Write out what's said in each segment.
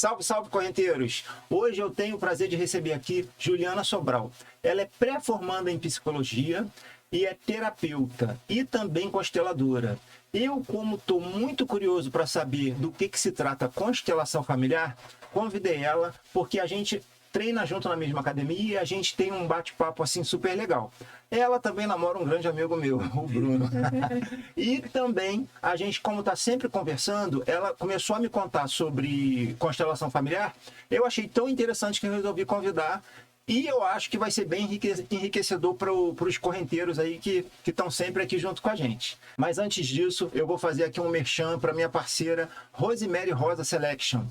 Salve, salve, correnteiros! Hoje eu tenho o prazer de receber aqui Juliana Sobral. Ela é pré-formanda em psicologia e é terapeuta e também consteladora. Eu, como estou muito curioso para saber do que se trata a constelação familiar, convidei ela porque a gente treina junto na mesma academia e a gente tem um bate-papo assim super legal. Ela também namora um grande amigo meu, o Bruno. E também a gente, como está sempre conversando, ela começou a me contar sobre constelação familiar. Eu achei tão interessante que eu resolvi convidar. E eu acho que vai ser bem enriquecedor para os correnteiros aí que estão sempre aqui junto com a gente. Mas antes disso, eu vou fazer aqui um merchan para minha parceira Rosemary Rosa Selection,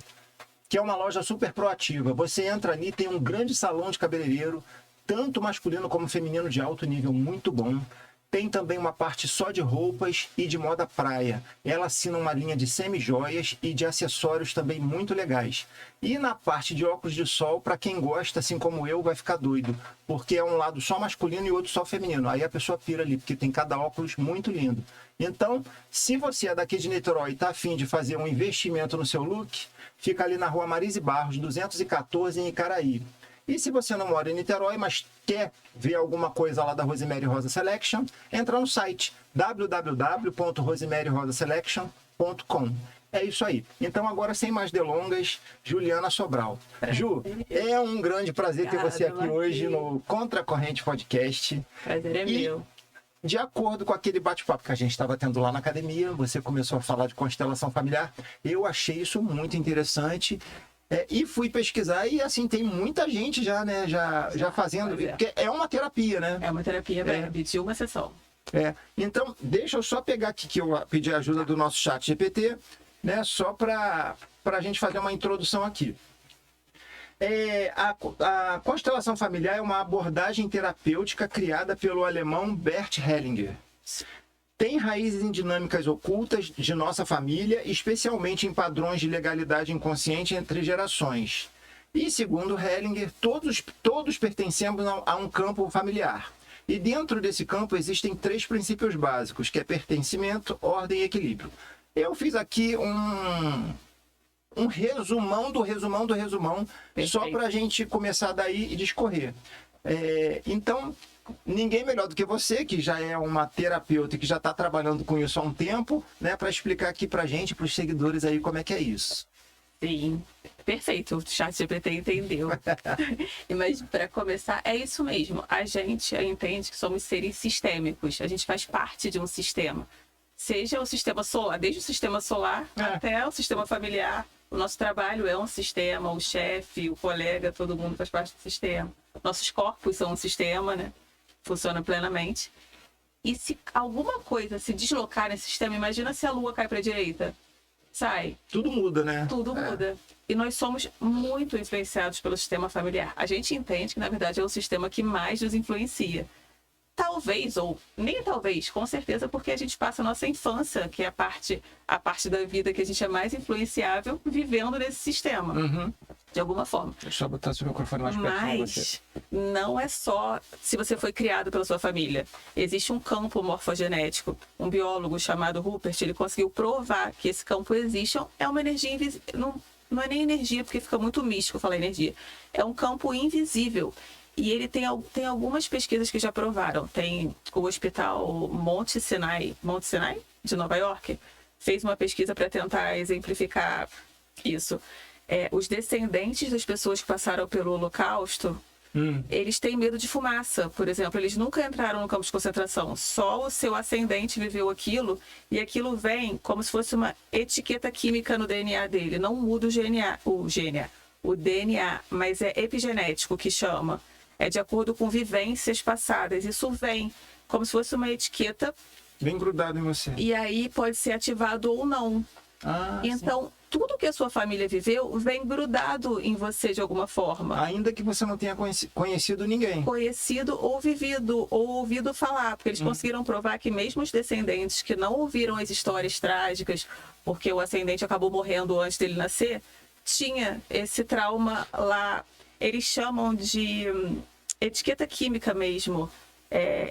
que é uma loja super proativa. Você entra ali, tem um grande salão de cabeleireiro, tanto masculino como feminino de alto nível, muito bom. Tem também uma parte só de roupas e de moda praia. Ela assina uma linha de semi-joias e de acessórios também muito legais. E na parte de óculos de sol, para quem gosta, assim como eu, vai ficar doido. Porque é um lado só masculino e outro só feminino. Aí a pessoa pira ali, porque tem cada óculos muito lindo. Então, se você é daqui de Niterói e está afim de fazer um investimento no seu look, fica ali na rua Marise Barros, 214, em Icaraí. E se você não mora em Niterói, mas quer ver alguma coisa lá da Rosemary Rosa Selection, entra no site www.rosemaryrosaselection.com. É isso aí. Então agora, sem mais delongas, Juliana Sobral. Ju, é um grande prazer ter você aqui hoje no Contra a Corrente Podcast. Prazer é meu. De acordo com aquele bate-papo que a gente estava tendo lá na academia, você começou a falar de constelação familiar. Eu achei isso muito interessante. E fui pesquisar e, assim, tem muita gente já, né, já fazendo, porque é uma terapia, né? É uma terapia breve, de uma sessão. Então, deixa eu só pegar aqui que eu pedi a ajuda do nosso chat GPT, né, só para a gente fazer uma introdução aqui. A constelação familiar é uma abordagem terapêutica criada pelo alemão Bert Hellinger. Tem raízes em dinâmicas ocultas de nossa família, especialmente em padrões de legalidade inconsciente entre gerações. E, segundo Hellinger, todos pertencemos a um campo familiar. E dentro desse campo existem 3 princípios básicos, que é pertencimento, ordem e equilíbrio. Eu fiz aqui um resumão do resumão do resumão, só para a gente começar daí e discorrer. Então, ninguém melhor do que você, que já é uma terapeuta e que já está trabalhando com isso há um tempo, né, para explicar aqui para a gente, para os seguidores aí, como é que é isso. Sim, perfeito. O chat GPT entendeu. Mas, para começar, é isso mesmo. A gente entende que somos seres sistêmicos. A gente faz parte de um sistema. Seja o sistema solar, desde o sistema solar até o sistema familiar. O nosso trabalho é um sistema, o chefe, o colega, todo mundo faz parte do sistema. Nossos corpos são um sistema, né? Funciona plenamente. E se alguma coisa se deslocar nesse sistema, imagina se a Lua cai para a direita. Sai. Tudo muda, né? Tudo muda. E nós somos muito influenciados pelo sistema familiar. A gente entende que, na verdade, é o sistema que mais nos influencia. Talvez, ou nem talvez, com certeza, porque a gente passa a nossa infância, que é a parte da vida que a gente é mais influenciável, vivendo nesse sistema. De alguma forma. Deixa eu botar seu microfone mais perto de você. Não é só se você foi criado pela sua família. Existe um campo morfogenético. Um biólogo chamado Rupert, ele conseguiu provar que esse campo existe. É uma energia invisível. Não é nem energia, porque fica muito místico falar energia. É um campo invisível. E ele tem algumas pesquisas que já provaram. Tem o hospital Monte Sinai, de Nova York, fez uma pesquisa para tentar exemplificar isso. Os descendentes das pessoas que passaram pelo Holocausto, eles têm medo de fumaça, por exemplo. Eles nunca entraram no campo de concentração. Só o seu ascendente viveu aquilo, e aquilo vem como se fosse uma etiqueta química no DNA dele. Não muda o DNA, mas é epigenético que chama. É de acordo com vivências passadas. Isso vem como se fosse uma etiqueta. Bem grudado em você. E aí pode ser ativado ou não. Então, tudo que a sua família viveu vem grudado em você de alguma forma. Ainda que você não tenha conhecido ninguém. Conhecido ou vivido, ou ouvido falar. Porque eles conseguiram provar que mesmo os descendentes que não ouviram as histórias trágicas, porque o ascendente acabou morrendo antes dele nascer, tinha esse trauma lá. Eles chamam de etiqueta química mesmo,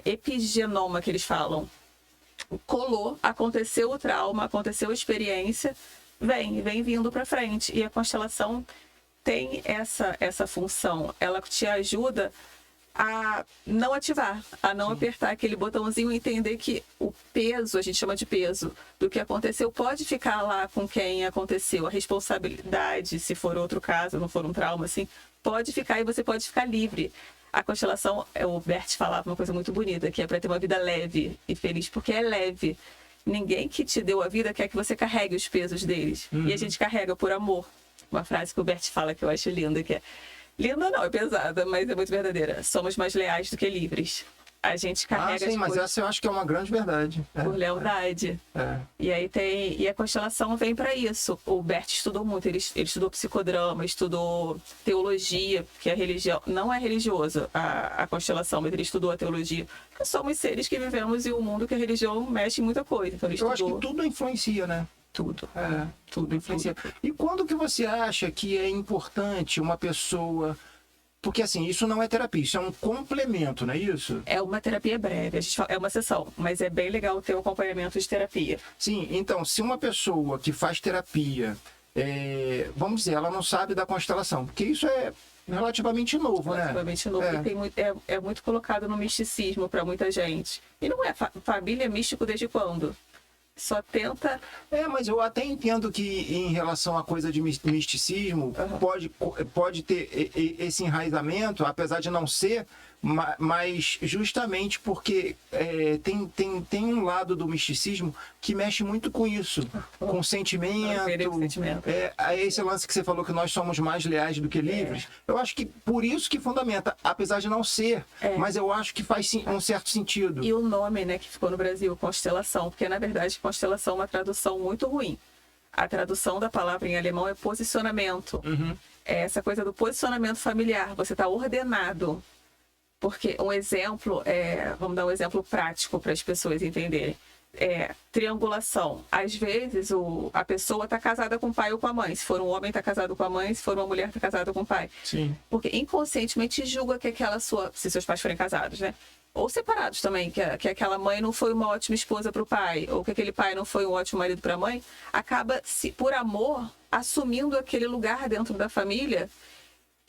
epigenoma que eles falam. Colou, aconteceu o trauma, aconteceu a experiência, vem vindo para frente. E a constelação tem essa função. Ela te ajuda a não ativar, a não apertar aquele botãozinho e entender que o peso, a gente chama de peso, do que aconteceu, pode ficar lá com quem aconteceu. A responsabilidade, se for outro caso, não for um trauma, assim, pode ficar e você pode ficar livre. A constelação, o Bert falava uma coisa muito bonita, que é para ter uma vida leve e feliz, porque é leve. Ninguém que te deu a vida quer que você carregue os pesos deles. E a gente carrega por amor. Uma frase que o Bert fala que eu acho linda, que é: linda não, é pesada, mas é muito verdadeira. Somos mais leais do que livres. A gente carrega sim, as mas coisas essa eu acho que é uma grande verdade. por lealdade. E aí e a constelação vem para isso. O Bert estudou muito, ele estudou psicodrama, estudou teologia, que a religião não é religioso, a constelação, mas ele estudou a teologia. Porque somos seres que vivemos em um mundo que a religião mexe em muita coisa. Então, ele Eu estudou acho que tudo influencia, né? tudo. Tudo influencia. E quando que você acha que é importante uma pessoa... Porque, assim, isso não é terapia, isso é um complemento, não é isso? É uma terapia breve, a gente fala, é uma sessão, mas é bem legal ter um acompanhamento de terapia. Sim, então, se uma pessoa que faz terapia, vamos dizer, ela não sabe da constelação, porque isso é relativamente novo, né? Relativamente novo. E é muito colocado no misticismo para muita gente. E não é, família é místico desde quando? Só tenta... mas eu até entendo que em relação à coisa de misticismo, pode ter esse enraizamento, apesar de não ser, mas justamente porque tem um lado do misticismo que mexe muito com isso, com sentimento. Esse lance que você falou que nós somos mais leais do que livres, eu acho que por isso que fundamenta, apesar de não ser, mas eu acho que faz um certo sentido. E o nome, né, que ficou no Brasil, constelação, porque na verdade constelação é uma tradução muito ruim. A tradução da palavra em alemão é posicionamento. É essa coisa do posicionamento familiar, você está ordenado. Porque um exemplo, vamos dar um exemplo prático para as pessoas entenderem. Triangulação. Às vezes a pessoa está casada com o pai ou com a mãe. Se for um homem, está casado com a mãe. Se for uma mulher, está casada com o pai. Sim. Porque inconscientemente julga que aquela se seus pais forem casados, né? Ou separados também, que aquela mãe não foi uma ótima esposa para o pai, ou que aquele pai não foi um ótimo marido para a mãe, acaba, por amor, assumindo aquele lugar dentro da família.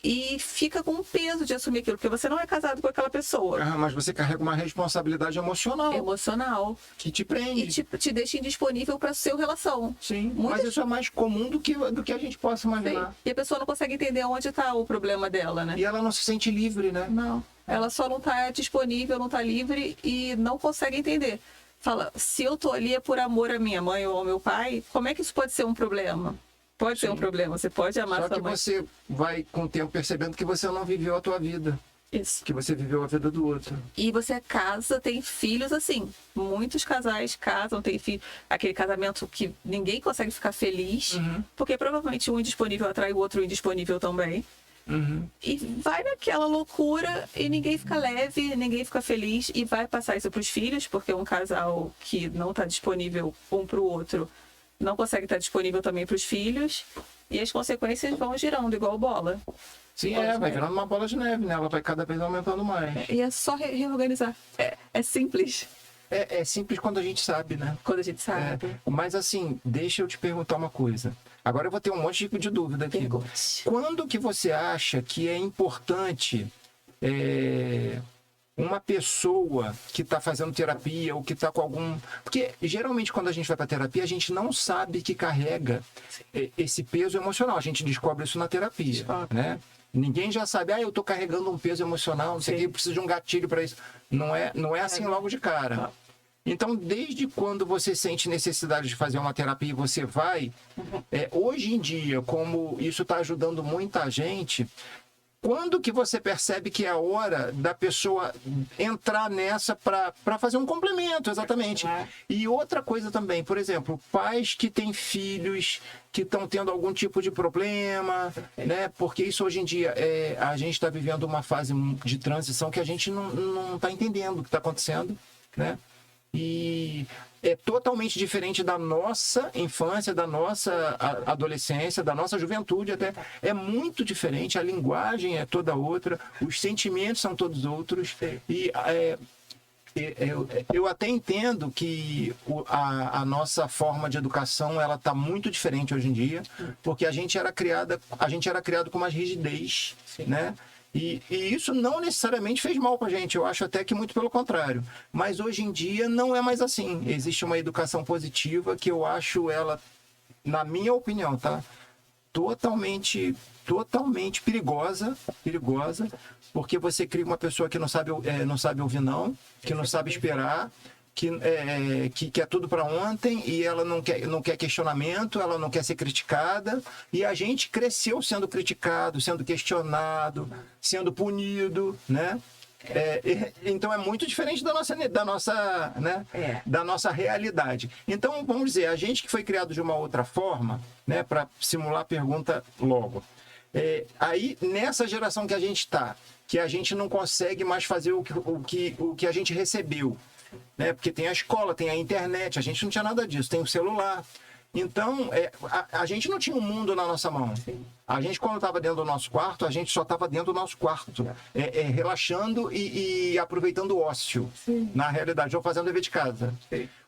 E fica com o peso de assumir aquilo, porque você não é casado com aquela pessoa. Mas você carrega uma responsabilidade emocional. Que te prende. E te deixa indisponível para a sua relação. Sim, mas isso é mais comum do que a gente possa imaginar. Sim. E a pessoa não consegue entender onde está o problema dela, né? E ela não se sente livre, né? Não. Ela só não está disponível, não está livre e não consegue entender. Fala, se eu tô ali é por amor à minha mãe ou ao meu pai, como é que isso pode ser um problema? Pode ser um problema, você pode amar sua mãe. Só que você vai, com o tempo, percebendo que você não viveu a tua vida. Isso. Que você viveu a vida do outro. E você casa, tem filhos assim. Muitos casais casam, tem filhos. Aquele casamento que ninguém consegue ficar feliz, porque provavelmente um indisponível atrai o outro indisponível também. E vai naquela loucura e ninguém fica leve, ninguém fica feliz. E vai passar isso para os filhos, porque um casal que não está disponível um para o outro não consegue estar disponível também para os filhos, e as consequências vão girando igual bola. Sim, vai virando uma bola de neve, né? Ela vai cada vez aumentando mais. E é só reorganizar. É simples. É simples quando a gente sabe, né? Quando a gente sabe. Mas assim, deixa eu te perguntar uma coisa. Agora eu vou ter um monte de dúvida aqui. Pergunte. Quando que você acha que é importante uma pessoa que está fazendo terapia ou que está com algum... Porque geralmente quando a gente vai para terapia, a gente não sabe que carrega esse peso emocional. A gente descobre isso na terapia, né? Ninguém já sabe, eu estou carregando um peso emocional, não sei o que, eu preciso de um gatilho para isso. Não é assim logo de cara. Então, desde quando você sente necessidade de fazer uma terapia e você vai, hoje em dia, como isso está ajudando muita gente... Quando que você percebe que é a hora da pessoa entrar nessa para fazer um complemento, exatamente? E outra coisa também, por exemplo, pais que têm filhos que estão tendo algum tipo de problema, né? Porque isso hoje em dia, a gente está vivendo uma fase de transição que a gente não está entendendo o que está acontecendo, né? E é totalmente diferente da nossa infância, da nossa adolescência, da nossa juventude até. É muito diferente, a linguagem é toda outra, os sentimentos são todos outros. E Eu até entendo que a nossa forma de educação ela está muito diferente hoje em dia, porque a gente era criado com uma rigidez, né? E isso não necessariamente fez mal para a gente, eu acho até que muito pelo contrário. Mas hoje em dia não é mais assim. Existe uma educação positiva que eu acho ela, na minha opinião, tá? Totalmente perigosa, porque você cria uma pessoa que não sabe ouvir não, que não sabe esperar, que quer tudo para ontem e ela não quer questionamento, ela não quer ser criticada, e a gente cresceu sendo criticado, sendo questionado, sendo punido, né? Então é muito diferente da nossa, né? Da nossa realidade. Então, vamos dizer, a gente que foi criado de uma outra forma, né? Para simular a pergunta logo. Aí, nessa geração que a gente está, que a gente não consegue mais fazer o que a gente recebeu, né? Porque tem a escola, tem a internet, a gente não tinha nada disso, tem o celular. Então, a gente não tinha um mundo na nossa mão. A gente, quando estava dentro do nosso quarto, a gente só estava dentro do nosso quarto, relaxando e aproveitando o ócio, na realidade, ou fazendo dever de casa.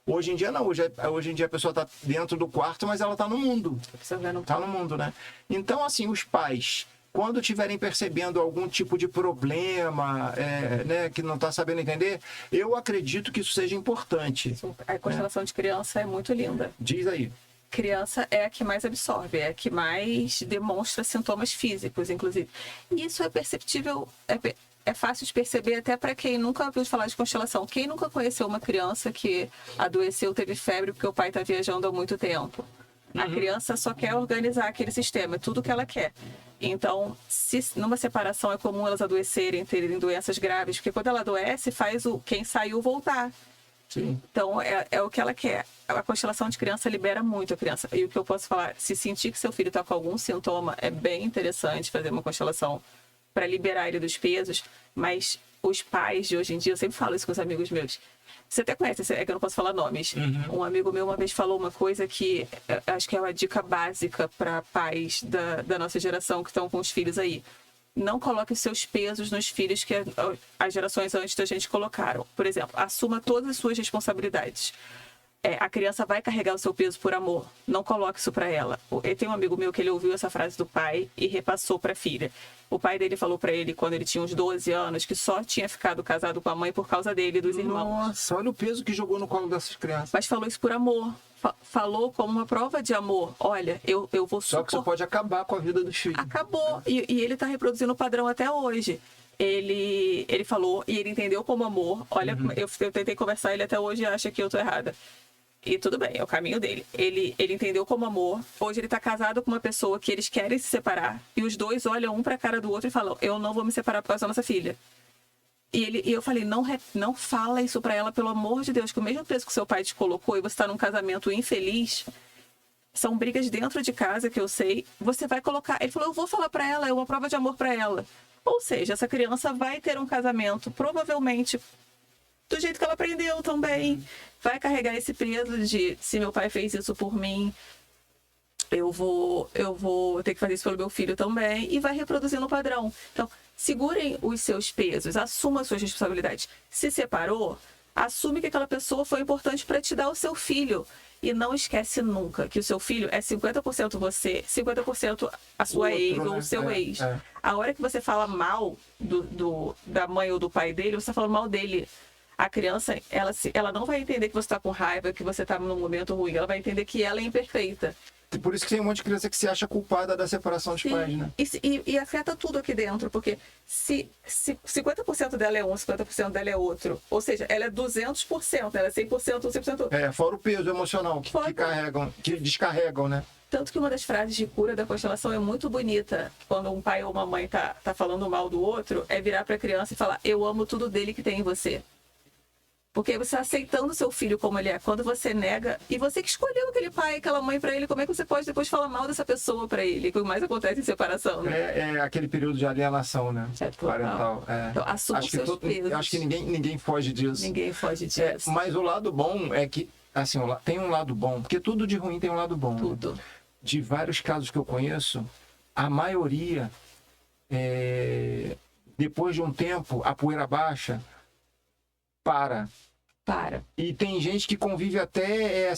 Hoje em dia, não. Hoje em dia, a pessoa está dentro do quarto, mas ela está no mundo. Está no mundo, né? Então, assim, os pais, quando estiverem percebendo algum tipo de problema, né, que não está sabendo entender, eu acredito que isso seja importante. A constelação de criança é muito linda. Diz aí. Criança é a que mais absorve, é a que mais demonstra sintomas físicos, inclusive. E isso é perceptível, é fácil de perceber até para quem nunca ouviu falar de constelação. Quem nunca conheceu uma criança que adoeceu, teve febre porque o pai está viajando há muito tempo? A criança só quer organizar aquele sistema, é tudo que ela quer. Então, se numa separação é comum elas adoecerem, terem doenças graves, porque quando ela adoece, faz quem saiu voltar. Sim. Então, é o que ela quer. A constelação de criança libera muito a criança. E o que eu posso falar, se sentir que seu filho está com algum sintoma, é bem interessante fazer uma constelação para liberar ele dos pesos. Mas os pais de hoje em dia, eu sempre falo isso com os amigos meus. Você até conhece, é que eu não posso falar nomes. Um amigo meu uma vez falou uma coisa que acho que é uma dica básica para pais da nossa geração que estão com os filhos aí. Não coloque seus pesos nos filhos que as gerações antes da gente colocaram. Por exemplo, assuma todas as suas responsabilidades. A criança vai carregar o seu peso por amor. Não coloque isso para ela. Tem um amigo meu que ele ouviu essa frase do pai e repassou para a filha. O pai dele falou para ele, quando ele tinha uns 12 anos, que só tinha ficado casado com a mãe por causa dele e dos irmãos. Nossa, olha o peso que jogou no colo dessas crianças. Mas falou isso por amor. Falou como uma prova de amor. Olha, eu vou Só que você pode acabar com a vida dos filhos. Acabou. E ele está reproduzindo o padrão até hoje. Ele falou e ele entendeu como amor. Olha, eu tentei conversar, ele até hoje acha que eu tô errada. E tudo bem, é o caminho dele. Ele entendeu como amor. Hoje ele tá casado com uma pessoa que eles querem se separar. E os dois olham um pra cara do outro e falam, eu não vou me separar por causa da nossa filha. E eu falei, não fala isso pra ela, pelo amor de Deus, que o mesmo peso que seu pai te colocou e você tá num casamento infeliz, são brigas dentro de casa, que eu sei, você vai colocar... Ele falou, eu vou falar pra ela, é uma prova de amor pra ela. Ou seja, essa criança vai ter um casamento, provavelmente, do jeito que ela aprendeu também. Vai carregar esse peso de, se meu pai fez isso por mim, eu vou ter que fazer isso pelo meu filho também, e vai reproduzindo o padrão. Então, segurem os seus pesos, assuma as suas responsabilidades. Se separou, assume que aquela pessoa foi importante para te dar o seu filho. E não esquece nunca que o seu filho é 50% você, 50% a sua ex ou o seu ex. A hora que você fala mal da mãe ou do pai dele, você está falando mal dele. A criança, ela não vai entender que você está com raiva, que você está num momento ruim. Ela vai entender que ela é imperfeita. Por isso que tem um monte de criança que se acha culpada da separação dos pais, né? E afeta tudo aqui dentro, porque se 50% dela é um, 50% dela é outro, ou seja, ela é 200%, ela é 100%, 100%. Fora o peso emocional que descarregam, né? Tanto que uma das frases de cura da constelação é muito bonita, quando um pai ou uma mãe tá falando mal do outro, é virar para a criança e falar, eu amo tudo dele que tem em você. Porque você está aceitando seu filho como ele é. Quando você nega, e você que escolheu aquele pai, aquela mãe para ele, como é que você pode depois falar mal dessa pessoa para ele? Que o mais acontece em separação, né? É aquele período de alienação, né? Parental. Então, assuma os seus pesos. Acho que ninguém foge disso. Ninguém foge disso. Mas o lado bom é que, assim, tem um lado bom, porque tudo de ruim tem um lado bom. Tudo. Né? De vários casos que eu conheço, a maioria, depois de um tempo, a poeira baixa, para. E tem gente que convive até,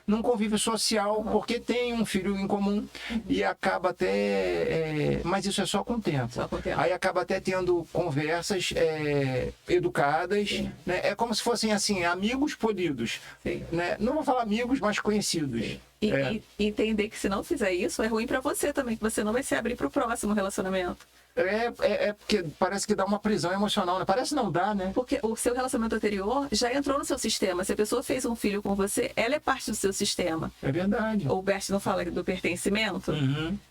num convívio social, porque tem um filho em comum e acaba até... mas isso é só com o tempo. Aí acaba até tendo conversas educadas, né? É como se fossem, assim, amigos polidos. Né? Não vou falar amigos, mas conhecidos. E entender que se não fizer isso, é ruim para você também, que você não vai se abrir para o próximo relacionamento. Porque parece que dá uma prisão emocional, né? Parece não dar, né? Porque o seu relacionamento anterior já entrou no seu sistema. Se a pessoa fez um filho com você, ela é parte do seu sistema. É verdade. O Bert não fala do pertencimento?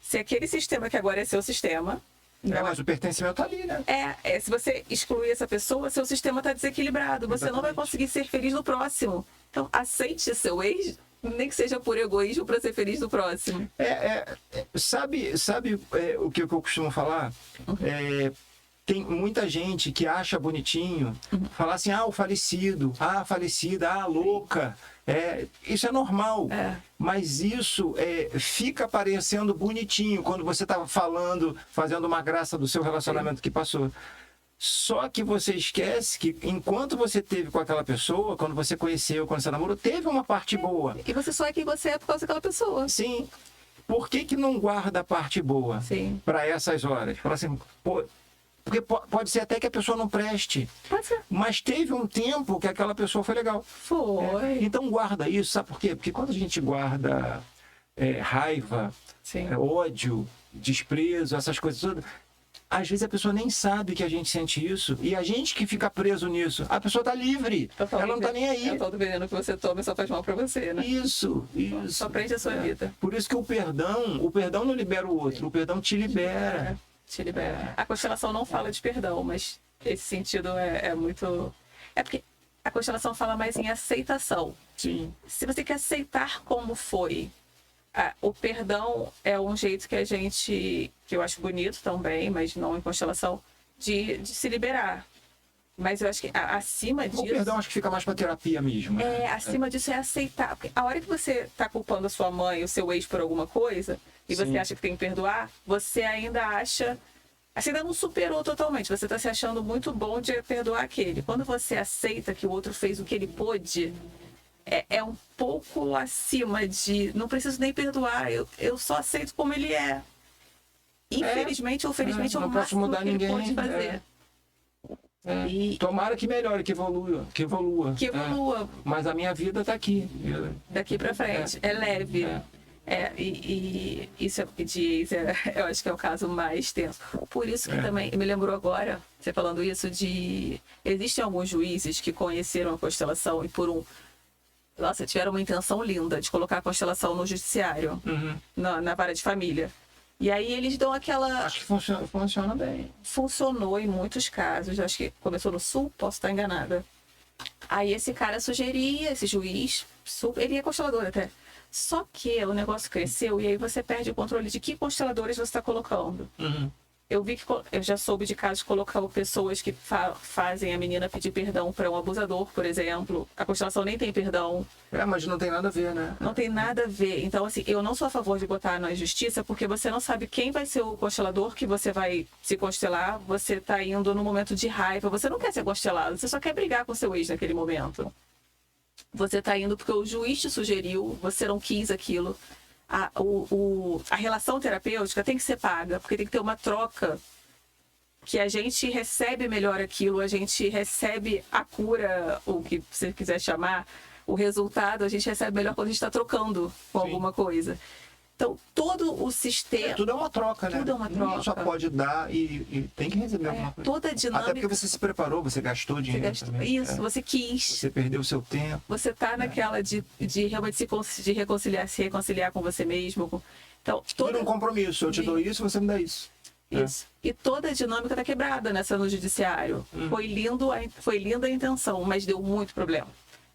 Se aquele sistema que agora é seu sistema... mas o pertencimento tá ali, né? Se você excluir essa pessoa, seu sistema tá desequilibrado. Você não vai conseguir ser feliz no próximo. Então, aceite seu ex... Nem que seja por egoísmo para ser feliz no próximo. Sabe o que eu costumo falar? Tem muita gente que acha bonitinho falar assim, o falecido, a falecida, a louca. Isso é normal. Mas isso fica parecendo bonitinho quando você está falando, fazendo uma graça do seu relacionamento que passou. Só que você esquece que enquanto você teve com aquela pessoa, quando você conheceu, quando você namorou, teve uma parte boa. E você só é quem você é por causa daquela pessoa. Sim. Por que não guarda a parte boa para essas horas? Fala assim, porque pode ser até que a pessoa não preste. Pode ser. Mas teve um tempo que aquela pessoa foi legal. Foi. Então guarda isso, sabe por quê? Porque quando a gente guarda raiva, ódio, desprezo, essas coisas todas... Às vezes a pessoa nem sabe que a gente sente isso. E a gente que fica preso nisso. A pessoa tá livre. Ela não tá nem aí. É todo veneno que você toma e só faz mal pra você, né? Isso. Só prende a sua vida. Por isso que o perdão não libera o outro. O perdão te libera. Te libera. A constelação não fala de perdão, mas esse sentido é muito... É porque a constelação fala mais em aceitação. Sim. Se você quer aceitar como foi... o perdão é um jeito que eu acho bonito também, mas não em constelação, de se liberar. Mas eu acho que acima disso... O perdão acho que fica mais pra terapia mesmo. Acima disso é aceitar. Porque a hora que você tá culpando a sua mãe, o seu ex por alguma coisa, e você acha que tem que perdoar, você ainda acha... Você ainda não superou totalmente, você tá se achando muito bom de perdoar aquele. Quando você aceita que o outro fez o que ele pôde... É um pouco acima de... Não preciso nem perdoar, eu só aceito como ele é. Infelizmente ou felizmente, é o máximo que ele pode fazer. E... Tomara que melhore, que evolua. Mas a minha vida tá aqui. Daqui pra frente. É leve. E isso eu acho que é o caso mais tenso. Por isso que também, me lembrou agora, você falando isso, existem alguns juízes que conheceram a constelação e tiveram uma intenção linda de colocar a constelação no judiciário, na vara de família. E aí eles dão aquela... Acho que funciona bem. Funcionou em muitos casos. Acho que começou no Sul, posso estar enganada. Aí esse cara sugeria, esse juiz, ele é constelador até. Só que o negócio cresceu e aí você perde o controle de que consteladores você está colocando. Eu vi que eu já soube de casos de colocar pessoas que fazem a menina pedir perdão para um abusador, por exemplo. A constelação nem tem perdão. Mas não tem nada a ver, né? Não tem nada a ver. Então, assim, eu não sou a favor de botar na justiça, porque você não sabe quem vai ser o constelador que você vai se constelar. Você tá indo num momento de raiva. Você não quer ser constelado, você só quer brigar com seu ex naquele momento. Você tá indo porque o juiz te sugeriu, você não quis aquilo. A relação terapêutica tem que ser paga, porque tem que ter uma troca que a gente recebe melhor aquilo, a gente recebe a cura, o que você quiser chamar, o resultado, a gente recebe melhor quando a gente está trocando com alguma coisa. Então, todo o sistema... Tudo é uma troca, né? Tudo é uma troca. Ninguém só pode dar e tem que receber alguma coisa. Toda a dinâmica... Até porque você se preparou, você gastou dinheiro também. Isso, você quis. Você perdeu o seu tempo. Você tá naquela de realmente se reconciliar com você mesmo. Então, Tudo um compromisso. Eu te dou isso, você me dá isso. Isso. E toda a dinâmica tá quebrada no judiciário. Foi linda a intenção, mas deu muito problema.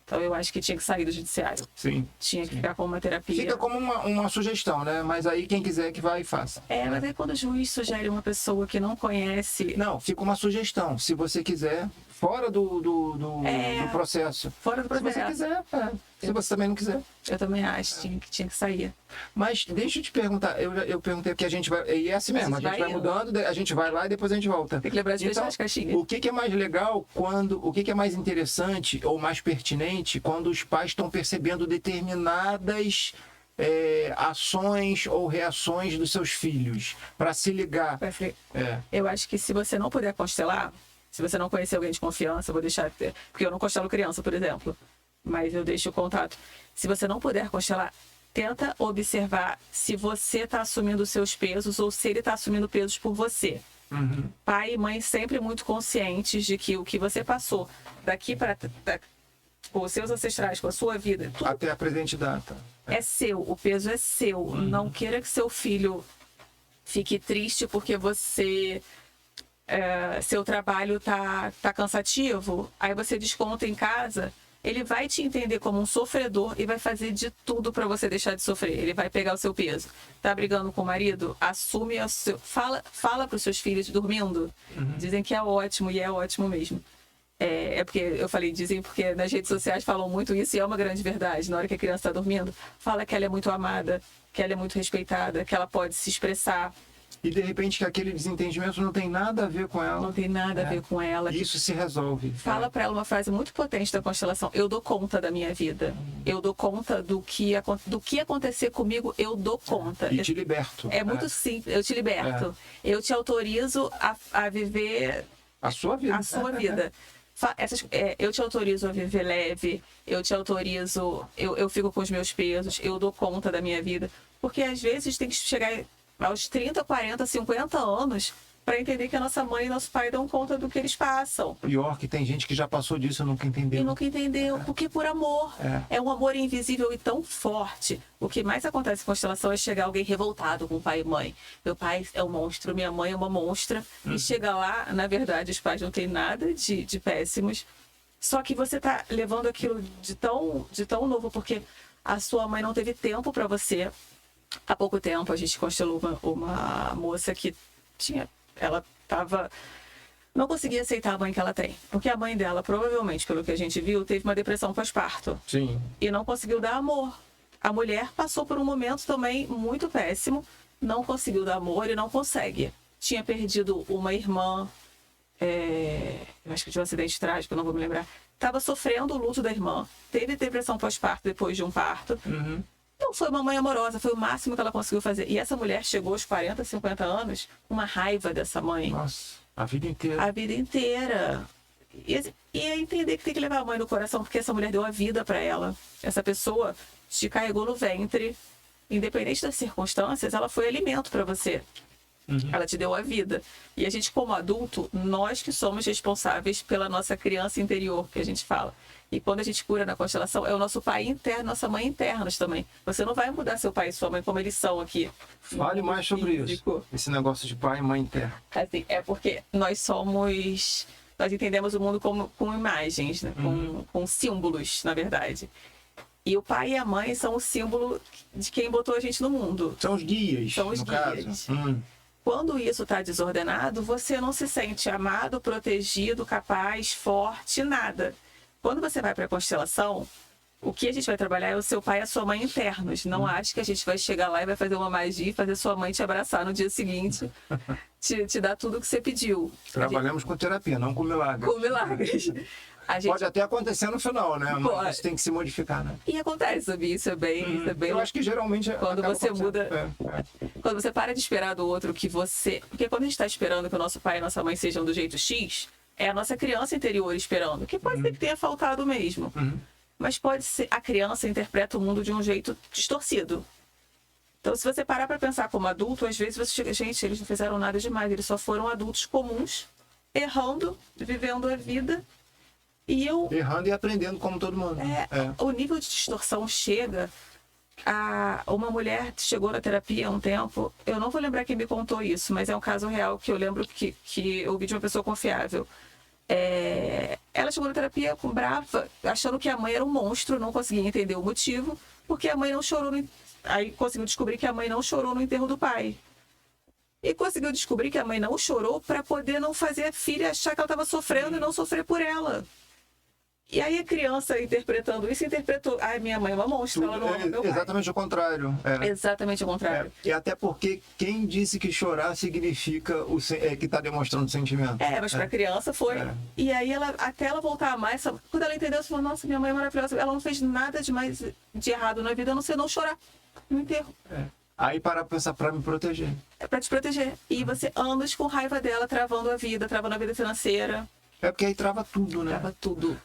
Então eu acho que tinha que sair do judiciário. Sim. Tinha que ficar como uma terapia. Fica como uma sugestão, né? Mas aí quem quiser que vai e faça. Mas aí quando o juiz sugere uma pessoa que não conhece... Não, fica uma sugestão. Se você quiser, fora do processo. Fora do processo. Se você quiser, se você também não quiser. Eu também acho que tinha que sair. Mas deixa eu te perguntar, eu perguntei porque a gente vai, e é assim mesmo, a gente vai mudando, a gente vai lá e depois a gente volta. Tem que lembrar de fechar as caixinhas. O que é mais legal o que é mais interessante ou mais pertinente quando os pais estão percebendo determinadas ações ou reações dos seus filhos, para se ligar? Eu acho que se você não puder constelar, se você não conhecer alguém de confiança, eu vou deixar, porque eu não constelo criança, por exemplo, mas eu deixo o contato. Se você não puder constelar, tenta observar se você está assumindo os seus pesos ou se ele está assumindo pesos por você. Uhum. Pai e mãe sempre muito conscientes de que o que você passou daqui para os seus ancestrais, com a sua vida, tudo até a presente data. É seu, o peso é seu. Uhum. Não queira que seu filho fique triste porque seu trabalho tá cansativo, aí você desconta em casa. Ele vai te entender como um sofredor e vai fazer de tudo para você deixar de sofrer. Ele vai pegar o seu peso. Tá brigando com o marido? Assume fala para os seus filhos dormindo. Uhum. Dizem que é ótimo e é ótimo mesmo. Porque eu falei, dizem porque nas redes sociais falam muito isso e é uma grande verdade. Na hora que a criança está dormindo, fala que ela é muito amada, que ela é muito respeitada, que ela pode se expressar. E de repente que aquele desentendimento não tem nada a ver com ela. Não tem nada a ver com ela. Isso se resolve. Fala para ela uma frase muito potente da constelação: eu dou conta da minha vida. Eu dou conta do que acontecer comigo, eu dou conta. E te liberto. É muito simples, eu te liberto. Eu te autorizo a viver a sua vida. A sua vida. Eu te autorizo a viver leve, eu te autorizo, eu fico com os meus pesos, eu dou conta da minha vida. Porque às vezes tem que chegar aos 30, 40, 50 anos para entender que a nossa mãe e nosso pai dão conta do que eles passam. Pior que tem gente que já passou disso e nunca entendeu. E nunca entendeu, porque por amor. É um amor invisível e tão forte. O que mais acontece em constelação é chegar alguém revoltado com pai e mãe. Meu pai é um monstro, minha mãe é uma monstra. E chega lá, na verdade, os pais não têm nada de péssimos. Só que você tá levando aquilo de tão novo, porque a sua mãe não teve tempo para você. Há pouco tempo a gente constelou uma moça que não conseguia aceitar a mãe que ela tem. Porque a mãe dela, provavelmente, pelo que a gente viu, teve uma depressão pós-parto. Sim. E não conseguiu dar amor. A mulher passou por um momento também muito péssimo, não conseguiu dar amor e não consegue. Tinha perdido uma irmã, eu acho que tinha um acidente trágico, não vou me lembrar. Estava sofrendo o luto da irmã, teve depressão pós-parto depois de um parto. Uhum. Não foi uma mãe amorosa, foi o máximo que ela conseguiu fazer. E essa mulher chegou aos 40, 50 anos com uma raiva dessa mãe. Nossa, a vida inteira. A vida inteira. E é entender que tem que levar a mãe no coração, porque essa mulher deu a vida para ela. Essa pessoa te carregou no ventre. Independente das circunstâncias, ela foi alimento para você. Uhum. Ela te deu a vida. E a gente, como adulto, nós que somos responsáveis pela nossa criança interior, que a gente fala. E quando a gente cura na constelação, é o nosso pai interno, nossa mãe internos também. Você não vai mudar seu pai e sua mãe como eles são aqui. Fale mais sobre isso. Esse negócio de pai e mãe interno. Assim, é porque nós entendemos o mundo com imagens, né? Com símbolos, na verdade. E o pai e a mãe são o símbolo de quem botou a gente no mundo. São os guias, são os guias. Quando isso está desordenado, você não se sente amado, protegido, capaz, forte, nada. Quando você vai para a constelação, o que a gente vai trabalhar é o seu pai e a sua mãe internos. Não acho que a gente vai chegar lá e vai fazer uma magia e fazer sua mãe te abraçar no dia seguinte, te dar tudo o que você pediu. Trabalhamos com terapia, não com milagres. Com milagres. Pode até acontecer no final, né? Mas isso tem que se modificar, né? E acontece, sabe? Isso é bem... Eu acho que geralmente... Quando você muda... Quando você para de esperar do outro que você... Porque quando a gente está esperando que o nosso pai e a nossa mãe sejam do jeito X, é a nossa criança interior esperando. Que pode ser que tenha faltado mesmo. Mas pode ser... A criança interpreta o mundo de um jeito distorcido. Então, se você parar para pensar como adulto, às vezes você chega... Gente, eles não fizeram nada demais. Eles só foram adultos comuns, errando, vivendo a vida... Errando e aprendendo como todo mundo. O nível de distorção chega a... Uma mulher chegou na terapia há um tempo, eu não vou lembrar quem me contou isso, mas é um caso real que eu lembro que eu ouvi de uma pessoa confiável. Ela chegou na terapia com brava, achando que a mãe era um monstro, não conseguia entender o motivo, porque a mãe não chorou. Aí conseguiu descobrir que a mãe não chorou no enterro do pai. e conseguiu descobrir que a mãe não chorou para poder não fazer a filha achar que ela estava sofrendo e não sofrer por ela. E aí a criança interpretando isso, interpretou, minha mãe é uma monstra, ela não ama meu pai. Exatamente o contrário. Exatamente o contrário. E até porque quem disse que chorar significa que está demonstrando sentimento. Mas para a criança foi. E aí, até ela voltar a mais, quando ela entendeu, ela falou, nossa, minha mãe é maravilhosa, ela não fez nada de errado na vida, a não ser não chorar no enterro. Aí para pensar para me proteger. É para te proteger. E você anda com raiva dela, travando a vida financeira. É porque aí trava tudo, né? Trava tudo.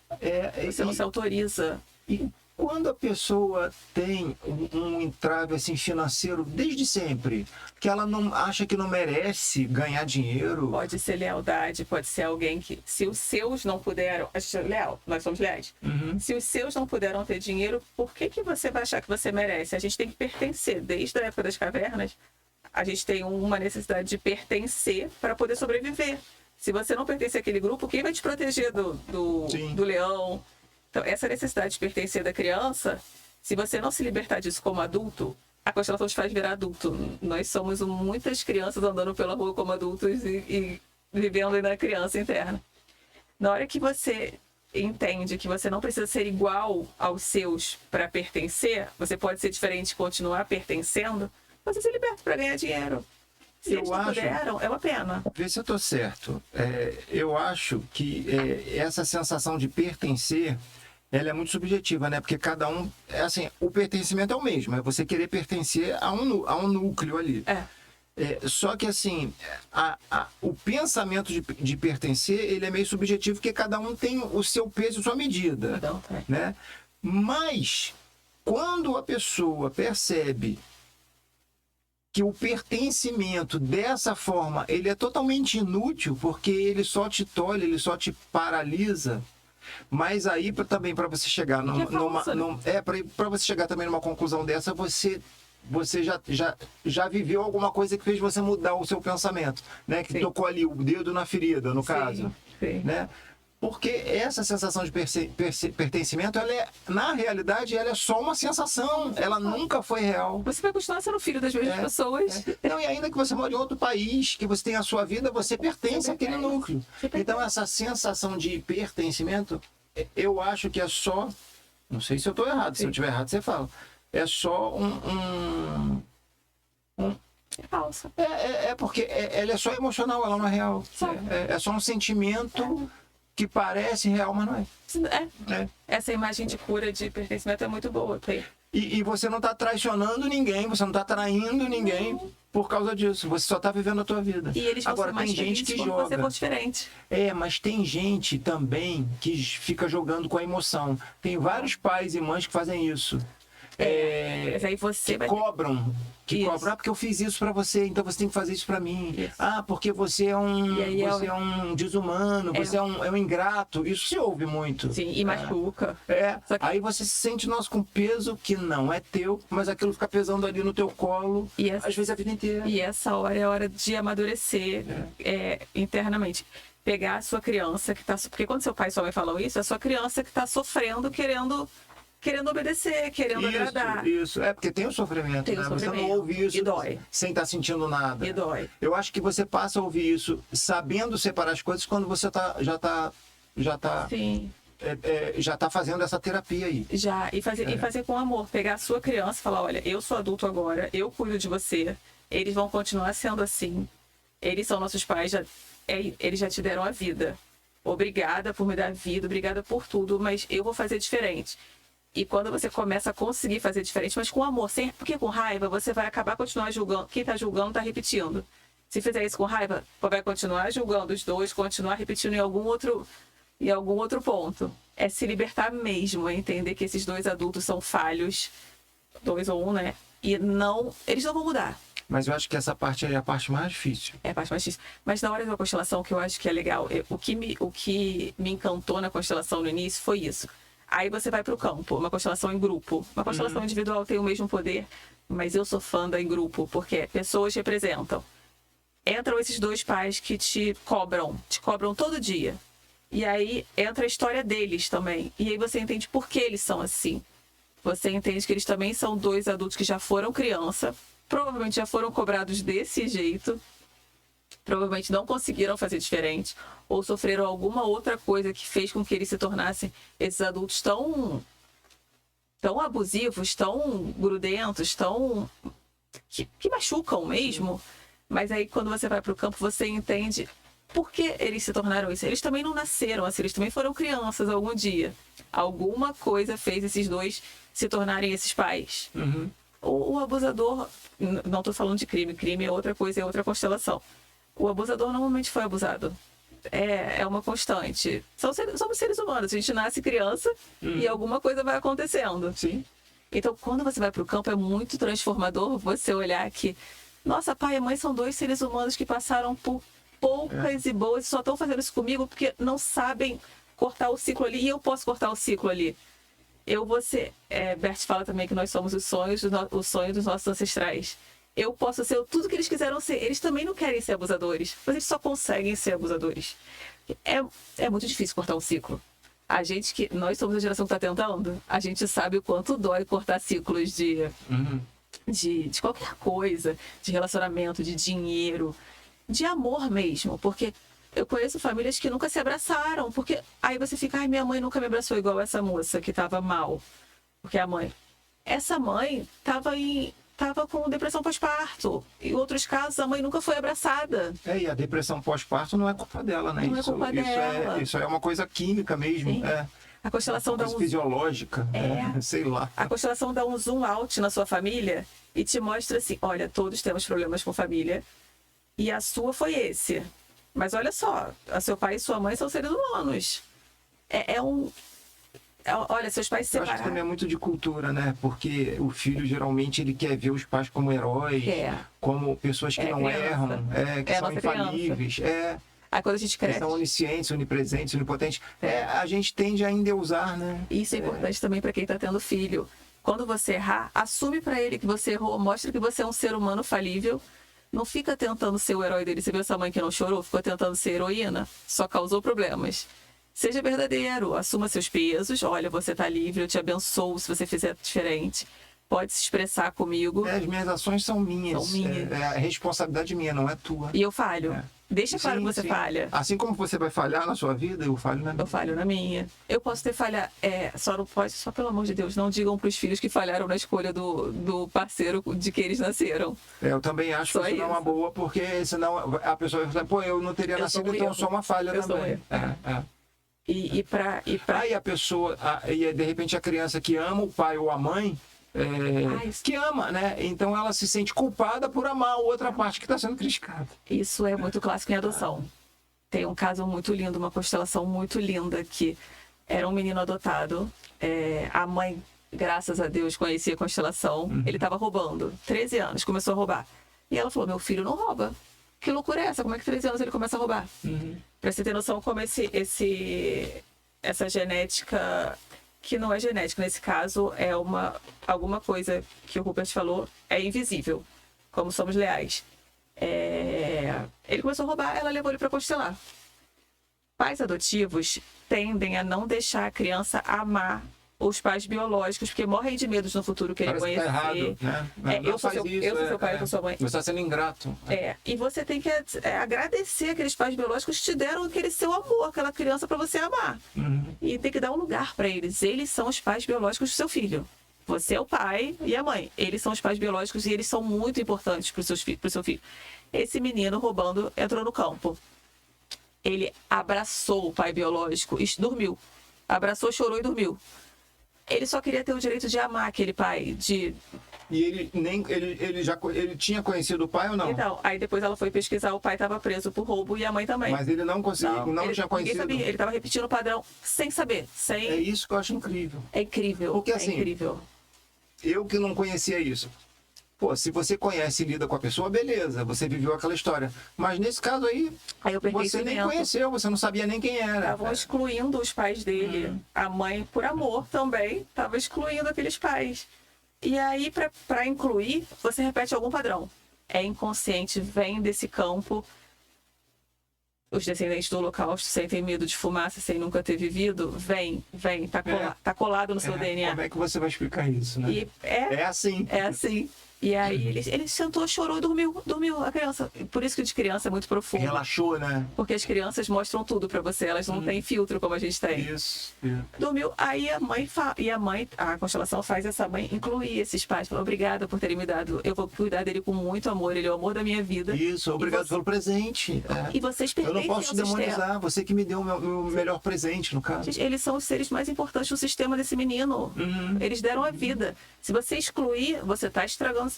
Você não se autoriza. E quando a pessoa tem um entrave assim, financeiro desde sempre, que ela não acha que não merece ganhar dinheiro... Pode ser lealdade, pode ser alguém que... Se os seus não puderam... A gente é leal, nós somos leais. Se os seus não puderam ter dinheiro, por que você vai achar que você merece? A gente tem que pertencer. Desde a época das cavernas, a gente tem uma necessidade de pertencer para poder sobreviver. Se você não pertencer àquele grupo, quem vai te proteger do leão? Então, essa necessidade de pertencer da criança, se você não se libertar disso como adulto, a constelação te faz virar adulto. Nós somos muitas crianças andando pela rua como adultos e vivendo ainda a criança interna. Na hora que você entende que você não precisa ser igual aos seus para pertencer, você pode ser diferente e continuar pertencendo, você se liberta para ganhar dinheiro. Se eles não puderam, é uma pena. Vê se eu estou certo. Eu acho que essa sensação de pertencer, ela é muito subjetiva, né? Porque cada um... assim, o pertencimento é o mesmo. É você querer pertencer a um núcleo ali. Só que, assim, o pensamento de pertencer, ele é meio subjetivo, porque cada um tem o seu peso e sua medida. Então, né? Mas, quando a pessoa percebe que o pertencimento dessa forma, ele é totalmente inútil, porque ele só te tolhe, ele só te paralisa. Mas aí também para você chegar para você chegar também numa conclusão dessa, você já viveu alguma coisa que fez você mudar o seu pensamento, né? Que tocou ali o dedo na ferida, no caso, né? Porque essa sensação de pertencimento, na realidade, ela é só uma sensação. Ela nunca foi real. Você vai continuar sendo filho das mesmas pessoas. Não, e ainda que você mora em outro país, que você tem a sua vida, você pertence àquele núcleo. Então, essa sensação de pertencimento, eu acho que é só... Não sei se eu estou errado. Se eu estiver errado, você fala. É só É falsa. Porque ela é só emocional, ela não é real. É só um sentimento... que parece real, mas não é. Essa imagem de cura, de pertencimento é muito boa. E você não está traicionando ninguém, você não está traindo ninguém por causa disso. Você só está vivendo a tua vida. E eles vão Agora, ser mais tem gente que quando joga. você for diferente. Mas tem gente também que fica jogando com a emoção. Tem vários pais e mães que fazem isso. Mas aí você vai cobram. Porque eu fiz isso pra você, então você tem que fazer isso pra mim. Isso. Porque você é um desumano, você é um ingrato. Isso se ouve muito. Sim, e machuca. Aí você se sente, com peso que não é teu, mas aquilo fica pesando ali no teu colo, às vezes a vida inteira. E essa hora é a hora de amadurecer internamente. Pegar a sua criança que tá... Porque quando seu pai e sua mãe falam isso, é a sua criança que tá sofrendo, querendo obedecer, querendo agradar. Isso, porque tem o sofrimento, né? Você não ouve isso e dói. Sem estar sentindo nada. E dói. Eu acho que você passa a ouvir isso sabendo separar as coisas quando você já tá fazendo essa terapia aí. E fazer com amor. Pegar a sua criança e falar, olha, eu sou adulto agora, eu cuido de você, eles vão continuar sendo assim. Eles são nossos pais, eles já te deram a vida. Obrigada por me dar a vida, obrigada por tudo, mas eu vou fazer diferente. E quando você começa a conseguir fazer diferente, mas com amor, porque com raiva, você vai acabar continuar julgando. Quem está julgando está repetindo. Se fizer isso com raiva, vai continuar julgando os dois, continuar repetindo em algum outro ponto. É se libertar mesmo, é entender que esses dois adultos são falhos, 2 ou 1, né? E eles não vão mudar. Mas eu acho que essa parte é a parte mais difícil. É a parte mais difícil. Mas na hora da constelação, que eu acho que é legal, o que me encantou na constelação no início foi isso. Aí você vai para o campo, uma constelação em grupo. Uma constelação individual tem o mesmo poder, mas eu sou fã da em grupo, porque pessoas representam. Entram esses dois pais que te cobram todo dia. E aí entra a história deles também. E aí você entende por que eles são assim. Você entende que eles também são dois adultos que já foram criança, provavelmente já foram cobrados desse jeito, provavelmente não conseguiram fazer diferente, ou sofreram alguma outra coisa que fez com que eles se tornassem esses adultos tão abusivos, tão grudentos, que machucam mesmo. Mas aí, quando você vai para o campo, você entende por que eles se tornaram isso. Eles também não nasceram assim, eles também foram crianças algum dia. Alguma coisa fez esses dois se tornarem esses pais. Uhum. O abusador, não estou falando de crime, crime é outra coisa, é outra constelação. O abusador normalmente foi abusado. É uma constante. Somos seres humanos, a gente nasce criança e alguma coisa vai acontecendo. Sim. Então, quando você vai para o campo, é muito transformador você olhar que, nossa, pai e mãe são dois seres humanos que passaram por poucas e boas, só estão fazendo isso comigo porque não sabem cortar o ciclo ali, e eu posso cortar o ciclo ali. Bert fala também que nós somos os sonhos dos nossos ancestrais. Eu posso ser tudo que eles quiseram ser. Eles também não querem ser abusadores, mas eles só conseguem ser abusadores. É muito difícil cortar um ciclo. Nós somos a geração que está tentando, a gente sabe o quanto dói cortar ciclos de qualquer coisa, de relacionamento, de dinheiro, de amor mesmo, porque eu conheço famílias que nunca se abraçaram, porque aí você fica, ai, minha mãe nunca me abraçou igual essa moça que estava mal, porque essa mãe estava com depressão pós-parto. Em outros casos, a mãe nunca foi abraçada. E a depressão pós-parto não é culpa dela, né? Não é culpa dela. Isso é uma coisa química mesmo. Sim. A constelação dá fisiológica, sei lá. A constelação dá um zoom out na sua família e te mostra assim, olha, todos temos problemas com família e a sua foi esse. Mas olha só, seu pai e sua mãe são seres humanos. Olha, seus pais se separaram. Eu acho que também é muito de cultura, né? Porque o filho, geralmente, ele quer ver os pais como heróis, como pessoas que não criança. Erram, que são infalíveis. Aí quando a gente cresce... Que são oniscientes, onipresentes, onipotentes. A gente tende a ainda usar, né? Isso é importante também para quem está tendo filho. Quando você errar, assume para ele que você errou, mostra que você é um ser humano falível. Não fica tentando ser o herói dele. Você viu essa mãe que não chorou? Ficou tentando ser heroína? Só causou problemas. Seja verdadeiro, assuma seus pesos. Olha, você está livre, eu te abençoo se você fizer diferente. Pode se expressar comigo. As minhas ações são minhas. São minhas. A responsabilidade minha, não é tua. E eu falho. Deixa claro que você falha. Assim como você vai falhar na sua vida, eu falho na minha. Eu falho na minha. Eu posso ter falhado. Só pelo amor de Deus, não digam para os filhos que falharam na escolha do parceiro de que eles nasceram. Eu também acho que isso não é uma boa, porque senão a pessoa vai falar, pô, eu não teria nascido, então só uma falha também. E a pessoa, de repente a criança que ama o pai ou a mãe, que ama, né? Então ela se sente culpada por amar a outra parte que está sendo criticada. Isso é muito clássico em adoção. Tem um caso muito lindo, uma constelação muito linda, que era um menino adotado. A mãe, graças a Deus, conhecia a constelação. Ele estava roubando. 13 anos, começou a roubar. E ela falou, meu filho não rouba. Que loucura é essa? Como é que 13 anos ele começa a roubar? Pra você ter noção como essa genética... que não é genética, nesse caso é alguma coisa que o Rupert falou, é invisível, como somos leais. Ele começou a roubar, ela levou ele para constelar. Pais adotivos tendem a não deixar a criança amar os pais biológicos, porque morrem de medo no futuro querer conhecer. Tá errado, né? Eu sou seu pai, eu sou sua mãe. Você está sendo ingrato. E você tem que agradecer aqueles pais biológicos que te deram aquele seu amor, aquela criança para você amar. E tem que dar um lugar para eles. Eles são os pais biológicos do seu filho. Você é o pai e a mãe. Eles são os pais biológicos e eles são muito importantes para o seu filho. Esse menino roubando entrou no campo. Ele abraçou o pai biológico e dormiu. Abraçou, chorou e dormiu. Ele só queria ter o direito de amar aquele pai, E ele tinha conhecido o pai ou não? Então, aí depois ela foi pesquisar, o pai estava preso por roubo e a mãe também. Mas ele não conseguiu, não tinha conhecido. Ninguém sabia, ele estava repetindo o padrão sem saber. É isso que eu acho incrível. É incrível. Porque assim, incrível. Eu que não conhecia isso. Pô, se você conhece e lida com a pessoa, beleza, você viveu aquela história. Mas nesse caso aí você nem conheceu, você não sabia nem quem era. Estavam excluindo os pais dele. A mãe, por amor também, estava excluindo aqueles pais. E aí, para incluir, você repete algum padrão. É inconsciente, vem desse campo. Os descendentes do Holocausto sentem medo de fumaça sem nunca ter vivido. Vem, tá colado no seu DNA. Como é que você vai explicar isso, né? É assim. E aí ele sentou, chorou e dormiu a criança. Por isso que de criança é muito profundo. Relaxou, né? Porque as crianças mostram tudo pra você, elas não têm filtro como a gente tem. Isso. Dormiu, aí a constelação faz essa mãe incluir esses pais. Fala, obrigada por terem me dado. Eu vou cuidar dele com muito amor, ele é o amor da minha vida. Isso, obrigado pelo presente. E vocês Eu não pertencem posso ao demonizar, sistema. você que me deu o meu melhor presente, no caso. Gente, eles são os seres mais importantes do sistema desse menino. Eles deram a vida. Se você excluir, você está estragando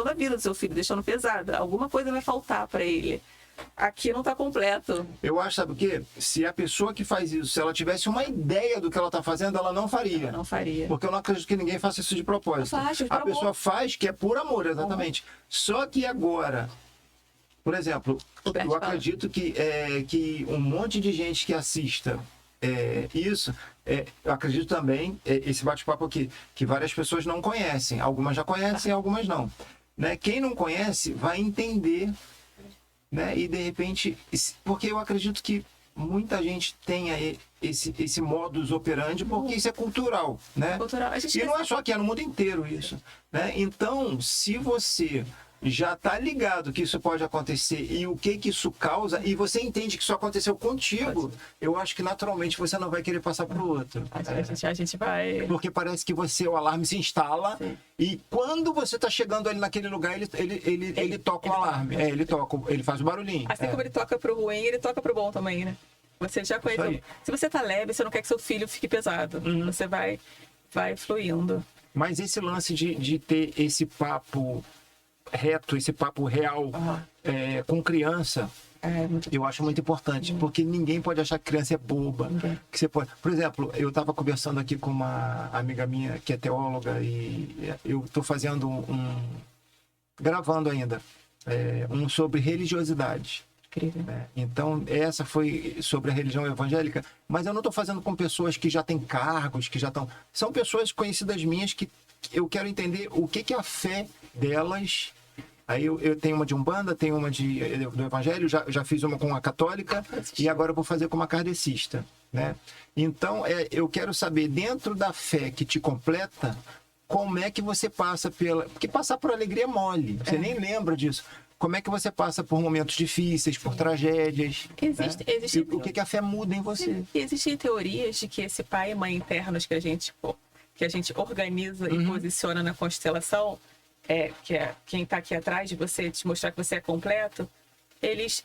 a vida do seu filho, deixando pesada. Alguma coisa vai faltar para ele. Aqui não está completo. Eu acho, sabe o quê? Se a pessoa que faz isso, se ela tivesse uma ideia do que ela está fazendo, ela não faria. Não faria. Porque eu não acredito que ninguém faça isso de propósito. Não faz, por a amor. pessoa faz que é por amor, exatamente. Só que agora, por exemplo, eu acredito que um monte de gente que assista isso, eu acredito também, esse bate-papo aqui, que várias pessoas não conhecem. Algumas já conhecem, algumas não. Né? Quem não conhece vai entender, né? E de repente, porque eu acredito que muita gente tenha esse modus operandi, porque isso é cultural, né? Cultural. E não é só aqui, é no mundo inteiro isso, né? Então, se você já está ligado que isso pode acontecer e o que isso causa, e você entende que isso aconteceu contigo, eu acho que naturalmente você não vai querer passar para o outro. A gente vai... Porque parece que o alarme se instala. Sim. E quando você está chegando ali naquele lugar, ele toca o alarme. Ele faz o barulhinho. Assim como ele toca pro ruim, ele toca pro bom também, né? Você já conhece. Se você tá leve, você não quer que seu filho fique pesado. Você vai fluindo. Mas esse lance de ter esse papo reto, esse papo real com criança, eu acho muito importante, porque ninguém pode achar que criança é boba. Que você pode... Por exemplo, eu estava conversando aqui com uma amiga minha que é teóloga e eu estou fazendo gravando ainda, sobre religiosidade. Incrível. Então, essa foi sobre a religião evangélica, mas eu não estou fazendo com pessoas que já têm cargos, que já estão... São pessoas conhecidas minhas que eu quero entender o que é a fé delas. Aí eu tenho uma de Umbanda, tenho uma do Evangelho, já fiz uma com a católica e agora eu vou fazer com uma kardecista, né? Então, eu quero saber, dentro da fé que te completa, como é que você passa porque passar por alegria é mole, você nem lembra disso. Como é que você passa por momentos difíceis, por tragédias? Existe o que a fé muda em você? E existem teorias de que esse pai e mãe internos que a gente organiza e posiciona na constelação, quem está aqui atrás de você, te mostrar que você é completo,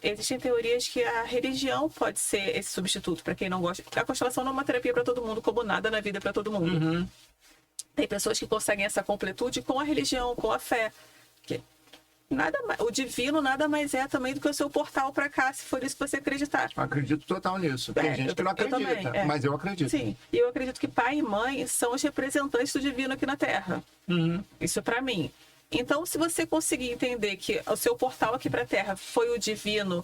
existem teorias que a religião pode ser esse substituto para quem não gosta. A constelação não é uma terapia para todo mundo, como nada na vida para todo mundo. Tem pessoas que conseguem essa completude com a religião, com a fé. O divino nada mais é também do que o seu portal para cá, se for isso que você acreditar. Acredito total nisso. Tem gente que não acredita, também, mas eu acredito. Sim, e eu acredito que pai e mãe são os representantes do divino aqui na Terra. Isso é para mim. Então, se você conseguir entender que o seu portal aqui para a Terra foi o divino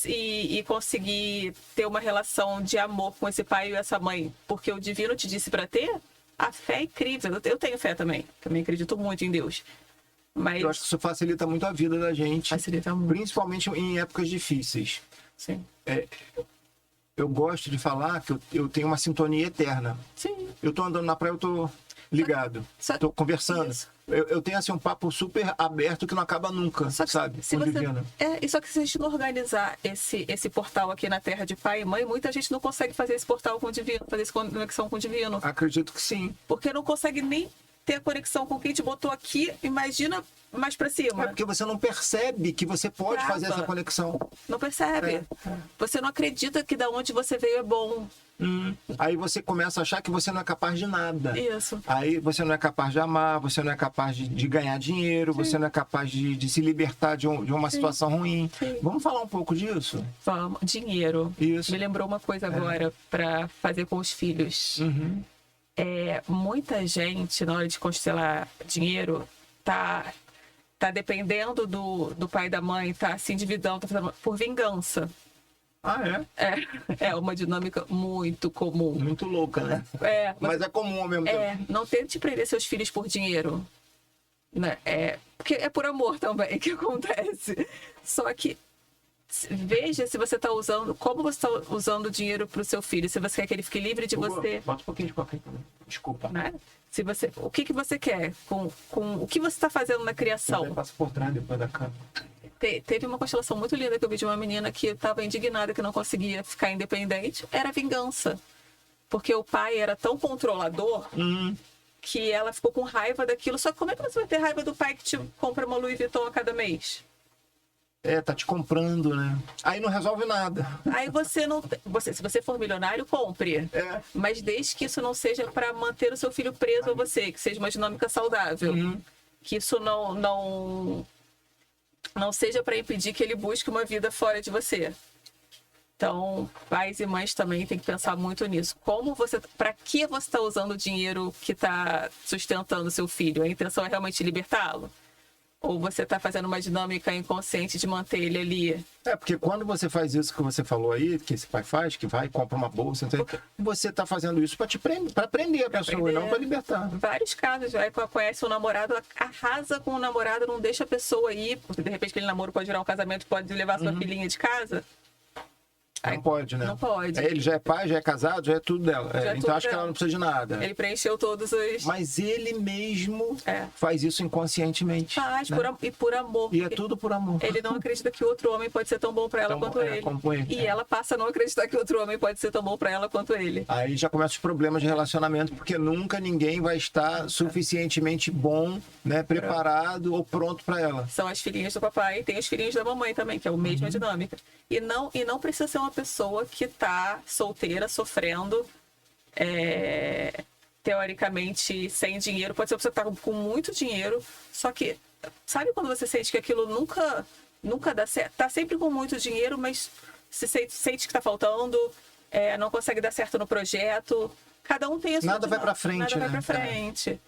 e conseguir ter uma relação de amor com esse pai e essa mãe, porque o divino te disse para ter, a fé é incrível. Eu tenho fé também acredito muito em Deus. Mas eu acho que isso facilita muito a vida da gente, facilita muito. Principalmente em épocas difíceis. Sim. Eu gosto de falar que eu tenho uma sintonia eterna. Sim. Eu tô andando na praia, eu tô ligado, tô conversando. Eu tenho assim um papo super aberto que não acaba nunca, sabe? Só que se a gente não organizar esse portal aqui na Terra de pai e mãe, muita gente não consegue fazer esse portal com o divino, fazer essa conexão com o divino. Acredito que sim. Porque não consegue nem ter a conexão com quem te botou aqui, imagina mais pra cima. Porque você não percebe que você pode fazer essa conexão. Não percebe. Você não acredita que da onde você veio é bom. Aí você começa a achar que você não é capaz de nada. Isso. Aí você não é capaz de amar, você não é capaz de ganhar dinheiro, você não é capaz de se libertar de uma situação ruim. Sim. Vamos falar um pouco disso? Vamos. Dinheiro. Isso. Me lembrou uma coisa agora para fazer com os filhos. Muita gente, na hora de constelar dinheiro, tá dependendo do pai e da mãe, tá se endividando, tá fazendo por vingança. Ah, é? É uma dinâmica muito comum. Muito louca, né? Mas é comum ao mesmo tempo. Não tente prender seus filhos por dinheiro. Né? Porque é por amor também que acontece. Só que Veja se você está usando, como você está usando o dinheiro para o seu filho. Se você quer que ele fique livre de você. Bota um pouquinho de coca aí também. Desculpa. Né? Se você, o que você quer com o que você está fazendo na criação. Passa por trás depois da cama. Teve uma constelação muito linda que eu vi de uma menina que estava indignada que não conseguia ficar independente. Era vingança. Porque o pai era tão controlador que ela ficou com raiva daquilo. Só que como é que você vai ter raiva do pai que te compra uma Louis Vuitton a cada mês? Tá te comprando, né? Aí não resolve nada. Aí você não. Se você for milionário, compre. Mas desde que isso não seja para manter o seu filho preso a você, que seja uma dinâmica saudável. Que isso não seja para impedir que ele busque uma vida fora de você. Então, pais e mães também têm que pensar muito nisso. Para que você está usando o dinheiro que está sustentando seu filho? A intenção é realmente libertá-lo? Ou você está fazendo uma dinâmica inconsciente de manter ele ali? Porque quando você faz isso que você falou aí, que esse pai faz, que vai e compra uma bolsa, você está fazendo isso para prender a pessoa e não para libertar. Vários casos, conhece um namorado, arrasa com o namorado, não deixa a pessoa ir, porque de repente aquele namoro pode virar um casamento, pode levar sua filhinha de casa. Não pode, né? Não pode. Ele já é pai, já é casado, já é tudo dela. Então acho que ela não precisa de nada. Ele preencheu todos os... Mas ele mesmo faz isso inconscientemente. Faz, né? por amor. E é tudo por amor. Ele não acredita que outro homem pode ser tão bom para ela quanto ele. E ela passa a não acreditar que outro homem pode ser tão bom para ela quanto ele. Aí já começam os problemas de relacionamento, porque nunca ninguém vai estar suficientemente bom, né, preparado ou pronto para ela. São as filhinhas do papai e tem os filhinhos da mamãe também, que é a mesma dinâmica. E não precisa ser uma pessoa que está solteira, sofrendo, teoricamente, sem dinheiro. Pode ser uma pessoa que está com muito dinheiro, só que, sabe quando você sente que aquilo nunca dá certo? Está sempre com muito dinheiro, mas se sente que está faltando, não consegue dar certo no projeto. Cada um tem a sua Nada vai para frente, Nada né? vai para frente.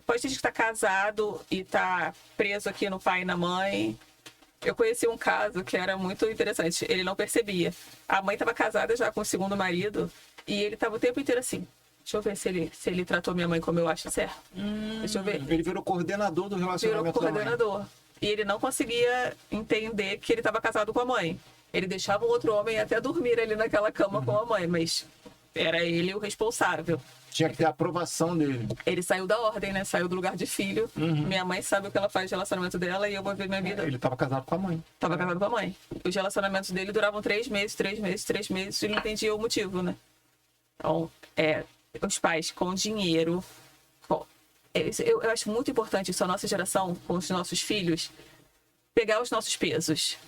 Pode ter gente que está casado e está preso aqui no pai e na mãe. Eu conheci um caso que era muito interessante. Ele não percebia. A mãe estava casada já com o segundo marido e ele estava o tempo inteiro assim. Deixa eu ver se ele tratou minha mãe como eu acho certo. Deixa eu ver. Ele virou coordenador do relacionamento Virou coordenador. E ele não conseguia entender que ele estava casado com a mãe. Ele deixava um outro homem até dormir ali naquela cama com a mãe, mas era ele o responsável. Tinha que ter a aprovação dele. Ele saiu da ordem, né? Saiu do lugar de filho. Minha mãe sabe o que ela faz de relacionamento dela e eu vou ver minha vida. Ele estava casado com a mãe. Tava casado com a mãe. Os relacionamentos dele duravam 3 meses e ele não entendia o motivo, né? Então, os pais com dinheiro... Eu acho muito importante isso, a nossa geração, com os nossos filhos, pegar os nossos pesos.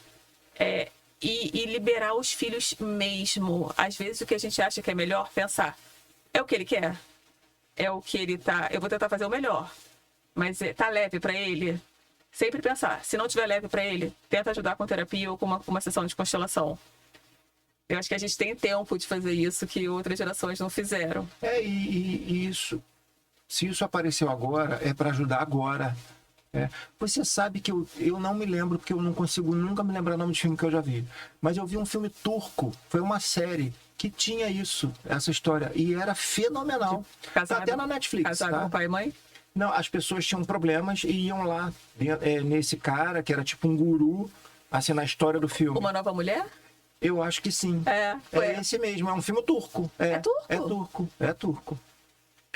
E liberar os filhos mesmo. Às vezes o que a gente acha que é melhor, pensar... É o que ele quer? É o que ele tá... Eu vou tentar fazer o melhor. Mas tá leve para ele? Sempre pensar. Se não tiver leve para ele, tenta ajudar com terapia ou com uma sessão de constelação. Eu acho que a gente tem tempo de fazer isso que outras gerações não fizeram. E isso... Se isso apareceu agora, é para ajudar agora. Você sabe que eu não me lembro, porque eu não consigo nunca me lembrar o nome de filme que eu já vi. Mas eu vi um filme turco, foi uma série que tinha isso, essa história. E era fenomenal. Casado, tá até na Netflix. Casado com pai e mãe? Não, as pessoas tinham problemas e iam lá nesse cara, que era tipo um guru, assim, na história do filme. Uma Nova Mulher? Eu acho que sim. Foi. Esse mesmo, é um filme turco. É turco? É turco.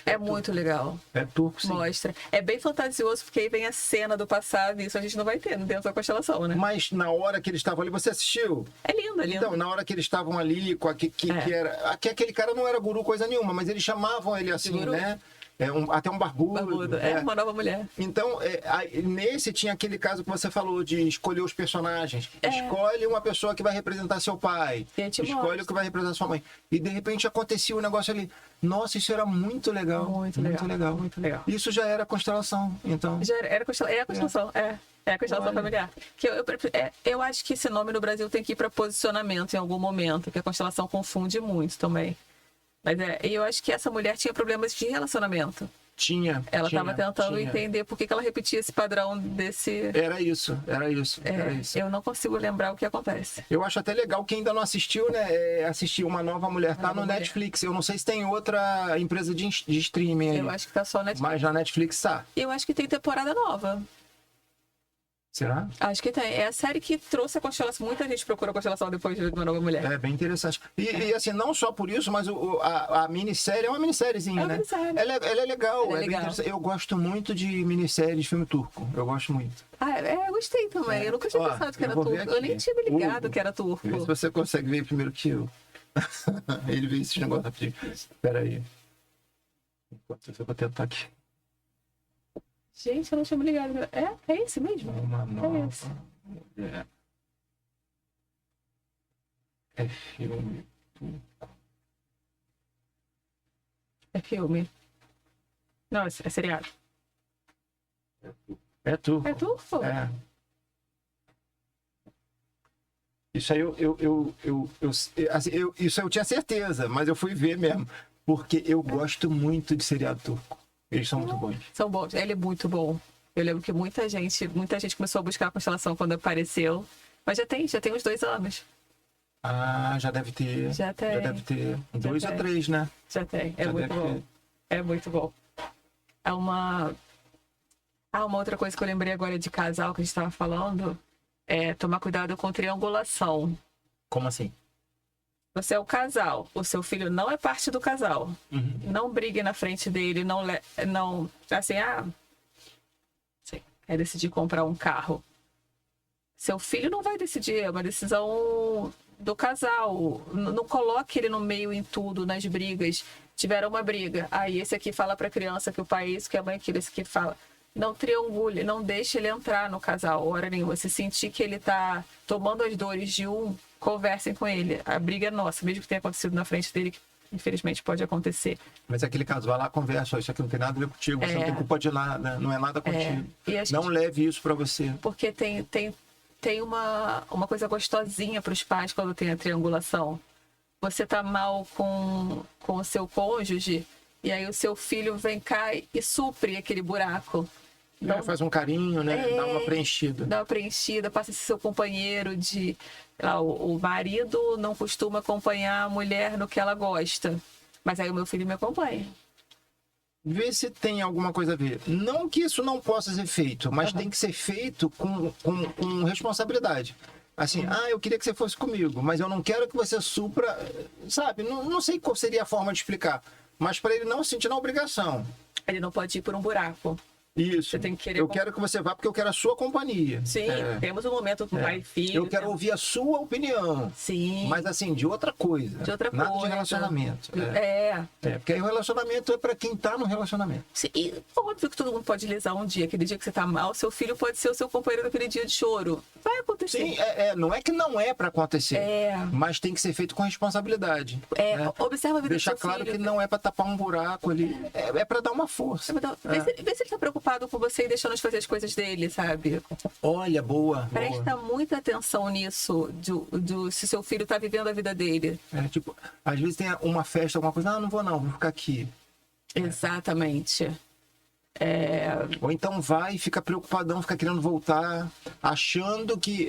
É muito legal. É turco, sim. Mostra. É bem fantasioso, porque aí vem a cena do passado, e isso a gente não vai ter dentro da constelação, né? Mas na hora que eles estavam ali, você assistiu? É lindo, é lindo. Então, na hora que eles estavam ali, que era... Que aquele cara não era guru coisa nenhuma, mas eles chamavam ele assim, né? Até um barbudo. Uma Nova Mulher. Então, nesse tinha aquele caso que você falou de escolher os personagens. Escolhe uma pessoa que vai representar seu pai. Escolhe o que vai representar sua mãe. E de repente acontecia um negócio ali. Nossa, isso era muito legal. Muito legal. Isso já era constelação, então. Já era constelação. É a constelação, É a constelação familiar. Eu acho que esse nome no Brasil tem que ir para posicionamento em algum momento, que a constelação confunde muito também. Mas eu acho que essa mulher tinha problemas de relacionamento. Ela estava tentando entender por que ela repetia esse padrão desse... Era isso. Eu não consigo lembrar o que acontece. Eu acho até legal, quem ainda não assistiu, né? Assistir Uma Nova Mulher. Tá no Netflix. Eu não sei se tem outra empresa de streaming aí. Eu acho que tá só Netflix. Mas na Netflix tá. Eu acho que tem temporada nova. Será? Acho que tem. É a série que trouxe a constelação. Muita gente procura a constelação depois de Uma Nova Mulher. É bem interessante. E assim, não só por isso, mas a minissérie é uma minissériezinha, É uma né? minissérie. Ela é legal. Ela é Bem legal. interessante. Eu gosto muito de minissérie de filme turco. Eu gosto muito. Eu gostei também. Eu nunca tinha Ó, pensado que eu era vou turco. ver Eu aqui. nem tinha me ligado Hugo. que era turco. Vê se você consegue ver primeiro que eu. Ele veio esse negócio rapidinho. Espera aí. Enquanto isso, eu vou tentar aqui. Gente, eu não tinha me ligado. É esse mesmo? Uma nova esse. mulher. É filme turco. É filme. Não, é seriado. É turco. É turco? É. Isso aí isso eu tinha certeza, mas eu fui ver mesmo. Porque eu gosto muito de seriado turco. Eles são muito bons. São bons. Ele é muito bom. Eu lembro que muita gente começou a buscar a constelação quando apareceu. Mas já tem uns 2 anos. Ah, já deve ter. Já tem. Já deve ter. 2 ou tem. 3, né? Já tem. É Já muito deve bom. ter. É muito bom. Uma outra coisa que eu lembrei agora de casal que a gente estava falando é tomar cuidado com triangulação. Como assim? Você é o casal, o seu filho não é parte do casal. Uhum. Não brigue na frente dele, não assim, sei, quer decidir comprar um carro. Seu filho não vai decidir, é uma decisão do casal. Não coloque ele no meio em tudo, nas brigas. Tiveram uma briga, aí esse aqui fala para a criança que o pai é isso, que a mãe é aquilo, esse aqui fala. Não triangule, não deixe ele entrar no casal, hora nenhuma. Se sentir que ele tá tomando as dores de um, conversem com ele. A briga é nossa, mesmo que tenha acontecido na frente dele, que infelizmente pode acontecer. Mas é aquele caso, vai lá, conversa, ó, isso aqui não tem nada a ver contigo, você não tem culpa de nada, não é nada contigo. E a gente- Não leve isso pra você. Porque tem uma coisa gostosinha para os pais quando tem a triangulação. Você tá mal com o seu cônjuge, e aí o seu filho vem cá e supre aquele buraco. Então, Faz um carinho, né? Dá uma preenchida. dá uma preenchida, passa a ser seu companheiro de... sei lá, o marido não costuma acompanhar a mulher no que ela gosta. Mas aí o meu filho me acompanha. Vê se tem alguma coisa a ver. Não que isso não possa ser feito, mas tem que ser feito com responsabilidade. Assim, eu queria que você fosse comigo, mas eu não quero que você supra, sabe? Não sei qual seria a forma de explicar, mas para ele não se sentir na obrigação. Ele não pode ir por um buraco. Isso. Você tem que querer Eu quero que você vá porque eu quero a sua companhia. Sim, temos um momento com pai e filho. Eu quero ouvir a sua opinião. Sim. Mas assim, de outra coisa. De outra Nada coisa. de relacionamento. Porque aí o relacionamento é para quem tá no relacionamento. Sim, e óbvio que todo mundo pode lesar um dia. Aquele dia que você tá mal, seu filho pode ser o seu companheiro naquele dia de choro. Vai acontecer. Sim, não é que não é para acontecer. Mas tem que ser feito com responsabilidade. Observa a vida Deixar do seu claro filho. que não é para tapar um buraco ali. É para dar uma força. Vê se ele tá preocupado com você e deixando de fazer as coisas dele, sabe? Olha, boa. Presta muita atenção nisso, se seu filho tá vivendo a vida dele. Tipo, às vezes tem uma festa, alguma coisa, não vou não, vou ficar aqui. Exatamente. Ou então vai e fica preocupadão, fica querendo voltar, achando que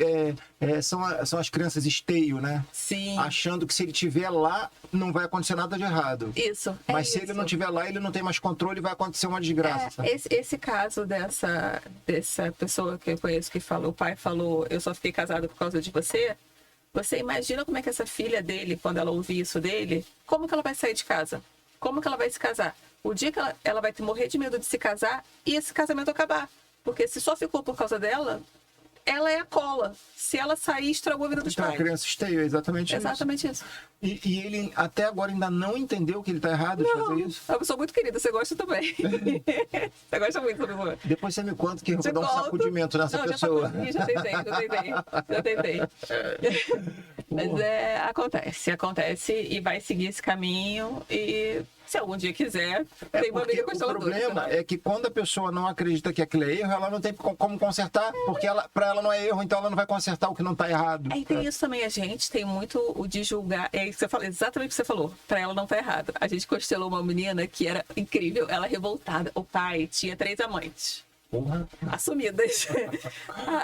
são as crianças esteio, né? Sim. Achando que se ele estiver lá, não vai acontecer nada de errado. Isso. Mas se ele não estiver lá, ele não tem mais controle e vai acontecer uma desgraça. sabe? Esse caso dessa pessoa que eu conheço que falou, o pai falou, eu só fiquei casado por causa de você. Você imagina como é que essa filha dele, quando ela ouvir isso dele, como que ela vai sair de casa? Como que ela vai se casar? O dia que ela vai morrer de medo de se casar e esse casamento acabar. Porque se só ficou por causa dela, ela é a cola. Se ela sair, estragou a vida dos Então, a pais. criança esteio, é exatamente Isso. E ele até agora ainda não entendeu que ele tá errado de fazer isso. É uma pessoa muito querida, você gosta também. Você gosta muito da pessoa. Depois você me conta que eu vou dar um conto. sacudimento nessa Não, pessoa. Já tentei. Mas acontece e vai seguir esse caminho e se algum dia quiser, tem uma amiga O consteladora. problema é que quando a pessoa não acredita que aquilo é erro, ela não tem como consertar, porque para ela não é erro, então ela não vai consertar o que não está errado. Aí tem isso também, a gente tem muito o de julgar, é isso que você falou, exatamente o que você falou, para ela não tá errado. A gente constelou uma menina que era incrível, ela revoltada, o pai tinha 3 amantes. Porra. assumidas.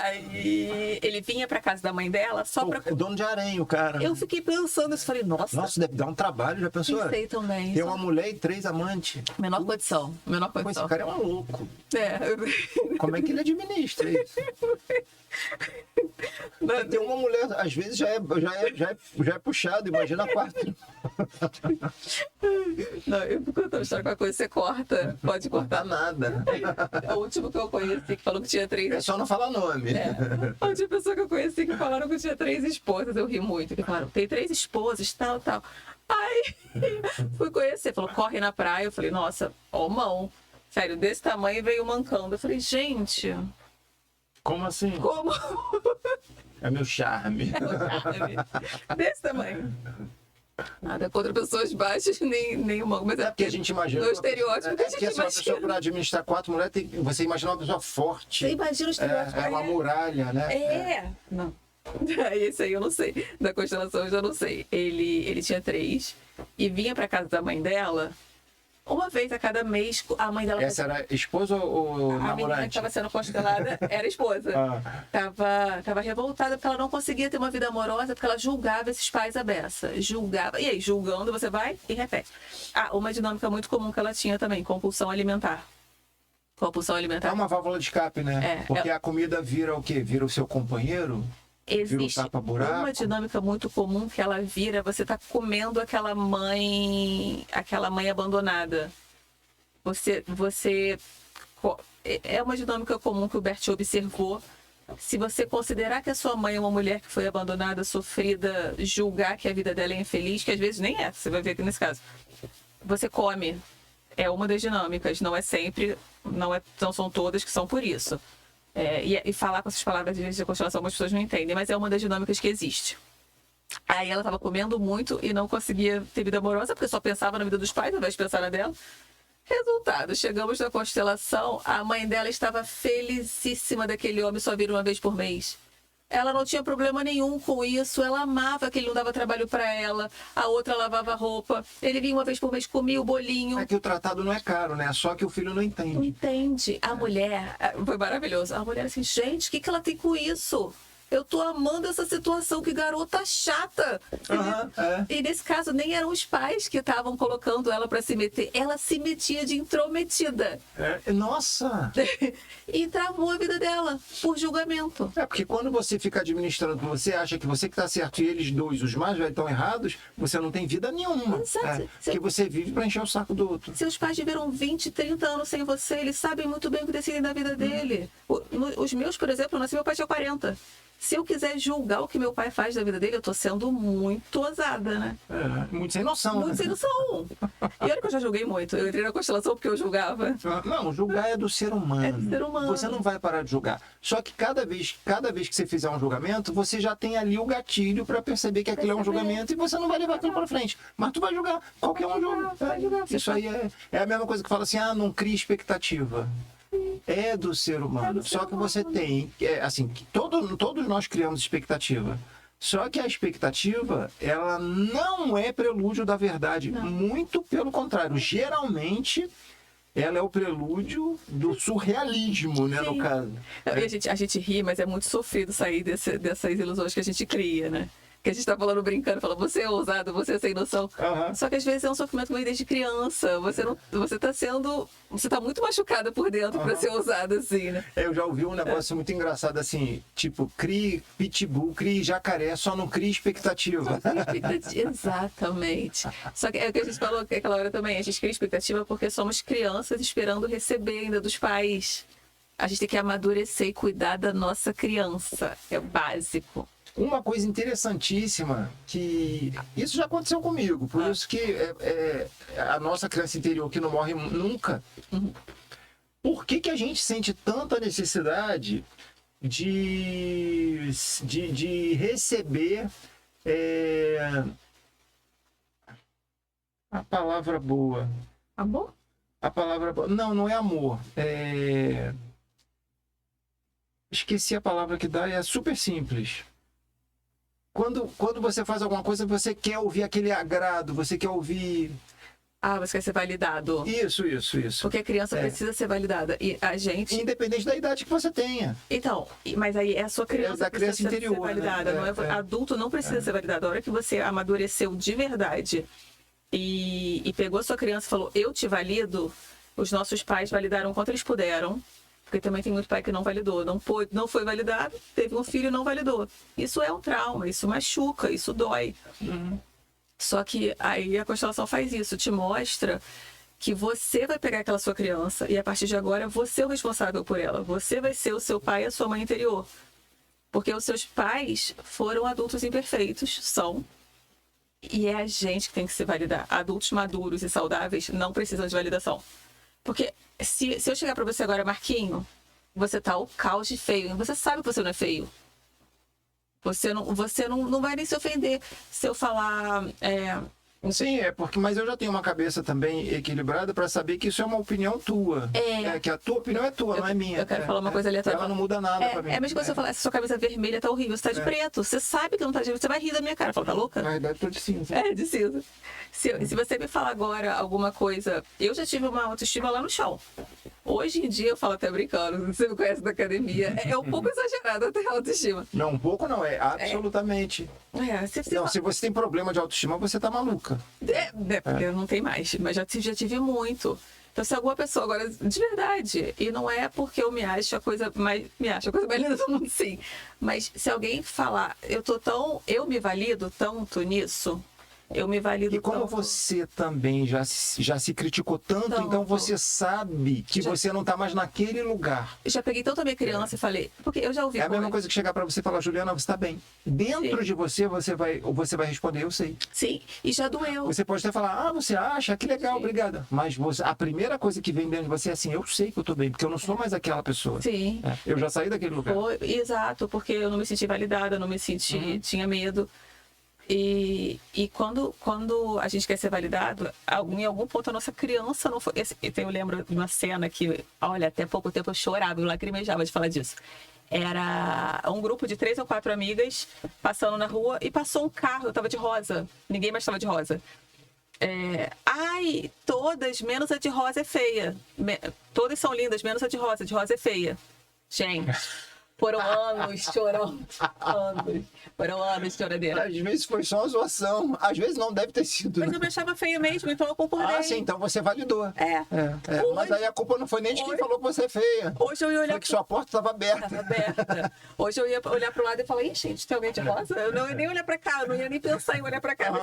Aí ele vinha pra casa da mãe dela só pra... É dono de harém, o cara. Eu fiquei pensando isso, falei, nossa, Deve dar um trabalho, já pensou? pensei também. Tem uma mulher e 3 amantes. Menor condição, menor Pô, esse condição. cara é maluco. É. Como é que ele administra isso? Tem uma mulher, às vezes já é puxado, imagina a quarta. Não, eu fico contando história com a coisa, você corta, pode cortar. Nada. O último que eu conheci que falou que tinha 3 É só não falar nome. A última pessoa que eu conheci que falaram que tinha 3 esposas, eu ri muito. Que falaram, tem 3 esposas, tal, tal. Aí fui conhecer, falou, corre na praia. Eu falei, nossa, ó, mão. Sério, desse tamanho veio mancando. Eu falei, gente, Como assim? como? É meu charme. Desse tamanho. Nada contra pessoas baixas, nem humano, mas É porque a gente imagina. no estereótipo que a É gente porque se uma pessoa imagina. para administrar 4 mulheres, você imagina uma pessoa forte. Você imagina o estereótipo. É uma muralha, né? Não. Esse aí eu não sei. Da constelação eu já não sei. Ele tinha 3 e vinha pra casa da mãe dela uma vez a cada mês. A mãe dela Essa era esposa ou a menina que namorante? estava sendo constelada era esposa. Ah. Tava revoltada porque ela não conseguia ter uma vida amorosa, porque ela julgava esses pais à beça. Julgava. E aí, julgando, você vai e repete. Uma dinâmica muito comum que ela tinha também, compulsão alimentar. Compulsão É alimentar. uma válvula de escape, né? É, Porque a comida vira o quê? Vira o seu companheiro? Existe tapa-buraco? uma dinâmica muito comum que ela vira, você tá comendo aquela mãe abandonada. É uma dinâmica comum que o Bert observou. Se você considerar que a sua mãe é uma mulher que foi abandonada, sofrida, julgar que a vida dela é infeliz, que às vezes nem é, você vai ver aqui nesse caso. Você come. É uma das dinâmicas, não é sempre, não são todas que são por isso. E falar com essas palavras de constelação algumas pessoas não entendem, mas é uma das dinâmicas que existe. Aí ela estava comendo muito e não conseguia ter vida amorosa, porque só pensava na vida dos pais, ao invés de pensar na dela. Resultado, chegamos na constelação, a mãe dela estava felicíssima daquele homem só vir uma vez por mês. Ela não tinha problema nenhum com isso, ela amava que ele não dava trabalho para ela, a outra lavava roupa, ele vinha uma vez por mês, comia o bolinho. É que o tratado não é caro, né? Só que o filho não Não entende. entende. A mulher, foi maravilhoso. A mulher assim, gente, o que ela tem com isso? Eu tô amando essa situação, que garota chata. E nesse caso, nem eram os pais que estavam colocando ela para se meter. Ela se metia de intrometida. Nossa! E travou a vida dela por julgamento. É porque quando você fica administrando, você acha que você que tá certo e eles dois, os mais velhos, estão errados, você não tem vida nenhuma. Exato. Porque você vive para encher o saco do outro. Seus pais viveram 20, 30 anos sem você, eles sabem muito bem o que decidem da vida dele. Os meus, por exemplo, eu nasci, meu pai tinha 40. Se eu quiser julgar o que meu pai faz da vida dele, eu tô sendo muito ousada, né? Muito sem noção. Muito sem noção. E olha que eu já julguei muito. Eu entrei na constelação porque eu julgava. Não, julgar é do ser humano. É do ser humano. Você não vai parar de julgar. Só que cada vez que você fizer um julgamento, você já tem ali o gatilho para perceber que aquilo é um julgamento e você não vai levar aquilo para frente. Mas tu vai julgar. Qualquer um julga. Isso aí é a mesma coisa que fala assim, não cria expectativa. É do ser humano. Só que você tem, assim, todos nós criamos expectativa. Só que a expectativa, ela não é prelúdio da verdade. Não. Muito pelo contrário. Geralmente, ela é o prelúdio do surrealismo, né, no caso. E a gente ri, mas é muito sofrido sair dessas ilusões que a gente cria, né? Que a gente tá falando brincando, fala, você é ousado, você é sem noção. Só que às vezes é um sofrimento que vem desde criança. Você tá muito machucada por dentro pra ser ousada, assim, né? Eu já ouvi um negócio muito engraçado assim, tipo, crie pitbull, crie jacaré, só não crie expectativa. Exatamente. Só que é o que a gente falou aquela hora também, a gente cria expectativa porque somos crianças esperando receber ainda dos pais. A gente tem que amadurecer e cuidar da nossa criança. É o básico. Uma coisa interessantíssima, que isso já aconteceu comigo, por isso que a nossa criança interior que não morre nunca. Por que a gente sente tanta necessidade de receber a palavra boa? Amor? A palavra boa. Não é amor. Esqueci a palavra que dá, é super simples. Quando você faz alguma coisa, você quer ouvir aquele agrado, você quer ouvir Ah, você quer ser validado. Isso. Porque a criança precisa ser validada. E a gente... Independente da idade que você tenha. Então, mas aí é a sua criança da que precisa criança interior, ser validada. né? Não é, adulto não precisa ser validado. A hora que você amadureceu de verdade e pegou a sua criança e falou, eu te valido, os nossos pais validaram o quanto eles puderam. Porque também tem muito pai que não validou. Não foi validado, teve um filho e não validou. Isso é um trauma, isso machuca, isso dói. Só que aí a constelação faz isso, te mostra que você vai pegar aquela sua criança e a partir de agora você é o responsável por ela. Você vai ser o seu pai e a sua mãe interior. Porque os seus pais foram adultos imperfeitos, são. E é a gente que tem que se validar. Adultos maduros e saudáveis não precisam de validação. Porque se eu chegar pra você agora, Marquinho, você tá o caos de feio. Você sabe que você não é feio. Você não vai nem se ofender se eu falar... Sim, mas eu já tenho uma cabeça também equilibrada para saber que isso é uma opinião tua. Que a tua opinião é tua, não é minha. Eu quero falar uma coisa aleatória. Ela não muda nada pra mim. É a mesma coisa se eu falar, essa sua camisa vermelha tá horrível, você tá de preto. Você sabe que não tá de... Você vai rir da minha cara. Fala, tá louca? Na verdade, tô de cinza. De cinza. Se você me falar agora alguma coisa... Eu já tive uma autoestima lá no chão. Hoje em dia, eu falo até brincando, você me conhece da academia, é um pouco exagerado até a autoestima. Não, um pouco não, é absolutamente. Se você tem problema de autoestima, você tá maluca. Porque não tem mais, mas já tive muito. Então, se alguma pessoa agora, de verdade, e não é porque eu me acho a coisa mais linda do mundo, sim. Mas se alguém falar, eu me valido tanto nisso, eu me valido E como tanto. você também já se criticou tanto, então você sabe que você não tá mais naquele lugar. Eu já peguei tanto a minha criança e falei, porque eu já ouvi. É a mesma coisa que chegar pra você e falar, Juliana, você tá bem. Dentro de você vai responder, eu sei. Sim, e já doeu. Você pode até falar, você acha? Que legal, obrigada. Mas a primeira coisa que vem dentro de você é assim, eu sei que eu tô bem, porque eu não sou mais aquela pessoa. Sim. Eu já saí daquele lugar. Exato, porque eu não me senti validada, não me senti, tinha medo. E quando a gente quer ser validado, em algum ponto a nossa criança não foi... Eu lembro de uma cena que, olha, até pouco tempo eu chorava, eu lacrimejava de falar disso. Era um grupo de 3 ou 4 amigas passando na rua e passou um carro, eu tava de rosa, ninguém mais estava de rosa. Todas, menos a de rosa é feia. Todas são lindas, menos a de rosa é feia. Gente... Foram anos chorando. Foram anos choradeira. Às vezes foi só uma zoação. Às vezes não deve ter sido. Mas eu me achava feia mesmo, então eu concordei. Sim, então você validou. Hoje, mas aí a culpa não foi nem de quem falou que você é feia. Hoje eu ia olhar... Foi que sua porta estava aberta. Hoje eu ia olhar pro lado e falar, gente, tem alguém de rosa? Eu não ia nem olhar pra cá, eu não ia nem pensar em olhar pra cá.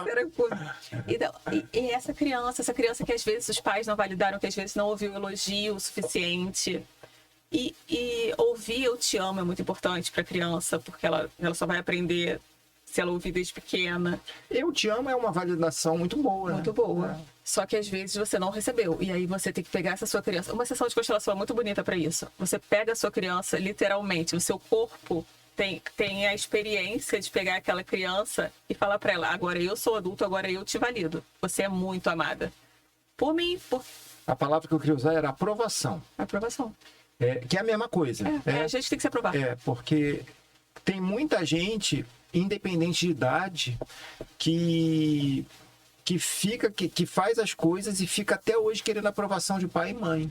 Então, e essa criança que às vezes os pais não validaram, que às vezes não ouviu elogio o suficiente... E ouvir eu te amo é muito importante para a criança, porque ela só vai aprender se ela ouvir desde pequena. Eu te amo é uma validação muito boa. Muito boa. Só que às vezes você não recebeu. E aí você tem que pegar essa sua criança. Uma sessão de constelação é muito bonita para isso. Você pega a sua criança, literalmente, o seu corpo tem a experiência de pegar aquela criança e falar para ela, agora eu sou adulto, agora eu te valido. Você é muito amada. Por mim, A palavra que eu queria usar era aprovação. Aprovação. Que é a mesma coisa. A gente tem que se aprovar. Porque tem muita gente, independente de idade, que faz as coisas e fica até hoje querendo aprovação de pai e mãe.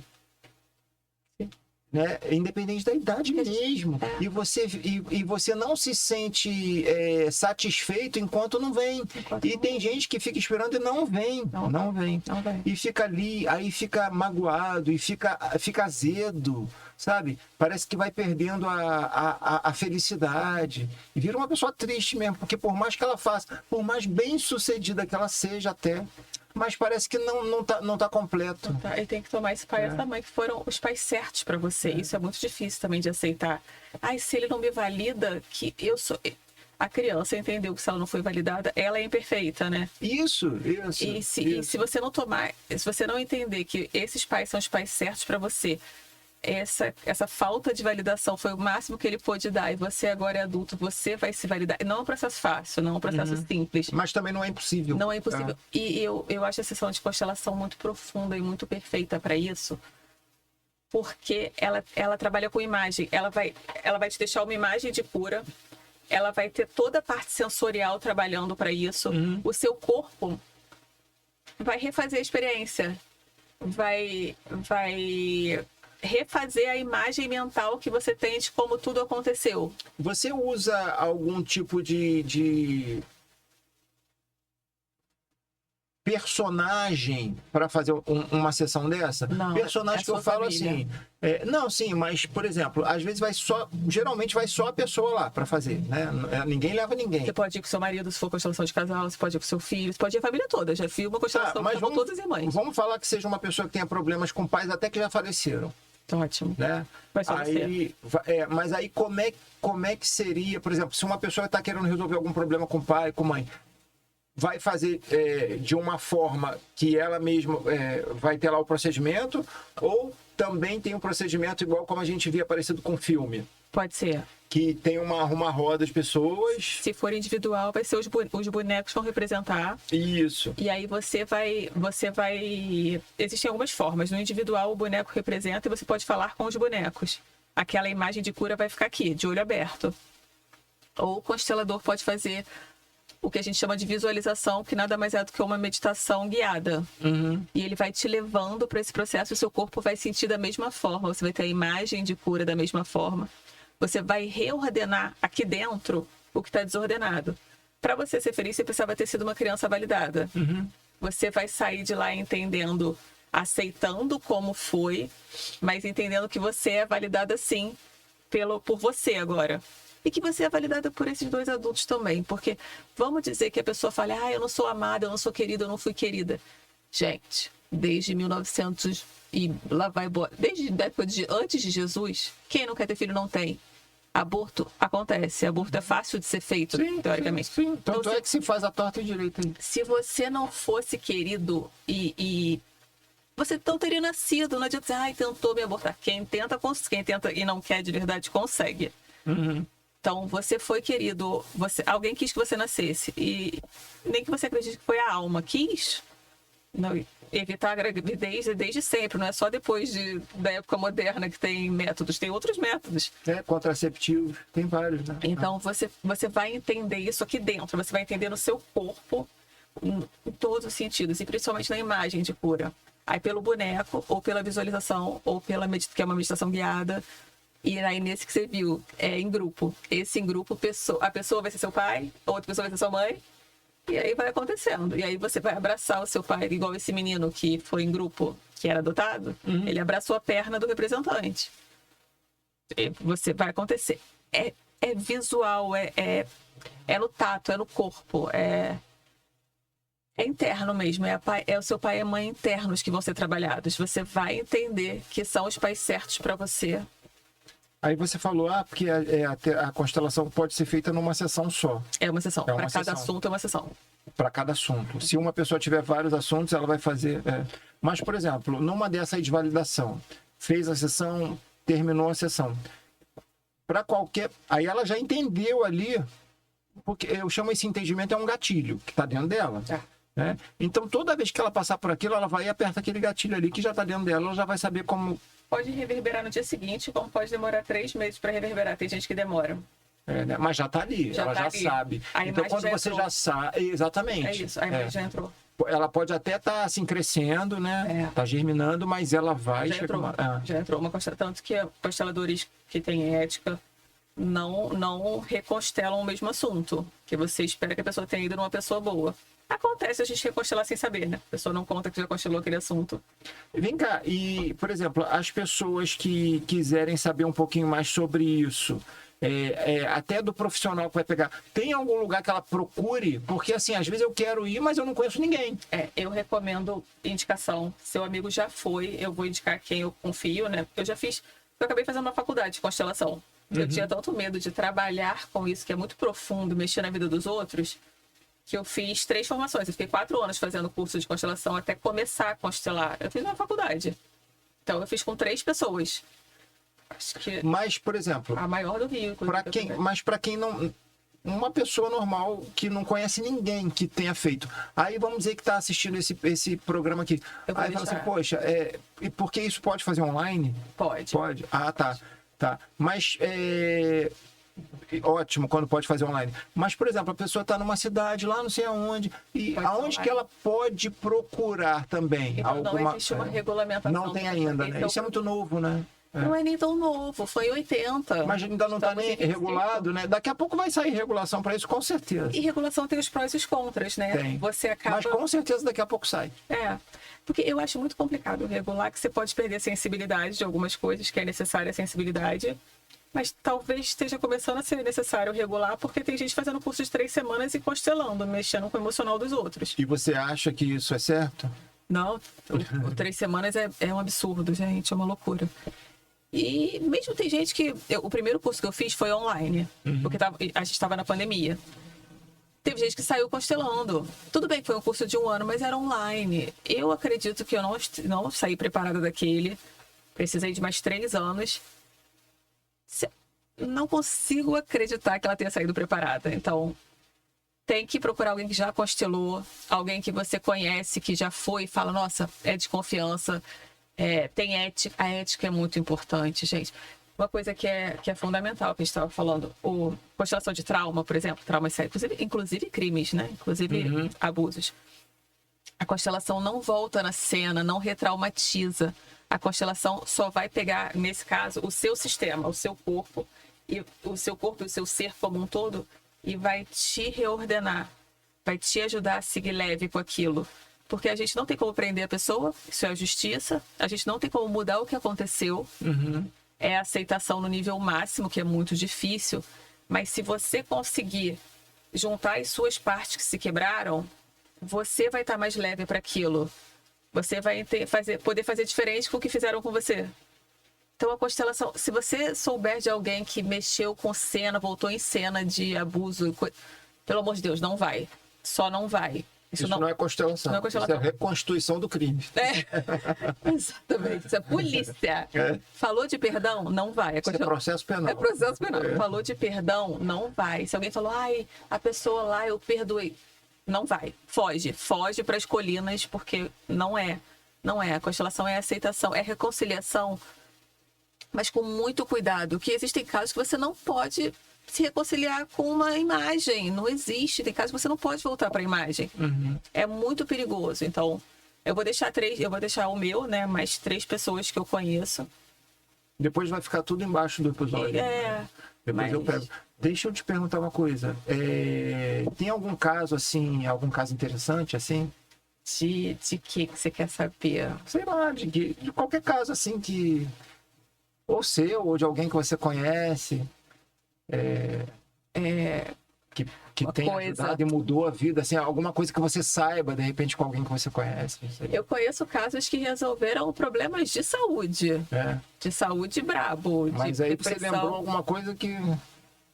Né? Independente da idade mesmo. E você não se sente satisfeito enquanto não vem. Tem gente que fica esperando e não vem. Não vem. E fica ali, aí fica magoado e fica azedo, sabe? Parece que vai perdendo a felicidade. E vira uma pessoa triste mesmo, porque por mais que ela faça, por mais bem sucedida que ela seja até, mas parece que não tá completo. E tem que tomar esse pai e essa mãe que foram os pais certos para você. Isso é muito difícil também de aceitar. Se ele não me valida, que eu sou... A criança entendeu que se ela não foi validada, ela é imperfeita, né? Isso. E se você não tomar... Se você não entender que esses pais são os pais certos para você, essa falta de validação foi o máximo que ele pôde dar, e você agora é adulto, você vai se validar. Não é um processo fácil, não é um processo simples. Mas também não é impossível. Não é impossível. E eu acho a sessão de constelação muito profunda e muito perfeita para isso, porque ela trabalha com imagem. Ela vai te deixar uma imagem de cura, ela vai ter toda a parte sensorial trabalhando para isso. O seu corpo vai refazer a experiência. Vai refazer a imagem mental que você tem de como tudo aconteceu. Você usa algum tipo de personagem para fazer uma sessão dessa? Não, Personagem que eu falo assim. Não, sim, mas, por exemplo, às vezes geralmente vai só a pessoa lá para fazer, né? Ninguém leva ninguém. Você pode ir com seu marido, se for constelação de casal, você pode ir com seu filho, você pode ir a família toda. Já fiz uma constelação com todas as irmãs. Vamos falar que seja uma pessoa que tenha problemas com pais até que já faleceram. Ótimo. Né? Mas aí como é que seria, por exemplo, se uma pessoa está querendo resolver algum problema com o pai, com a mãe, vai fazer de uma forma que ela mesma vai ter lá o procedimento, ou também tem um procedimento igual como a gente via parecido com filme? Pode ser. Que tem uma roda de pessoas. Se for individual, vai ser os bonecos vão representar. Isso. E aí você vai... Existem algumas formas. No individual, o boneco representa e você pode falar com os bonecos. Aquela imagem de cura vai ficar aqui, de olho aberto. Ou o constelador pode fazer o que a gente chama de visualização, que nada mais é do que uma meditação guiada. Uhum. E ele vai te levando para esse processo, o seu corpo vai sentir da mesma forma, você vai ter a imagem de cura da mesma forma. Você vai reordenar aqui dentro o que está desordenado. Para você ser feliz, você precisava ter sido uma criança validada. Uhum. Você vai sair de lá entendendo, aceitando como foi, mas entendendo que você é validada sim por você agora. E que você é validada por esses dois adultos também. Porque vamos dizer que a pessoa fala, eu não sou amada, eu não sou querida, eu não fui querida. Gente, desde 1900 e lá vai embora. Desde a época antes de Jesus, quem não quer ter filho não tem. Aborto acontece. Aborto é fácil de ser feito, teoricamente. Sim. Tanto então, é que se faz a torta direita. Se você não fosse querido e você não teria nascido, não adianta dizer, tentou me abortar. Quem tenta e não quer de verdade, consegue. Uhum. Então, você foi querido, alguém quis que você nascesse. E nem que você acredite que foi a alma, quis evitar a gravidez desde sempre. Não é só depois da época moderna que tem métodos, tem outros métodos. Contraceptivo, tem vários, né? Então, você vai entender isso aqui dentro, você vai entender no seu corpo, em todos os sentidos, e principalmente na imagem de cura. Aí pelo boneco, ou pela visualização, ou que é uma meditação guiada. E aí, nesse que você viu, é em grupo. Esse em grupo, a pessoa vai ser seu pai, a outra pessoa vai ser sua mãe. E aí vai acontecendo. E aí você vai abraçar o seu pai, igual esse menino que foi em grupo, que era adotado. Uhum. Ele abraçou a perna do representante. E você vai acontecer. É visual, é no tato, é no corpo, é interno mesmo. É o seu pai e a mãe internos que vão ser trabalhados. Você vai entender que são os pais certos para você. Aí você falou, porque a constelação pode ser feita numa sessão só. É uma sessão. Para cada assunto é uma sessão. Para cada assunto. Se uma pessoa tiver vários assuntos, ela vai fazer... Mas, por exemplo, numa dessa aí de validação, fez a sessão, terminou a sessão. Para qualquer... Aí ela já entendeu ali, porque eu chamo esse entendimento, é um gatilho que está dentro dela. Né? Então, toda vez que ela passar por aquilo, ela vai e aperta aquele gatilho ali que já está dentro dela, ela já vai saber como... Pode reverberar no dia seguinte, como pode demorar 3 meses para reverberar. Tem gente que demora. Né? Mas já está ali, ela já sabe. Então, quando você já sabe... Exatamente. É isso, a imagem já entrou. Ela pode até estar assim crescendo, né? Tá germinando, mas ela vai... Já entrou. Tanto que consteladores que têm ética não reconstelam o mesmo assunto. Que você espera que a pessoa tenha ido numa pessoa boa. Acontece a gente reconstelar sem saber, né? A pessoa não conta que já constelou aquele assunto. Vem cá, e, por exemplo, as pessoas que quiserem saber um pouquinho mais sobre isso, até do profissional que vai pegar, tem algum lugar que ela procure? Porque, assim, às vezes eu quero ir, mas eu não conheço ninguém. Eu recomendo indicação. Seu amigo já foi, eu vou indicar quem eu confio, né? Eu acabei fazendo uma faculdade de constelação. Eu tinha tanto medo de trabalhar com isso, que é muito profundo, mexer na vida dos outros, que eu fiz 3 formações. Eu fiquei 4 anos fazendo curso de constelação até começar a constelar. Eu fiz uma faculdade. Então, eu fiz com 3 pessoas. Acho que... Mas, por exemplo... A maior do Rio. Mas para quem não... Uma pessoa normal que não conhece ninguém que tenha feito. Aí vamos dizer que está assistindo esse programa aqui. Aí fala assim, poxa, e por que isso pode fazer online? Pode. Pode? Ah, tá. Mas... ótimo quando pode fazer online. Mas, por exemplo, a pessoa está numa cidade lá, não sei aonde, e Pode aonde ser que ela pode procurar também? Então, não existe uma regulamentação. Não tem ainda, né? Isso é muito novo, né? Não é nem tão novo, foi em 80. Mas ainda não está nem regulado, né? Daqui a pouco vai sair regulação para isso, com certeza. E regulação tem os prós e os contras, né? Tem. Você acaba... Mas com certeza daqui a pouco sai. Porque eu acho muito complicado regular, que você pode perder a sensibilidade de algumas coisas, que é necessária a sensibilidade, mas talvez esteja começando a ser necessário regular, porque tem gente fazendo curso de 3 semanas e constelando, mexendo com o emocional dos outros. E você acha que isso é certo? Não, o 3 semanas é um absurdo, gente, é uma loucura. E mesmo tem gente que... o primeiro curso que eu fiz foi online, porque a gente estava na pandemia. Teve gente que saiu constelando. Tudo bem que foi um curso de 1 ano, mas era online. Eu acredito que eu não saí preparada daquele. Precisei de mais 3 anos. Não consigo acreditar que ela tenha saído preparada. Então, tem que procurar alguém que já constelou, alguém que você conhece, que já foi e fala, nossa, é de confiança. Tem ética. A ética é muito importante, gente. Uma coisa que é fundamental, que a gente estava falando, constelação de trauma, por exemplo, traumas sérios, inclusive crimes, né? Inclusive abusos. A constelação não volta na cena, não retraumatiza. A constelação só vai pegar, nesse caso, o seu sistema, o seu corpo e o seu ser como um todo, e vai te reordenar, vai te ajudar a seguir leve com aquilo. Porque a gente não tem como prender a pessoa, isso é a justiça, a gente não tem como mudar o que aconteceu, é a aceitação no nível máximo, que é muito difícil, mas se você conseguir juntar as suas partes que se quebraram, você vai estar mais leve para aquilo. Você vai poder fazer diferente com o que fizeram com você. Então, a constelação, se você souber de alguém que mexeu com cena, voltou em cena de abuso, pelo amor de Deus, não vai. Só não vai. Isso não é constelação. Não é constelação. Isso é reconstituição do crime. Exatamente. Isso é polícia. Falou de perdão? Não vai. Isso é processo penal. É processo penal. Falou de perdão? Não vai. Se alguém falou, ai, a pessoa lá, eu perdoei. Não vai. Foge. Foge para as colinas, porque não é. Não é. A constelação é aceitação, é reconciliação, mas com muito cuidado. Que existem casos que você não pode se reconciliar com uma imagem. Não existe. Tem casos que você não pode voltar para a imagem. É muito perigoso. Então, eu vou deixar o meu, né? Mais 3 pessoas que eu conheço. Depois vai ficar tudo embaixo do episódio. Depois eu pego. Deixa eu te perguntar uma coisa. Tem algum caso, assim, algum caso interessante, assim? De que você quer saber? Sei lá, de qualquer caso, assim, que... Ou seu, ou de alguém que você conhece... que tem ajudado e mudou a vida, assim, alguma coisa que você saiba, de repente, com alguém que você conhece. Eu conheço casos que resolveram problemas de saúde. De saúde brabo. Mas aí você lembrou alguma coisa que...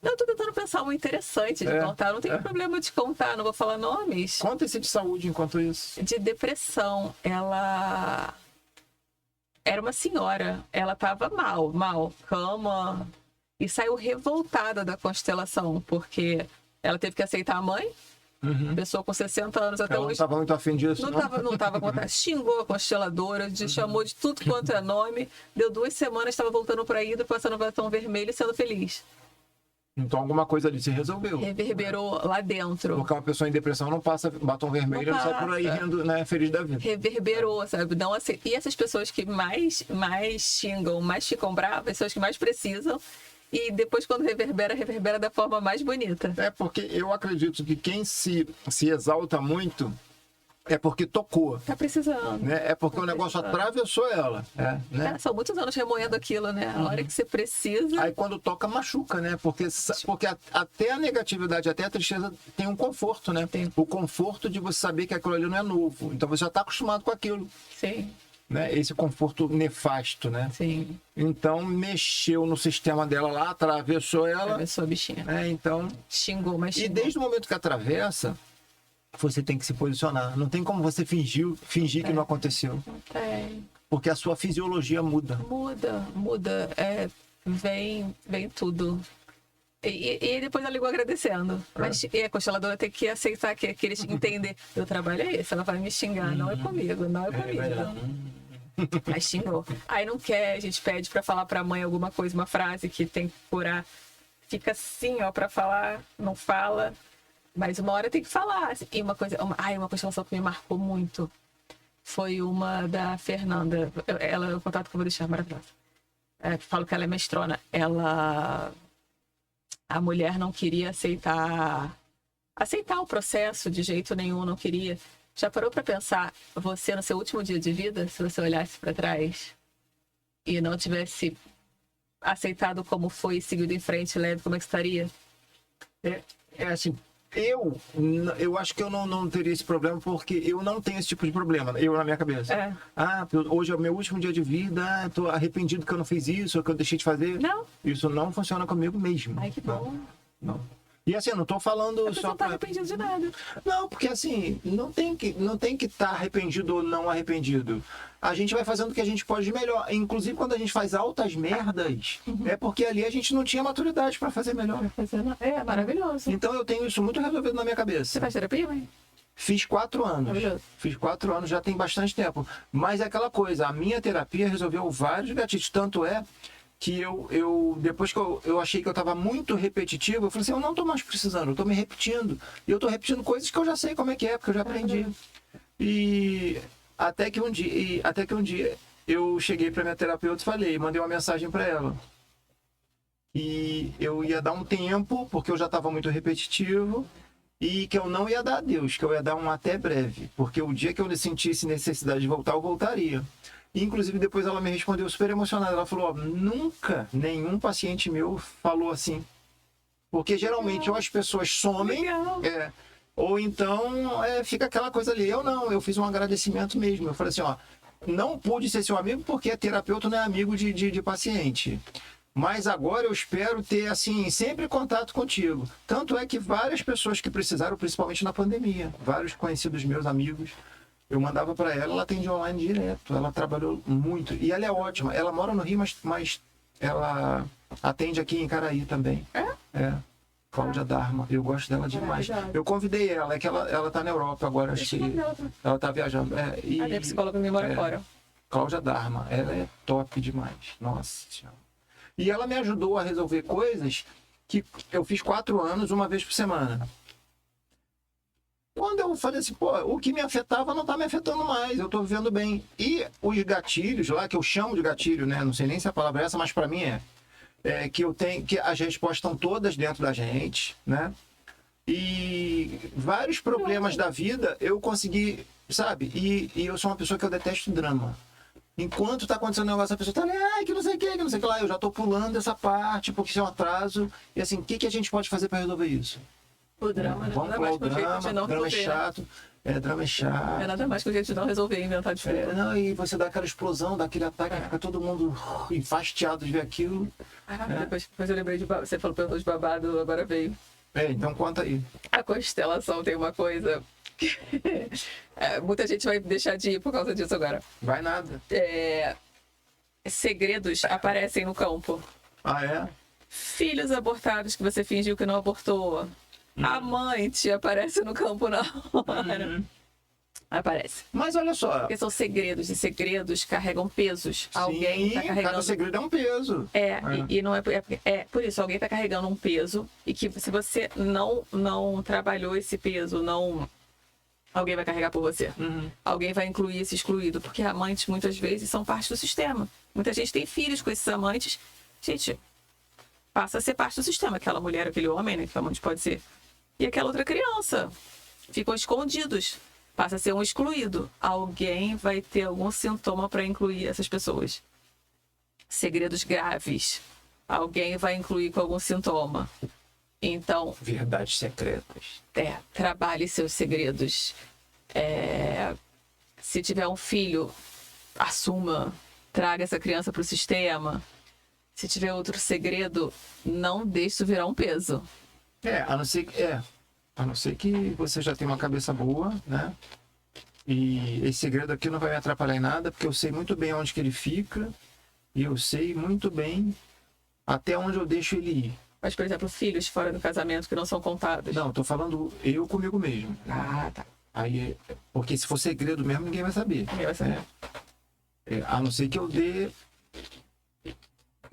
Não, eu tô tentando pensar um interessante de contar. Não tem problema de contar, não vou falar nomes. Conta esse de saúde enquanto isso. De depressão. Ela era uma senhora. Ela tava mal, cama... E saiu revoltada da constelação, porque ela teve que aceitar a mãe, pessoa com 60 anos até ela hoje. Não estava muito afim disso, não estava com vontade. Xingou a consteladora, chamou de tudo quanto é nome. Deu 2 semanas, estava voltando para a Hidra, passando batom vermelho e sendo feliz. Então alguma coisa ali se resolveu. Reverberou lá dentro. Porque uma pessoa em depressão não passa batom vermelho, não sai por aí rindo, né, feliz da vida. Reverberou, sabe? Não, assim, e essas pessoas que mais xingam, mais ficam bravas, pessoas que mais precisam. E depois, quando reverbera da forma mais bonita. Porque eu acredito que quem se exalta muito é porque tocou. Tá precisando. Né? É porque o negócio atravessou ela. Né? São muitos anos remoendo aquilo, né? A hora que você precisa... Aí quando toca, machuca, né? Porque até a negatividade, até a tristeza tem um conforto, né? Tem. O conforto de você saber que aquilo ali não é novo. Então você já está acostumado com aquilo. Sim. Né? Esse conforto nefasto, né? Sim. Então, mexeu no sistema dela lá, atravessou ela. Atravessou a bichinha. Né? Então... Xingou, mas xingou. E desde o momento que atravessa, você tem que se posicionar. Não tem como você fingir que não aconteceu. Não tem. Porque a sua fisiologia muda. Muda. Vem tudo. E depois ela ligou agradecendo. Mas a consteladora tem que aceitar que eles entender. Meu trabalho é esse, ela vai me xingar. Não é comigo, não é comigo. Aí xingou. Aí não quer, a gente pede pra falar pra mãe alguma coisa, uma frase que tem que curar. fica assim, ó, pra falar, não fala. Mas uma hora tem que falar. E uma constelação que me marcou muito foi uma da Fernanda. Ela, o contato que eu vou deixar, maravilhosa. Falo que ela é mestrona. A mulher não queria aceitar o processo de jeito nenhum, não queria. Já parou pra pensar, você no seu último dia de vida, se você olhasse pra trás e não tivesse aceitado como foi, seguido em frente, leve, como é que estaria? Assim, eu acho que eu não teria esse problema porque eu não tenho esse tipo de problema, eu na minha cabeça. Hoje é o meu último dia de vida, tô arrependido que eu não fiz isso, que eu deixei de fazer. Não. Isso não funciona comigo mesmo. Ai, que bom. Não. E assim, eu não tô falando só não tá arrependido de nada. Não, porque assim, não tem que estar arrependido ou não arrependido. A gente vai fazendo o que a gente pode de melhor. Inclusive, quando a gente faz altas merdas, é porque ali a gente não tinha maturidade para fazer melhor. É maravilhoso. Então eu tenho isso muito resolvido na minha cabeça. Você faz terapia, mãe? Fiz 4 anos. Maravilhoso. Fiz 4 anos, já tem bastante tempo. Mas é aquela coisa, a minha terapia resolveu vários gatilhos. Tanto é que eu depois que eu achei que eu estava muito repetitivo, eu falei assim, eu não estou mais precisando, eu estou me repetindo. E eu estou repetindo coisas que eu já sei como é que é, porque eu já aprendi. E até que um dia eu cheguei para minha terapeuta e falei, mandei uma mensagem para ela. E eu ia dar um tempo, porque eu já estava muito repetitivo, e que eu não ia dar adeus, que eu ia dar um até breve. Porque o dia que eu sentisse necessidade de voltar, eu voltaria. Inclusive, depois ela me respondeu super emocionada. Ela falou, nunca nenhum paciente meu falou assim. Porque geralmente ou as pessoas somem, ou então fica aquela coisa ali. Eu fiz um agradecimento mesmo. Eu falei assim, não pude ser seu amigo porque terapeuta não é amigo de paciente. Mas agora eu espero ter, assim, sempre contato contigo. Tanto é que várias pessoas que precisaram, principalmente na pandemia, vários conhecidos meus, amigos, eu mandava para ela atende online direto. Ela trabalhou muito. E ela é ótima. Ela mora no Rio, mas ela atende aqui em Caraí também. É. Cláudia Dharma. Eu gosto dela demais. Eu convidei ela, é que ela tá na Europa agora. Acho que ela tá viajando. A psicóloga me mora fora. Cláudia Dharma. Ela é top demais. Nossa Senhora. E ela me ajudou a resolver coisas que eu fiz 4 anos, uma vez por semana. Quando eu falei assim, o que me afetava não tá me afetando mais, eu tô vivendo bem. E os gatilhos lá, que eu chamo de gatilho, né? Não sei nem se a palavra é essa, mas para mim que eu tenho, que as respostas estão todas dentro da gente, né? E vários problemas da vida eu consegui, sabe? E eu sou uma pessoa que eu detesto drama. Enquanto tá acontecendo um negócio, a pessoa tá ali, que não sei o que lá, eu já tô pulando essa parte, porque isso é um atraso. E assim, o que a gente pode fazer para resolver isso? O drama, Vamos nada mais que o jeito de não drama resolver. Drama é chato. É nada mais que o jeito de não resolver, inventar de frente. E você dá aquela explosão, dá aquele ataque, fica todo mundo enfastiado de ver aquilo. Depois eu lembrei de você perguntou de babado, agora veio. Então conta aí. A constelação tem uma coisa que muita gente vai deixar de ir por causa disso agora. Vai nada. Segredos aparecem no campo. É? Filhos abortados que você fingiu que não abortou. Amante aparece no campo na hora. Aparece. Mas olha só. Porque são segredos, e segredos carregam pesos. Alguém tá carregando. Cada segredo é um peso. E não por isso, alguém tá carregando um peso, e que se você não trabalhou esse peso, alguém vai carregar por você. Alguém vai incluir esse excluído, porque amantes muitas vezes são parte do sistema. Muita gente tem filhos com esses amantes. Gente, passa a ser parte do sistema. Aquela mulher, aquele homem, né, que amante pode ser. E aquela outra criança. Ficam escondidos. Passa a ser um excluído. Alguém vai ter algum sintoma para incluir essas pessoas. Segredos graves. Alguém vai incluir com algum sintoma. Então... Verdades secretas. Trabalhe seus segredos. Se tiver um filho, assuma. Traga essa criança para o sistema. Se tiver outro segredo, não deixe isso virar um peso. A não ser que você já tenha uma cabeça boa, né? E esse segredo aqui não vai me atrapalhar em nada, porque eu sei muito bem onde que ele fica e eu sei muito bem até onde eu deixo ele ir. Mas, por exemplo, filhos fora do casamento que não são contados. Não, tô falando eu comigo mesmo. Tá. Aí, porque se for segredo mesmo, ninguém vai saber. Ninguém vai saber. A não ser que eu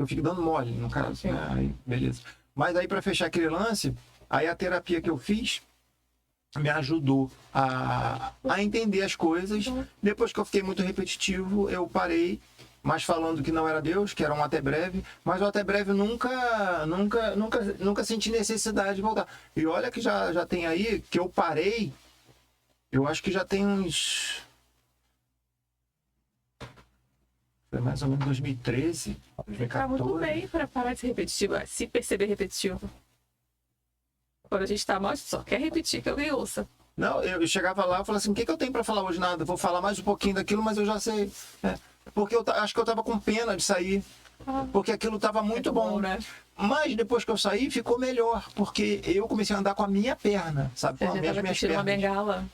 fico dando mole, no caso. Né? Aí, beleza. Mas aí, para fechar aquele lance, aí a terapia que eu fiz me ajudou a entender as coisas. Depois que eu fiquei muito repetitivo, eu parei, mas falando que não era Deus, que era um até breve, mas o até breve nunca senti necessidade de voltar. E olha que já tem aí, que eu parei, eu acho que já tem uns... Foi mais ou menos 2013, Tá 2014. muito bem para parar de ser repetitivo, se perceber repetitivo. Quando a gente tá mal, a gente só quer repetir que alguém ouça. Não, eu chegava lá e falava assim, o que eu tenho para falar hoje? Nada, vou falar mais um pouquinho daquilo, mas eu já sei. Porque acho que eu tava com pena de sair, porque aquilo tava muito bom, né? Mas depois que eu saí, ficou melhor, porque eu comecei a andar com a minha perna, sabe? Com as minhas pernas. Uma bengala.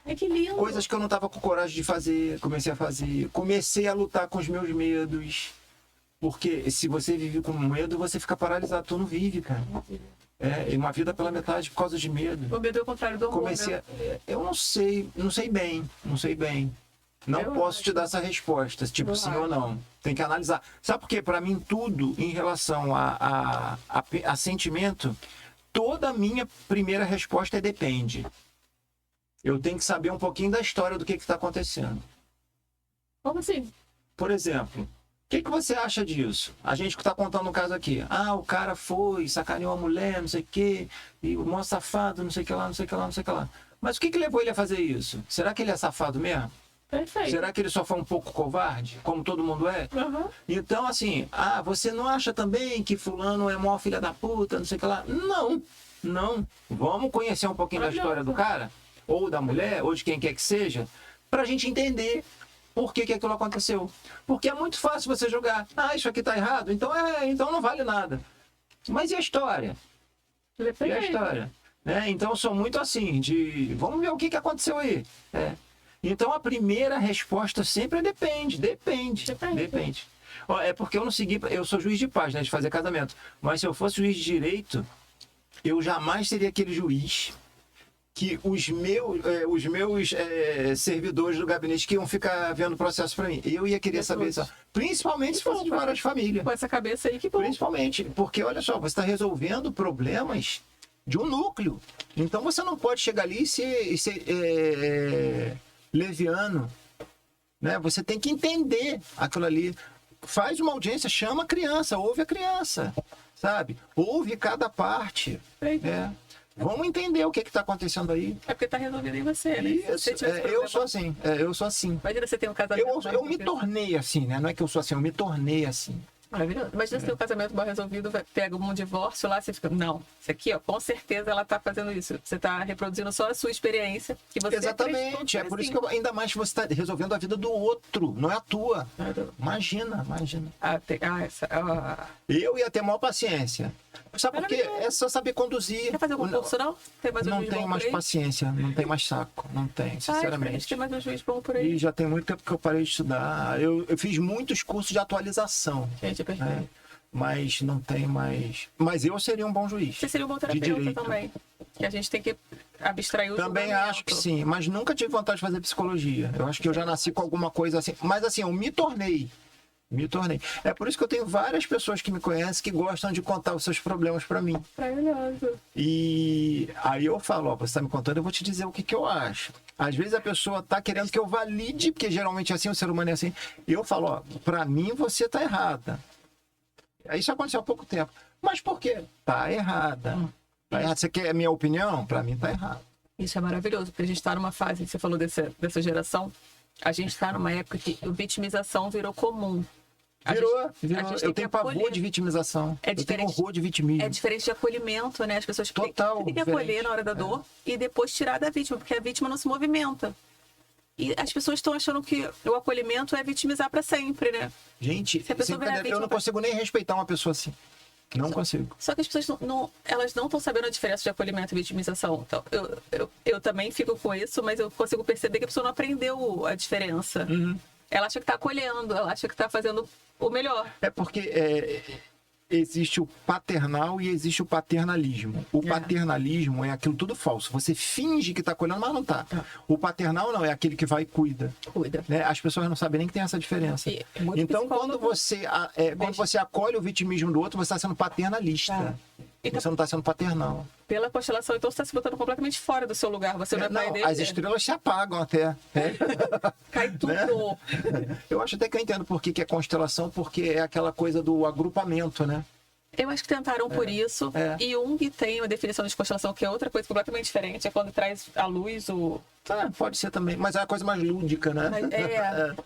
Ai, que lindo. Coisas que eu não tava com coragem de fazer, comecei a fazer. Comecei a lutar com os meus medos. Porque se você vive com medo, você fica paralisado. Tu não vive, cara. É uma vida pela metade por causa de medo. O medo é o contrário do amor. Eu não sei bem. Não posso te dar essa resposta, tipo sim ou não. Tem que analisar. Sabe por quê? Para mim, tudo em relação a sentimento, toda a minha primeira resposta é depende. Eu tenho que saber um pouquinho da história do que está acontecendo. Como assim? Por exemplo, o que você acha disso? A gente que está contando um caso aqui. Ah, o cara foi, sacaneou a mulher, não sei o quê, e o mó safado, não sei o que lá, não sei o que lá, não sei o que lá. Mas o que levou ele a fazer isso? Será que ele é safado mesmo? Perfeito. Será que ele só foi um pouco covarde, como todo mundo é? Uhum. Então, assim, você não acha também que fulano é mó filha da puta, não sei o que lá? Não. Vamos conhecer um pouquinho da história do cara, ou da mulher, ou de quem quer que seja, pra gente entender por que aquilo aconteceu. Porque é muito fácil você jogar, isso aqui tá errado, então não vale nada. Mas e a história? E a história? Então, eu sou muito assim, vamos ver o que aconteceu aí. Então, a primeira resposta sempre é depende. É porque eu não segui... Eu sou juiz de paz, de fazer casamento. Mas se eu fosse juiz de direito, eu jamais seria aquele juiz que os meus servidores do gabinete que iam ficar vendo o processo para mim. Eu ia querer saber isso. Principalmente se fosse de várias famílias. Com essa cabeça aí, que bom. Principalmente. Porque, olha só, você está resolvendo problemas de um núcleo. Então, você não pode chegar ali e ser leviano, né? Você tem que entender aquilo ali. Faz uma audiência, chama a criança, ouve a criança, sabe? Ouve cada parte. Vamos entender o que está acontecendo aí. É porque está resolvido em você, né? Isso, eu sou assim. Eu sou assim. Imagina você ter um casamento. Eu me tornei assim, né? Não é que eu sou assim, eu me tornei assim. Maravilhoso. Imagina se tem um casamento mal resolvido, pega um divórcio lá, você fica, não, isso aqui, com certeza ela tá fazendo isso. Você tá reproduzindo só a sua experiência. Que você Exatamente, por isso que ainda mais você está resolvendo a vida do outro, não é a tua. Imagina. Eu ia ter maior paciência. Sabe por quê? É só saber conduzir. Quer fazer algum curso, não? Não tenho mais paciência, não tenho mais saco, não tenho, sinceramente. Tem mais um juiz bom por aí. E já tem muito tempo que eu parei de estudar. Eu fiz muitos cursos de atualização. Gente, é perfeito. Mas não tem mais... Mas eu seria um bom juiz. Você seria um bom terapeuta também. Que a gente tem que abstrair o Também acho que sim, mas nunca tive vontade de fazer psicologia. Eu acho que eu já nasci com alguma coisa assim. Mas assim, eu me tornei. É por isso que eu tenho várias pessoas que me conhecem que gostam de contar os seus problemas para mim. Maravilhoso. E aí eu falo, você tá me contando, eu vou te dizer o que eu acho. Às vezes a pessoa tá querendo que eu valide, porque geralmente é assim, o ser humano é assim. E eu falo, para mim você tá errada. Isso aconteceu há pouco tempo. Mas por quê? Tá errada. Você quer a minha opinião? Para mim tá errado. Isso é maravilhoso, porque a gente tá numa fase, você falou dessa geração, a gente tá numa época que a vitimização virou comum. Virou. Eu tenho pavor de vitimização. Eu tenho horror de vitimismo. É diferente de acolhimento, né? As pessoas têm que acolher na hora da dor e depois tirar da vítima, porque a vítima não se movimenta. E as pessoas estão achando que o acolhimento é vitimizar para sempre, né? Gente, eu não consigo nem respeitar uma pessoa assim. Não consigo. Só que as pessoas elas não estão sabendo a diferença de acolhimento e vitimização. Então, eu também fico com isso, mas eu consigo perceber que a pessoa não aprendeu a diferença. Ela acha que está acolhendo, ela acha que está fazendo o melhor. É porque existe o paternal e existe o paternalismo. O paternalismo é aquilo tudo falso. Você finge que está colhendo, mas não está. O paternal não, é aquele que vai e cuida. Né? As pessoas não sabem nem que tem essa diferença. Então, quando você acolhe o vitimismo do outro, você está sendo paternalista. Você não está sendo paternal. Pela constelação, então você está se botando completamente fora do seu lugar. Você não é pai dele. As estrelas se apagam até. Cai tudo. Né? Eu acho até que eu entendo por que é constelação, porque é aquela coisa do agrupamento, né? Eu acho que tentaram por isso. E Jung tem uma definição de constelação que é outra coisa completamente diferente. É quando traz à luz o... pode ser também, mas é uma coisa mais lúdica, né?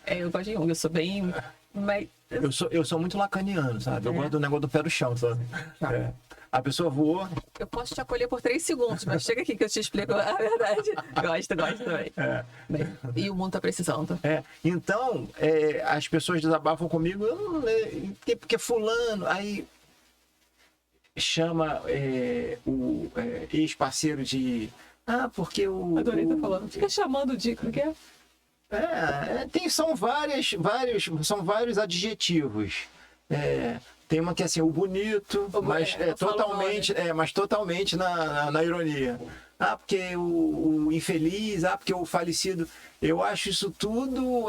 Eu gosto de Jung, eu sou bem... Mas... Eu sou muito lacaniano, sabe? Eu gosto do negócio do pé do chão, sabe? A pessoa voou. Eu posso te acolher por 3 segundos, mas chega aqui que eu te explico a verdade. Gosto também. E o mundo tá precisando. Então, as pessoas desabafam comigo, porque fulano, aí chama o ex-parceiro de... porque o... Adorei tá falando. Fica chamando de... Como que é? São vários adjetivos. Tem uma que é assim, o bonito, mas totalmente na ironia. Porque o infeliz, porque o falecido. Eu acho isso tudo.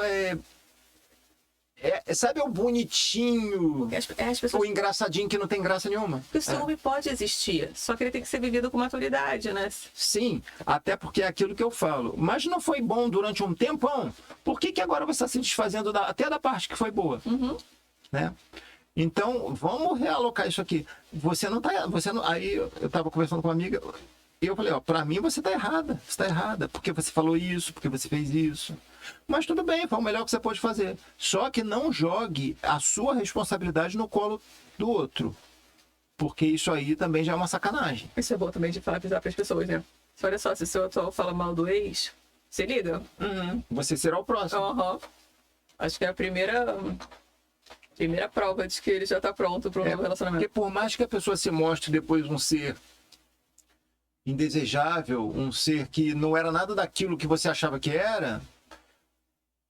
Sabe o bonitinho, as pessoas... o engraçadinho que não tem graça nenhuma? Porque o ciúme pode existir, só que ele tem que ser vivido com maturidade, né? Sim, até porque é aquilo que eu falo. Mas não foi bom durante um tempão, por que agora você está se desfazendo até da parte que foi boa? Né? Então, vamos realocar isso aqui. Aí eu estava conversando com uma amiga e eu falei, para mim você está errada. Você está errada, porque você falou isso, porque você fez isso. Mas tudo bem, foi o melhor que você pôde fazer. Só que não jogue a sua responsabilidade no colo do outro. Porque isso aí também já é uma sacanagem. Isso é bom também de avisar para as pessoas, né? Olha só, se o seu atual fala mal do ex, se liga. Você será o próximo. Acho que é a primeira prova de que ele já está pronto para um novo relacionamento. Porque por mais que a pessoa se mostre depois um ser indesejável, um ser que não era nada daquilo que você achava que era,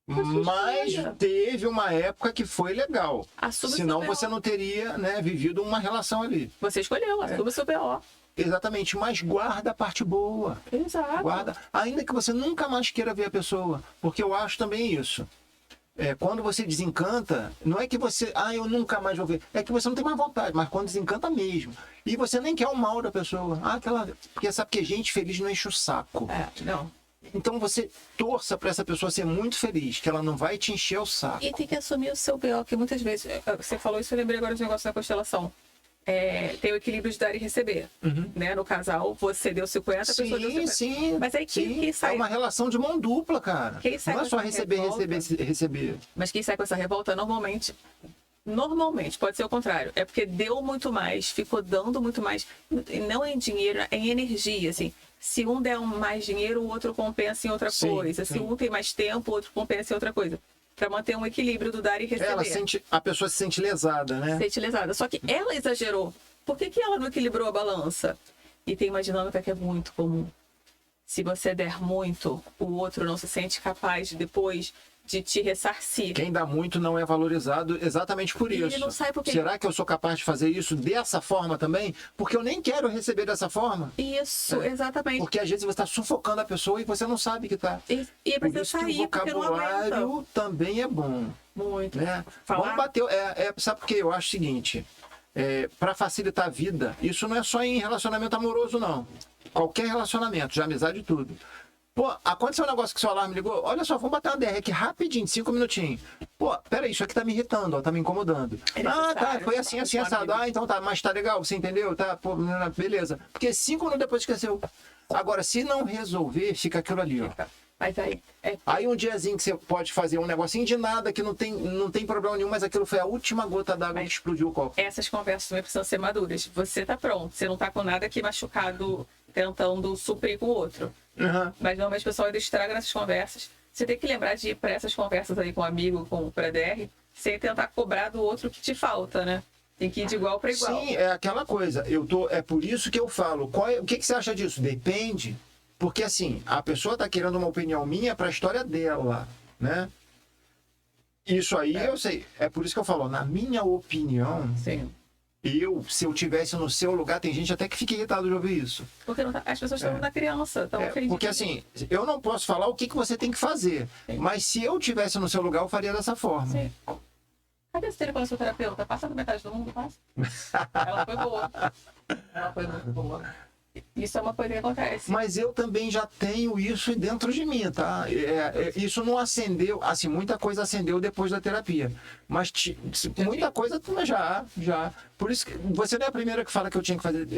mas teve uma época que foi legal. Senão você não teria, né, vivido uma relação ali. Você escolheu, assume o seu BO. Exatamente, mas guarda a parte boa. Exato. Guarda, ainda que você nunca mais queira ver a pessoa, porque eu acho também isso. Quando você desencanta, não é que você, eu nunca mais vou ver, é que você não tem mais vontade, mas quando desencanta mesmo. E você nem quer o mal da pessoa. Porque sabe que gente feliz não enche o saco. Não. Então você torça para essa pessoa ser muito feliz, que ela não vai te encher o saco. E tem que assumir o seu BO, que muitas vezes, você falou isso, eu lembrei agora do negócio da constelação. Tem o equilíbrio de dar e receber. Né? No casal, você deu 50, a pessoa deu 50. Sim. Mas aí quem sai... É uma relação de mão dupla, cara. Não é só receber. Mas quem sai com essa revolta, normalmente, pode ser o contrário. É porque deu muito mais, ficou dando muito mais. Não em dinheiro, é em energia, assim. Se um der mais dinheiro, o outro compensa em outra coisa. Se um tem mais tempo, o outro compensa em outra coisa. Para manter um equilíbrio do dar e receber. A pessoa se sente lesada, né? Se sente lesada. Só que ela exagerou. Por que ela não equilibrou a balança? E tem uma dinâmica que é muito comum. Se você der muito, o outro não se sente capaz depois de te ressarcir. Quem dá muito não é valorizado exatamente por isso. Ele não sai porque... Será que eu sou capaz de fazer isso dessa forma também? Porque eu nem quero receber dessa forma. Isso, exatamente. Porque às vezes você está sufocando a pessoa e você não sabe que está. E é preciso sair, o vocabulário também é bom. Muito. Né? Vamos bater. Sabe por quê? Eu acho o seguinte. Para facilitar a vida, isso não é só em relacionamento amoroso, não. Qualquer relacionamento, de amizade e tudo. Aconteceu um negócio que seu alarme ligou. Olha só, vamos bater uma DR aqui rapidinho, 5 minutinhos. Peraí, isso aqui tá me irritando, tá me incomodando. Foi assim, assado. Então tá, mas tá legal, você entendeu? Tá, beleza. Porque 5 minutos depois esqueceu. Agora, se não resolver, fica aquilo ali, ó. Mas aí um diazinho que você pode fazer um negocinho de nada, que não tem problema nenhum, mas aquilo foi a última gota d'água que explodiu o copo. Essas conversas também precisam ser maduras. Você tá pronto, você não tá com nada aqui machucado, tentando suprir com o outro. Mas normalmente o pessoal estraga nessas conversas. Você tem que lembrar de ir para essas conversas aí com um amigo, com o pré-DR, sem tentar cobrar do outro que te falta, né? Tem que ir de igual para igual. Sim, é aquela coisa. É por isso que eu falo. O que você acha disso? Depende. Porque assim, a pessoa está querendo uma opinião minha para a história dela, né? Isso aí eu sei. É por isso que eu falo, na minha opinião, sim, se eu tivesse no seu lugar, tem gente até que fica irritado de ouvir isso. Porque as pessoas estão na criança, estão ofendidas. Porque assim, eu não posso falar o que você tem que fazer, mas se eu tivesse no seu lugar, eu faria dessa forma. Sim. Cadê esse telefone do seu terapeuta? Passa da metade do mundo, passa. Ela foi boa. Ela foi muito boa. Isso é uma coisa que acontece. Mas eu também já tenho isso dentro de mim, tá? Isso não acendeu, assim, muita coisa acendeu depois da terapia. Mas muita coisa já. Por isso que você não é a primeira que fala que eu tinha que fazer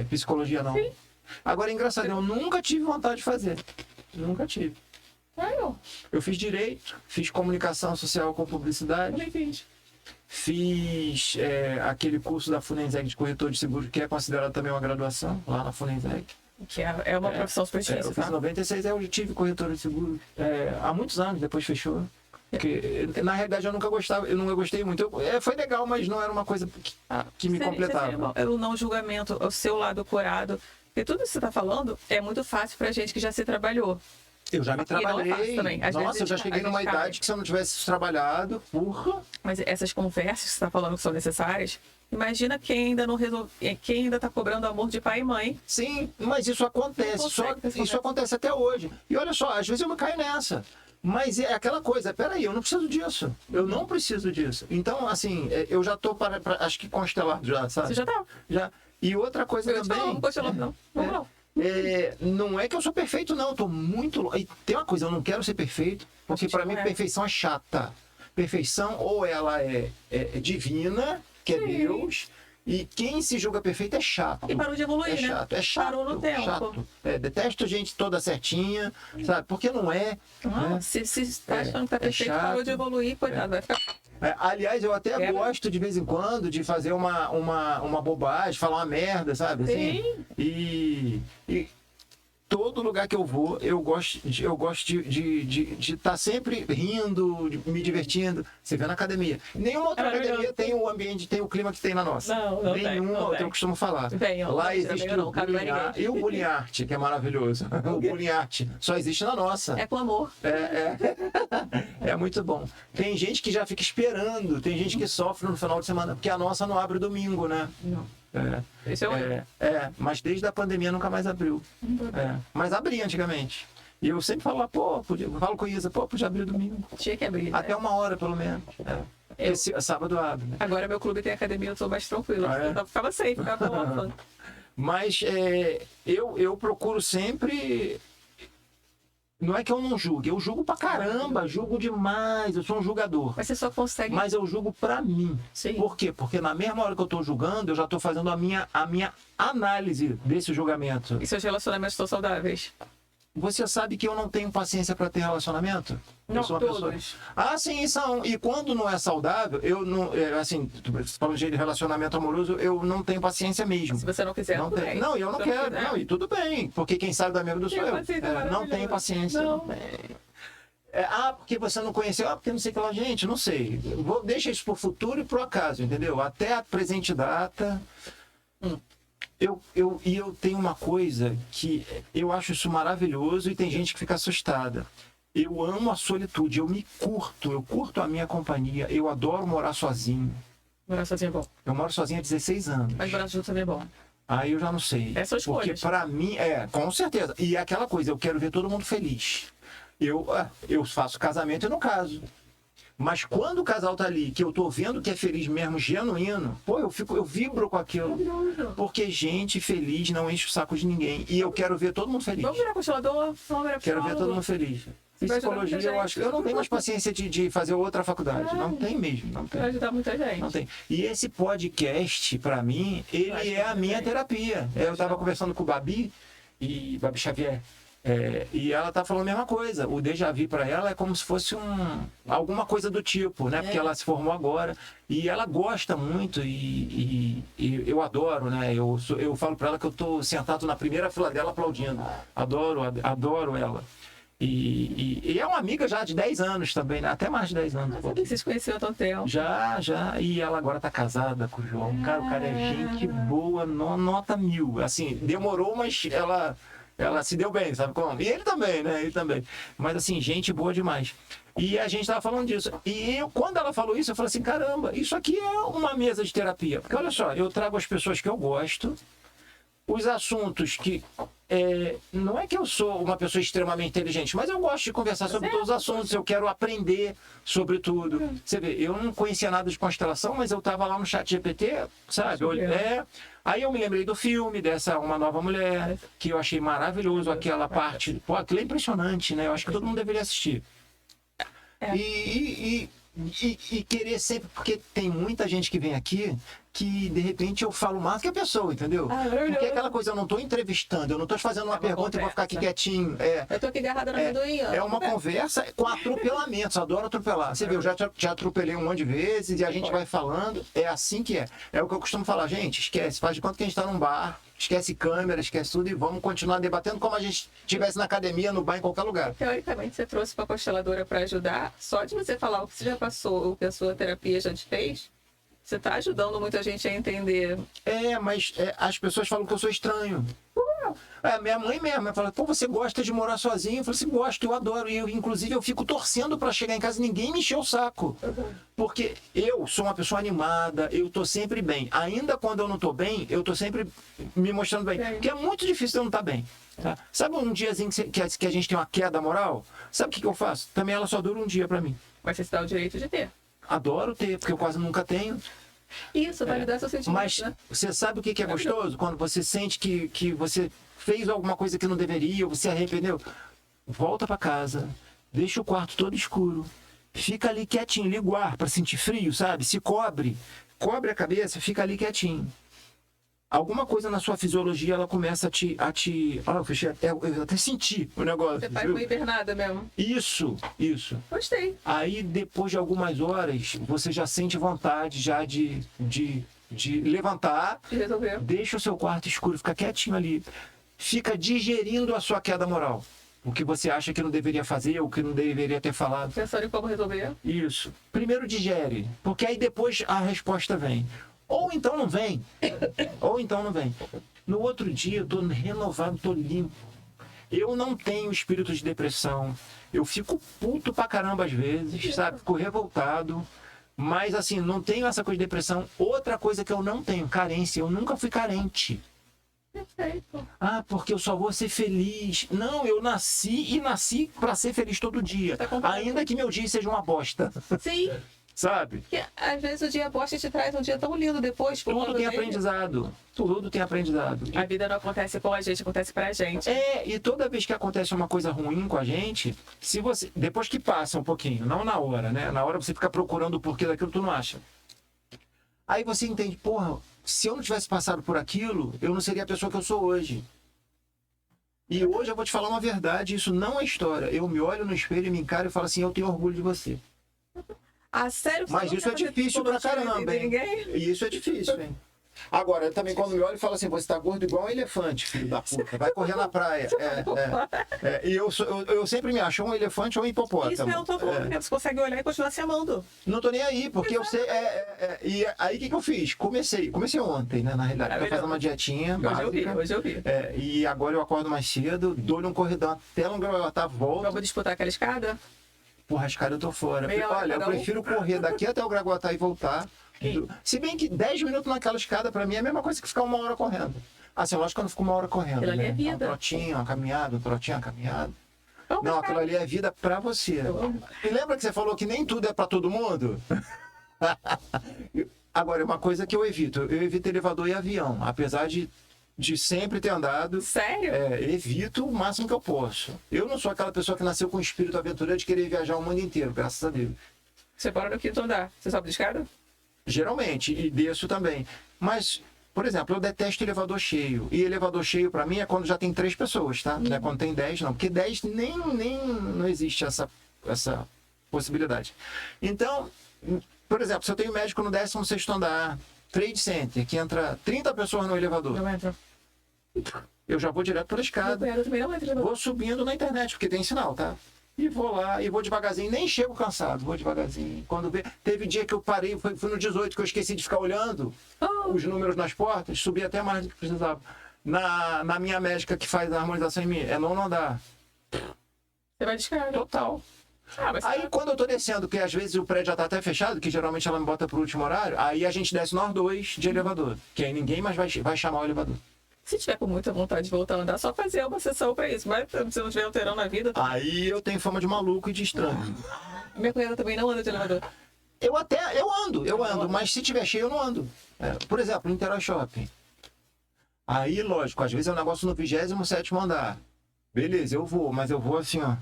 psicologia, não. Sim. Agora, é engraçado, eu nunca tive vontade de fazer. Nunca tive. Eu fiz direito, fiz comunicação social com publicidade. Também fiz. Fiz aquele curso da Funensec de corretor de seguro, que é considerado também uma graduação, lá na Funensec. Que é uma profissão super difícil, eu fiz em 96, eu tive corretor de seguro. Há muitos anos, depois fechou. Porque, na realidade, eu nunca gostei muito. Foi legal, mas não era uma coisa que me completava. O não julgamento, o seu lado curado. Porque tudo isso que você está falando é muito fácil pra gente que já se trabalhou. Eu já me trabalhei. Nossa, eu já cheguei numa idade que se eu não tivesse trabalhado, porra. Mas essas conversas que você está falando que são necessárias, imagina quem ainda não resolve, quem ainda está cobrando amor de pai e mãe. Sim, mas isso acontece. Isso acontece até hoje. E olha só, às vezes eu me caio nessa. Mas é aquela coisa, peraí, eu não preciso disso. Eu não preciso disso. Então, assim, eu já tô acho que constelado já, sabe? Você já tá? Já. E outra coisa também... Não constelado não. Não. Não é que eu sou perfeito, não. Eu tô muito... E tem uma coisa, eu não quero ser perfeito, porque para mim perfeição é chata. Perfeição, ou ela é divina, que é Deus, e quem se julga perfeito é chato. E parou de evoluir, né? É chato. Parou no tempo. Chato. Detesto gente toda certinha, sabe? Porque não é. Não, né? se tá achando que tá perfeito, parou de evoluir, coitado, vai ficar... Aliás, eu até gosto de vez em quando de fazer uma bobagem, falar uma merda, sabe? Assim, e todo lugar que eu vou, eu gosto de estar sempre rindo, me divertindo. Você vê na academia. Nenhuma outra academia tem o ambiente, tem o clima que tem na nossa. Não Nenhuma outra, eu costumo falar. Lá existe o bullying art, e o bullying art, que é maravilhoso. O bullying art só existe na nossa. É com amor. É muito bom. Tem gente que já fica esperando, tem gente que sofre no final de semana, porque a nossa não abre domingo, né? Não. Mas desde a pandemia nunca mais abriu. Mas abria antigamente. E eu sempre falo lá, eu falo com Isa, podia abrir domingo. Tinha que abrir. Até 1 hora, pelo menos. Sábado abre. Né? Agora meu clube tem academia, eu sou mais tranquila. Eu ficava safe, ficava órfã. Mas eu procuro sempre. Não é que eu não julgue, eu julgo pra caramba, julgo demais, eu sou um julgador. Mas você só consegue... Mas eu julgo pra mim. Sim. Por quê? Porque na mesma hora que eu tô julgando, eu já tô fazendo a minha análise desse julgamento. E seus relacionamentos estão saudáveis? Você sabe que eu não tenho paciência pra ter relacionamento? Não, eu sou uma todos. Pessoa... sim, são. E quando não é saudável, eu não... Assim, falando de relacionamento amoroso, eu não tenho paciência mesmo. Se você não quiser, não tem. Não, eu não quero. Não, e tudo bem. Porque quem sabe da minha vida sou eu. Não tenho paciência. Não. Porque você não conheceu. Porque não sei o que lá. Gente, não sei. Deixa isso pro futuro e pro acaso, entendeu? Até a presente data... Eu tenho uma coisa que eu acho isso maravilhoso e tem gente que fica assustada. Eu amo a solitude, eu curto a minha companhia, eu adoro morar sozinho. Morar sozinho é bom. Eu moro sozinho há 16 anos. Mas morar junto também é bom. Aí eu já não sei. É sua escolha. Porque pra mim, com certeza. E é aquela coisa, eu quero ver todo mundo feliz. Eu faço casamento e não caso. Mas quando o casal tá ali, que eu tô vendo que é feliz mesmo, genuíno, eu vibro com aquilo. Porque gente feliz não enche o saco de ninguém. E eu quero ver todo mundo feliz. Vamos virar constelador, vamos virar Quero ver todo mundo feliz. Psicologia, eu acho. Eu não tenho mais paciência de fazer outra faculdade. Não tem mesmo. Não tem. Vai ajudar muita gente. Não tem. E esse podcast, pra mim, ele é a minha terapia. Eu tava conversando com o Babi Xavier. E ela tá falando a mesma coisa. O déjà vu para ela é como se fosse alguma coisa do tipo, né? Porque ela se formou agora e ela gosta muito e eu adoro, né? Eu falo para ela que eu tô sentado na primeira fila dela aplaudindo. Adoro ela. E é uma amiga já de 10 anos também, né? Até mais de 10 anos. Vocês conheceram há tanto tempo? Já. E ela agora tá casada com o João. Cara, o cara é gente boa, nota 1000. Assim, demorou, mas ela Ela se deu bem, sabe como? E ele também, né? Ele também. Mas assim, gente boa demais. E a gente tava falando disso. E quando ela falou isso, eu falei assim, caramba, isso aqui é uma mesa de terapia. Porque olha só, eu trago as pessoas que eu gosto, os assuntos que... não é que eu sou uma pessoa extremamente inteligente, mas eu gosto de conversar sobre todos os assuntos, eu quero aprender sobre tudo. Você vê, eu não conhecia nada de constelação, mas eu estava lá no chat GPT, sabe? Aí eu me lembrei do filme, dessa Uma Nova Mulher, que eu achei maravilhoso, aquela parte. Pô, aquilo é impressionante, né? Eu acho que todo mundo deveria assistir. E querer sempre, porque tem muita gente que vem aqui que de repente eu falo mais que a pessoa, entendeu? Porque é aquela coisa, eu não estou entrevistando, eu não estou fazendo uma pergunta e vou ficar aqui quietinho. Eu tô aqui agarrada no amendoim. É uma conversa com atropelamentos, adoro atropelar. Você vê, eu já atropelei um monte de vezes e a gente vai falando, é assim que é. É o que eu costumo falar, gente, esquece, faz de conta que a gente está num bar, esquece câmera, esquece tudo e vamos continuar debatendo como a gente estivesse na academia, no bar, em qualquer lugar. Teoricamente, você trouxe para a consteladora para ajudar, só de você falar o que você já passou, o que a sua terapia já te fez, você está ajudando muita gente a entender. Mas as pessoas falam que eu sou estranho. Minha mãe mesmo, ela fala, pô, você gosta de morar sozinho? Eu falo assim, gosto, eu adoro. E inclusive, eu fico torcendo para chegar em casa e ninguém me encher o saco. Porque eu sou uma pessoa animada, eu tô sempre bem. Ainda quando eu não tô bem, eu tô sempre me mostrando bem. Porque é muito difícil eu não estar bem. Tá? Sabe um diazinho que a gente tem uma queda moral? Sabe o que eu faço? Também ela só dura um dia para mim. Mas você se dá o direito de ter. Adoro ter, porque eu quase nunca tenho. Isso, validar seu sentimento. Mas você sabe o que é gostoso? Quando você sente que você fez alguma coisa que não deveria, ou você arrependeu, volta para casa, deixa o quarto todo escuro, fica ali quietinho, liga o ar para sentir frio, sabe? Se cobre a cabeça, fica ali quietinho. Alguma coisa na sua fisiologia, ela começa a te... eu até senti o negócio. Você faz uma hibernada mesmo. Isso. Gostei. Aí, depois de algumas horas, você já sente vontade já de levantar, De resolver. deixa o seu quarto escuro, fica quietinho ali. Fica digerindo a sua queda moral. O que você acha que não deveria fazer, o que não deveria ter falado. Pensando em como resolver. Isso. Primeiro digere, porque aí depois a resposta vem. Ou então não vem. No outro dia eu tô renovado, tô limpo. Eu não tenho espírito de depressão. Eu fico puto pra caramba às vezes, sabe? Fico revoltado. Mas assim, não tenho essa coisa de depressão. Outra coisa que eu não tenho, carência. Eu nunca fui carente. Perfeito. Porque eu só vou ser feliz. Não, eu nasci pra ser feliz todo dia. Ainda que meu dia seja uma bosta. Sim. Sabe? Porque às vezes o dia bosta te traz um dia tão lindo depois. Tudo tem aprendizado. Tudo tem aprendizado. A vida não acontece com a gente, acontece pra gente. E toda vez que acontece uma coisa ruim com a gente, se você. Depois que passa um pouquinho, não na hora, né? Na hora você fica procurando o porquê daquilo, tu não acha. Aí você entende, porra, se eu não tivesse passado por aquilo, eu não seria a pessoa que eu sou hoje. E hoje eu vou te falar uma verdade, isso não é história. Eu me olho no espelho e me encaro e falo assim, eu tenho orgulho de você. Sério? Mas isso é difícil pra caramba, hein? Isso é difícil, hein? Agora, eu também quando me olho e falo assim, você tá gordo igual um elefante, filho da puta. Vai correr na praia. E eu sempre me acho um elefante ou um hipopótamo. Isso é o você consegue olhar e continuar se amando. Não tô nem aí, porque eu sei... E aí, o que eu fiz? Comecei ontem, né? Na realidade, tô fazendo uma dietinha básica. Hoje eu vi. E agora eu acordo mais cedo, dou-lhe um corridão até no Gravatá, volto. Vamos disputar aquela escada? Porra, as caras eu tô fora. Olha, eu prefiro correr daqui até o Gravatá e voltar. Se bem que 10 minutos naquela escada, pra mim, é a mesma coisa que ficar 1 hora correndo. Assim, lógico que eu não fico 1 hora correndo. Aquilo ali é vida. Um trotinho, uma caminhada, uma caminhada. Não, aquilo ali é vida pra você. E lembra que você falou que nem tudo é pra todo mundo? Agora, uma coisa que eu evito elevador e avião. Apesar de sempre ter andado. Sério? Evito o máximo que eu posso. Eu não sou aquela pessoa que nasceu com o espírito aventureiro de querer viajar o mundo inteiro, graças a Deus. Você para no quinto andar, você sobe de escada? Geralmente, e desço também. Mas, por exemplo, eu detesto elevador cheio. E elevador cheio pra mim é quando já tem 3 pessoas, tá? Não é quando tem 10, não. Porque 10 nem não existe essa possibilidade. Então, por exemplo, se eu tenho médico no 16º andar, Trade Center, que entra 30 pessoas no elevador. Não entra. Eu já vou direto pela escada. Não vou subindo na internet, porque tem sinal, tá? E vou lá, e vou devagarzinho, nem chego cansado, vou devagarzinho. Quando teve dia que eu parei, fui no 18, que eu esqueci de ficar olhando os números nas portas, subi até mais do que precisava. na minha médica que faz a harmonização em mim, é nono andar. Você vai descarga. Total. Mas Aí quando eu tô descendo, que às vezes o prédio já tá até fechado, que geralmente ela me bota pro último horário, aí a gente desce nós dois de elevador. Que aí ninguém mais vai chamar o elevador. se tiver com muita vontade de voltar a andar, só fazer uma sessão pra isso. Mas se não estiver alterando a vida... Aí eu tenho fama de maluco e de estranho. Minha cunhada também não anda de elevador. Eu ando, mas se tiver cheio eu não ando. Por exemplo, no Niterói Shopping. Aí, lógico, às vezes é um negócio no 27º andar. Beleza, eu vou, mas eu vou assim, ó.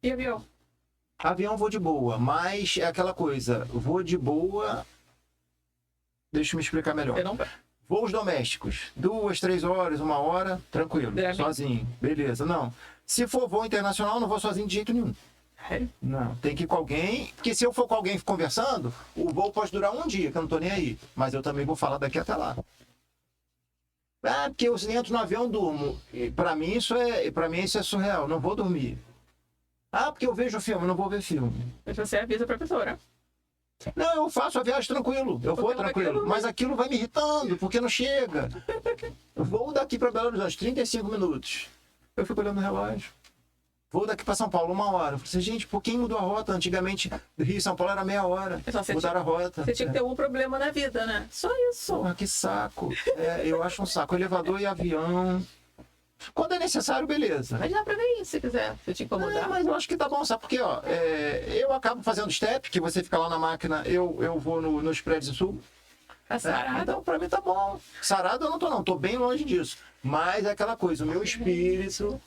E avião? Avião eu vou de boa, mas é aquela coisa, vou de boa... Deixa eu me explicar melhor. Você não... Voos domésticos, 2, 3 horas, 1 hora, tranquilo, sozinho, beleza. Não, se for voo internacional, não vou sozinho de jeito nenhum. É. Não, tem que ir com alguém, porque se eu for com alguém conversando, o voo pode durar um dia, que eu não tô nem aí. Mas eu também vou falar daqui até lá. Ah, porque eu entro no avião e durmo. E pra mim isso é surreal, não vou dormir. Ah, porque eu vejo filme, não vou ver filme. Mas você avisa pra pessoa, né? Não, eu faço a viagem tranquilo, eu vou tranquilo, mas aquilo vai me irritando, porque não chega. Eu vou daqui para Belo Horizonte, 35 minutos. Eu fico olhando o relógio. Vou daqui para São Paulo, 1 hora. Eu falei assim, gente, por quem mudou a rota? Antigamente, Rio e São Paulo era meia hora. Mudaram a rota. Você tinha que ter algum problema na vida, né? Só isso. Porra, que saco. Eu acho um saco. Elevador e avião. Quando é necessário, beleza. Mas dá pra ver isso, se quiser, se eu te incomodar. Mas eu acho que tá bom, sabe por quê? Ó, eu acabo fazendo step, que você fica lá na máquina, eu vou nos prédios e subo. Tá sarado. Então, pra mim tá bom. Sarado eu não tô bem longe disso. Mas é aquela coisa, o meu espírito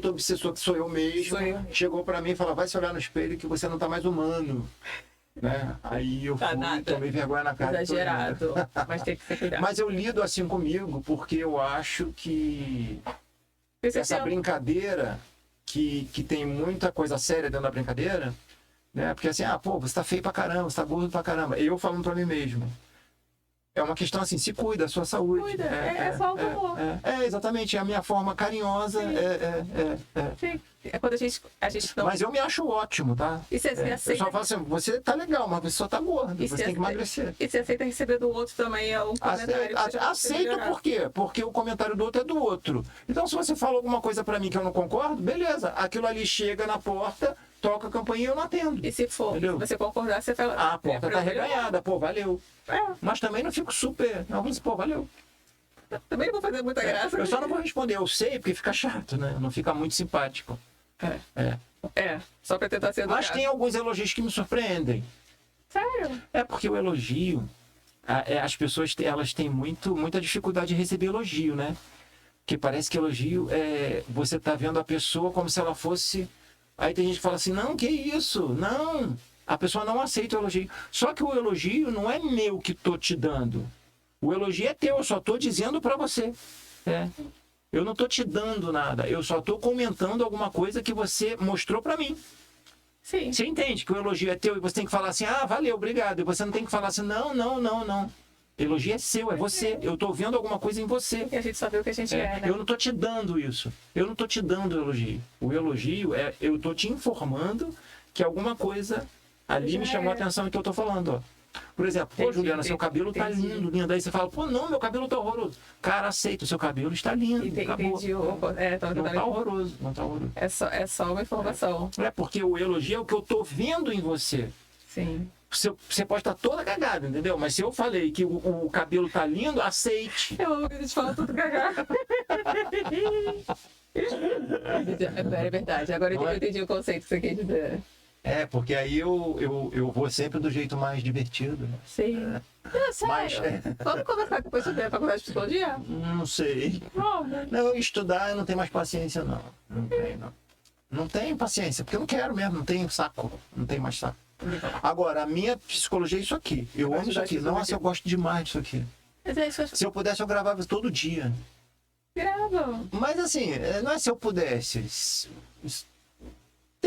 obsessor, que sou eu mesmo, chegou pra mim e falou, vai se olhar no espelho que você não tá mais humano. Né? Aí eu tomei vergonha na cara. Exagerado, mas tem que ser cuidado. Mas eu lido assim comigo porque eu acho que essa brincadeira, que tem muita coisa séria dentro da brincadeira, né? Porque assim, pô, você tá feio pra caramba, você tá gordo pra caramba. Eu falando pra mim mesmo. É uma questão assim, se cuida, a sua saúde. Cuida, é só o amor. Exatamente, é a minha forma carinhosa. Sim. É quando a gente não... Mas eu me acho ótimo, tá? E você aceita... Eu só falo assim, você tá legal, mas você só tá gordo, você tem que emagrecer. E você aceita receber do outro também um comentário? Aceito por quê? Porque o comentário do outro é do outro. Então, se você fala alguma coisa pra mim que eu não concordo, beleza. Aquilo ali chega na porta, toca a campainha e eu não atendo. E se for, se você concordar, você fala... A porta tá reganhada, pô, valeu. Mas também não fico super... Não, pô, valeu. Também não vou fazer muita graça. Eu só não vou responder, eu sei, porque fica chato, né? Não fica muito simpático. Só pra tentar ser educado. Mas tem alguns elogios que me surpreendem. Sério? É porque o elogio... As pessoas elas têm muita dificuldade de receber elogio, né? Porque parece que elogio você tá vendo a pessoa como se ela fosse... Aí tem gente que fala assim, não, que isso? Não, a pessoa não aceita o elogio. Só que o elogio não é meu que tô te dando. O elogio é teu, eu só tô dizendo pra você. Eu não tô te dando nada, eu só tô comentando alguma coisa que você mostrou pra mim. Sim. Você entende que o elogio é teu e você tem que falar assim, valeu, obrigado. E você não tem que falar assim, não. Elogio é seu, é você. Eu tô vendo alguma coisa em você. E a gente só vê o que a gente é, né? Eu não tô te dando isso. Eu não tô te dando elogio. O elogio eu tô te informando que alguma coisa ali me chamou a atenção em que eu tô falando, ó. Por exemplo, pô, Juliana, seu cabelo tá lindo. Aí você fala, pô, não, meu cabelo tá horroroso. Cara, aceita, o seu cabelo está lindo. Acabou. Não tá horroroso. É só uma informação. Porque o elogio é o que eu tô vendo em você. Sim. Você pode estar toda cagada, entendeu? Mas se eu falei que o cabelo tá lindo, aceite. Eu amo que a gente fala tudo cagado. É verdade. Agora eu entendi o conceito que você quer dizer. Porque aí eu vou sempre do jeito mais divertido. Sim. Sério? Vamos conversar depois sobre a faculdade de psicologia? Não sei. Não, estudar eu não tenho mais paciência, não. Não tenho, não. Não tenho paciência, porque eu não quero mesmo, não tenho saco. Não tenho mais saco. Agora, a minha psicologia é isso aqui. Eu amo isso aqui. Nossa, eu gosto demais disso aqui. Se eu pudesse, eu gravava todo dia. Grava. Mas assim, não é se eu pudesse.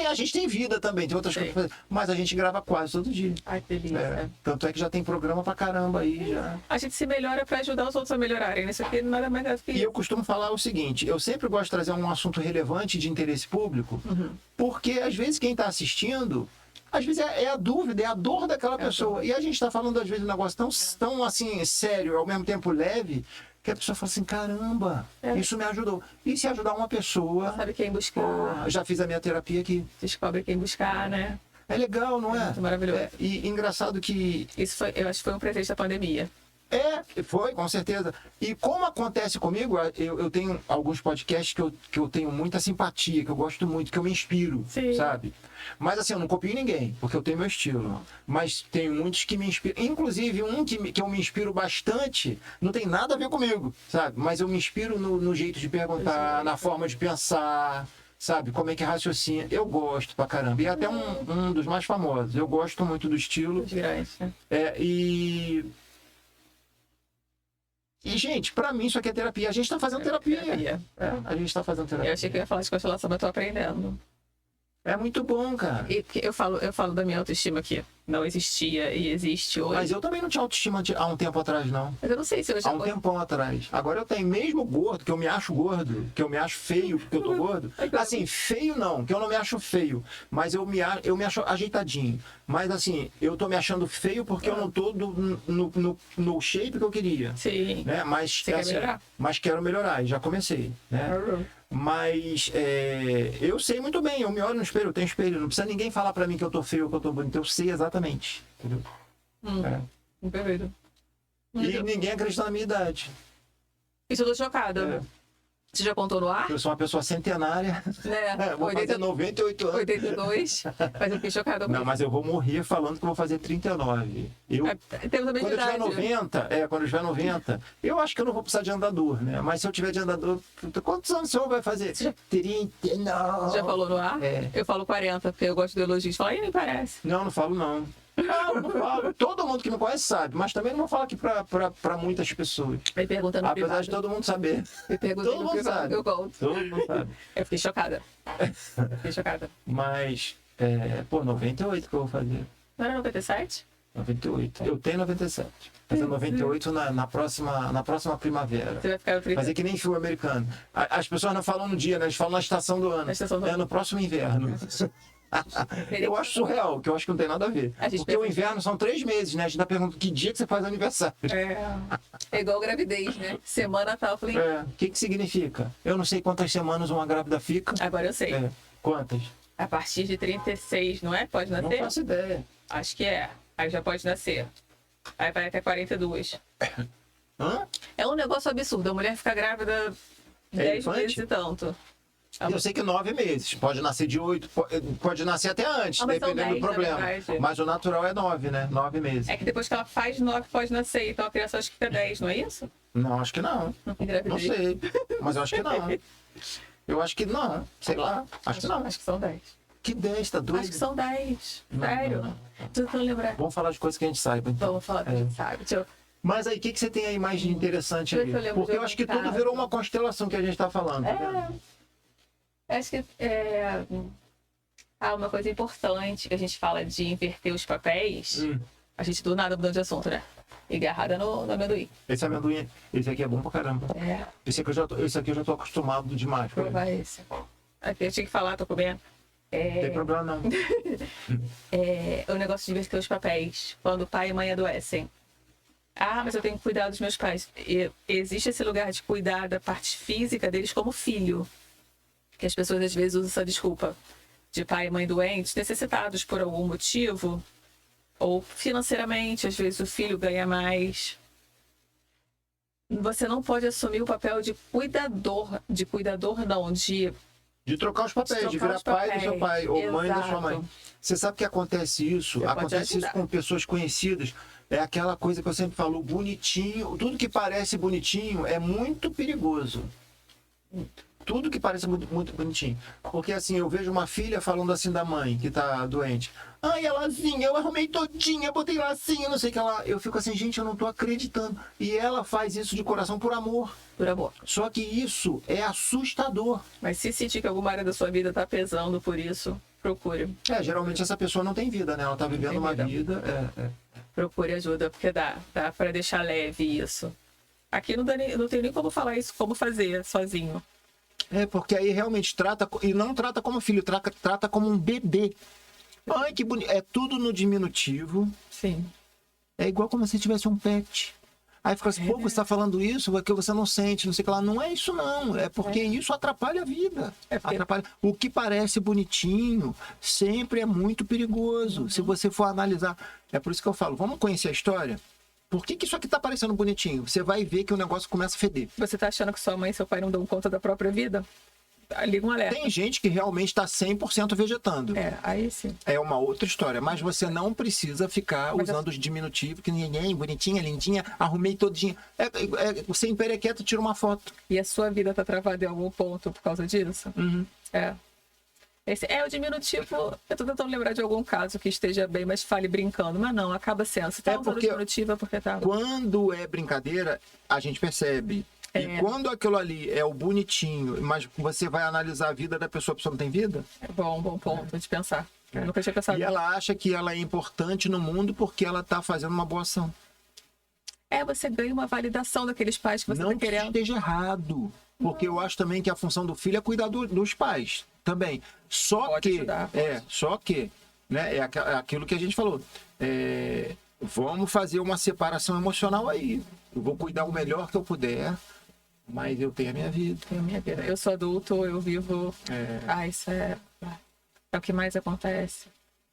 A gente tem vida também, tem outras coisas pra fazer. Mas a gente grava quase todo dia. Ai, que delícia. Tanto é que já tem programa pra caramba aí. Já. A gente se melhora pra ajudar os outros a melhorarem. Isso aqui nada mais é do que isso. E eu costumo falar o seguinte, eu sempre gosto de trazer um assunto relevante de interesse público, porque às vezes quem tá assistindo, às vezes é a dúvida, é a dor daquela pessoa. E a gente tá falando às vezes um negócio tão assim, sério, ao mesmo tempo leve, que a pessoa fala assim, caramba, isso me ajudou. E se ajudar uma pessoa, Sabe quem buscar, já fiz a minha terapia aqui. descobre quem buscar, né? É legal, não é? Muito maravilhoso. E engraçado que Isso foi, eu acho que foi um presente da pandemia. foi, com certeza. E como acontece comigo, eu tenho alguns podcasts que eu tenho muita simpatia, que eu gosto muito, que eu me inspiro, Sim. sabe? Mas assim, eu não copio ninguém, porque eu tenho meu estilo. Mas tem muitos que me inspiram. Inclusive, um que eu me inspiro bastante, não tem nada a ver comigo, sabe? Mas eu me inspiro no jeito de perguntar, na forma de pensar, sabe? Como é que raciocina. Eu gosto pra caramba. E é até um dos mais famosos. Eu gosto muito do estilo. Os grandes, né? E, gente, pra mim isso aqui é terapia. A gente tá fazendo terapia. A gente tá fazendo terapia. Eu achei que eu ia falar de constelação, mas eu tô aprendendo. É muito bom, cara. E porque eu falo da minha autoestima que não existia e existe hoje. Mas eu também não tinha autoestima há um tempo atrás, não. Mas eu não sei se eu já Há um tempão atrás. Agora eu tenho, mesmo gordo, que eu me acho gordo, que eu me acho feio porque eu tô gordo. Assim, feio não, que eu não me acho feio. Mas eu me acho ajeitadinho. Mas assim, eu tô me achando feio porque eu não tô no shape que eu queria. Sim. Né? Mas, Você quer melhorar? Mas quero melhorar, e já comecei. Né? Mas eu sei muito bem, eu me olho no espelho, eu tenho espelho. Não precisa ninguém falar pra mim que eu tô feio ou que eu tô bonito. Eu sei exatamente. Entendeu? Perfeito. E ninguém acredita na minha idade. Isso eu tô chocada. Você já contou no ar? Eu sou uma pessoa centenária. Vou fazer 98 anos. 82. Mas eu fiquei chocada. Não, mas eu vou morrer falando que eu vou fazer 39. Temos a mesma Quando eu tiver idade. 90, quando eu tiver 90, eu acho que eu não vou precisar de andador, né? Mas se eu tiver de andador, quantos anos o senhor vai fazer? 39. Já falou no ar? É. Eu falo 40, porque eu gosto do elogio. Fala, nem parece. Não falo não. Não falo. Todo mundo que me conhece sabe, mas também não vou falar aqui pra muitas pessoas. Me perguntando no Apesar privado. de todo mundo saber. Me perguntando todo no mundo privado, sabe. eu conto. Todo mundo sabe. Eu fiquei chocada. Fiquei chocada. Mas, 98 que eu vou fazer. Não era 97? 98. Eu tenho 97. Fazer 98 na próxima primavera. Você vai ficar no Fazer que nem filme americano. As pessoas não falam no dia, né? Eles falam na estação do ano. Na estação do ano. No próximo inverno. Eu acho surreal, que eu acho que não tem nada a ver. Porque o inverno são 3 meses, né? A gente tá perguntando que dia que você faz aniversário. É igual gravidez, né? Semana tal. Eu falei, O que significa? Eu não sei quantas semanas uma grávida fica. agora eu sei. Quantas? A partir de 36, não é? Pode Não nascer? faço ideia. Acho que é. Aí já pode nascer. Aí vai até 42. Hã? É um negócio absurdo. A mulher fica grávida 10 elefante? meses e tanto. Eu sei que 9 meses. Pode nascer de 8, pode nascer até antes, Mas são dependendo 10, do problema. na verdade. Mas o natural é 9, né? 9 meses. É que depois que ela faz 9, pode nascer. Então a criança acho que fica 10, não é isso? Não, acho que não. Não Engravidez. sei. Mas eu acho que não. Eu acho que não. Sei lá. Acho que não. Acho que são 10. Que 10, tá doido? Acho que são 10. Não, Sério? não. Tô tentando lembrar. Vamos falar de coisas que a gente saiba, então. Vamos falar, sabe? Deixa eu... Mas aí, o que você tem aí mais de interessante Deixa eu aí? ver se eu lembro Porque de eu acho que algum tudo caso. virou uma constelação que a gente tá falando. Tá vendo? Acho que uma coisa importante que a gente fala de inverter os papéis. A gente do nada mudando de assunto, né? E agarrada no amendoim. Esse amendoim, esse aqui é bom pra caramba. Esse aqui eu já tô acostumado demais. com ele. Provar esse. Aqui eu tinha que falar, tô comendo. Não tem problema, não. O negócio de inverter os papéis. Quando o pai e mãe adoecem. Mas eu tenho que cuidar dos meus pais. E existe esse lugar de cuidar da parte física deles como filho. Que as pessoas às vezes usam essa desculpa. De pai e mãe doentes, necessitados por algum motivo. Ou financeiramente, às vezes o filho ganha mais. Você não pode assumir o papel de cuidador. De cuidador não, de trocar os papéis, de virar pai do seu pai ou mãe da sua mãe. Você sabe que acontece isso? Você pode Acontece isso ajudar. com pessoas conhecidas. É aquela coisa que eu sempre falo, bonitinho. Tudo que parece bonitinho é muito perigoso. Tudo que parece muito, muito bonitinho. Porque assim, eu vejo uma filha falando assim da mãe que tá doente. Ai, elazinha, eu arrumei todinha, botei lacinho, não sei o que ela. Eu fico assim, gente, eu não tô acreditando. E ela faz isso de coração por amor. por amor. Só que isso é assustador. Mas se sentir que alguma área da sua vida tá pesando por isso, procure. Geralmente essa pessoa não tem vida, né? Ela tá vivendo tem uma vida. vida. Procure ajuda, porque dá para deixar leve isso. Aqui não tem nem como falar isso, como fazer sozinho. Porque aí realmente trata, e não trata como filho, trata como um bebê. Ai, que bonito. É tudo no diminutivo. Sim. É igual como se tivesse um pet. Aí fica assim, pô, você tá falando isso porque você não sente, não sei o que lá. Não é isso não, é porque isso atrapalha a vida. Atrapalha. O que parece bonitinho sempre é muito perigoso. Se você for analisar, é por isso que eu falo, vamos conhecer a história? Por que isso aqui tá parecendo bonitinho? Você vai ver que o negócio começa a feder. Você tá achando que sua mãe e seu pai não dão conta da própria vida? Liga um alerta. Tem gente que realmente está 100% vegetando. Aí sim. É uma outra história, mas você não precisa ficar usando os diminutivos, que ninguém, bonitinha, lindinha, arrumei todinha. Você emperequeta, tira uma foto. E a sua vida tá travada em algum ponto por causa disso? Esse é o diminutivo. Eu tô tentando lembrar de algum caso que esteja bem, mas fale brincando. Mas não, acaba sendo. Se tá usando o diminutivo é porque tá. Quando é brincadeira, a gente percebe. E quando aquilo ali é o bonitinho, mas você vai analisar a vida da pessoa, a pessoa não tem vida? É bom ponto de pensar. Eu nunca tinha pensado. E ela acha que ela é importante no mundo porque ela tá fazendo uma boa ação. Você ganha uma validação daqueles pais que você não tá querendo. Não esteja errado. Porque eu acho também que a função do filho é cuidar dos pais também. Só que, né, é aquilo que a gente falou. Vamos fazer uma separação emocional aí. Eu vou cuidar o melhor que eu puder, mas eu tenho a minha vida. Eu sou adulto, eu vivo. Isso é o que mais acontece.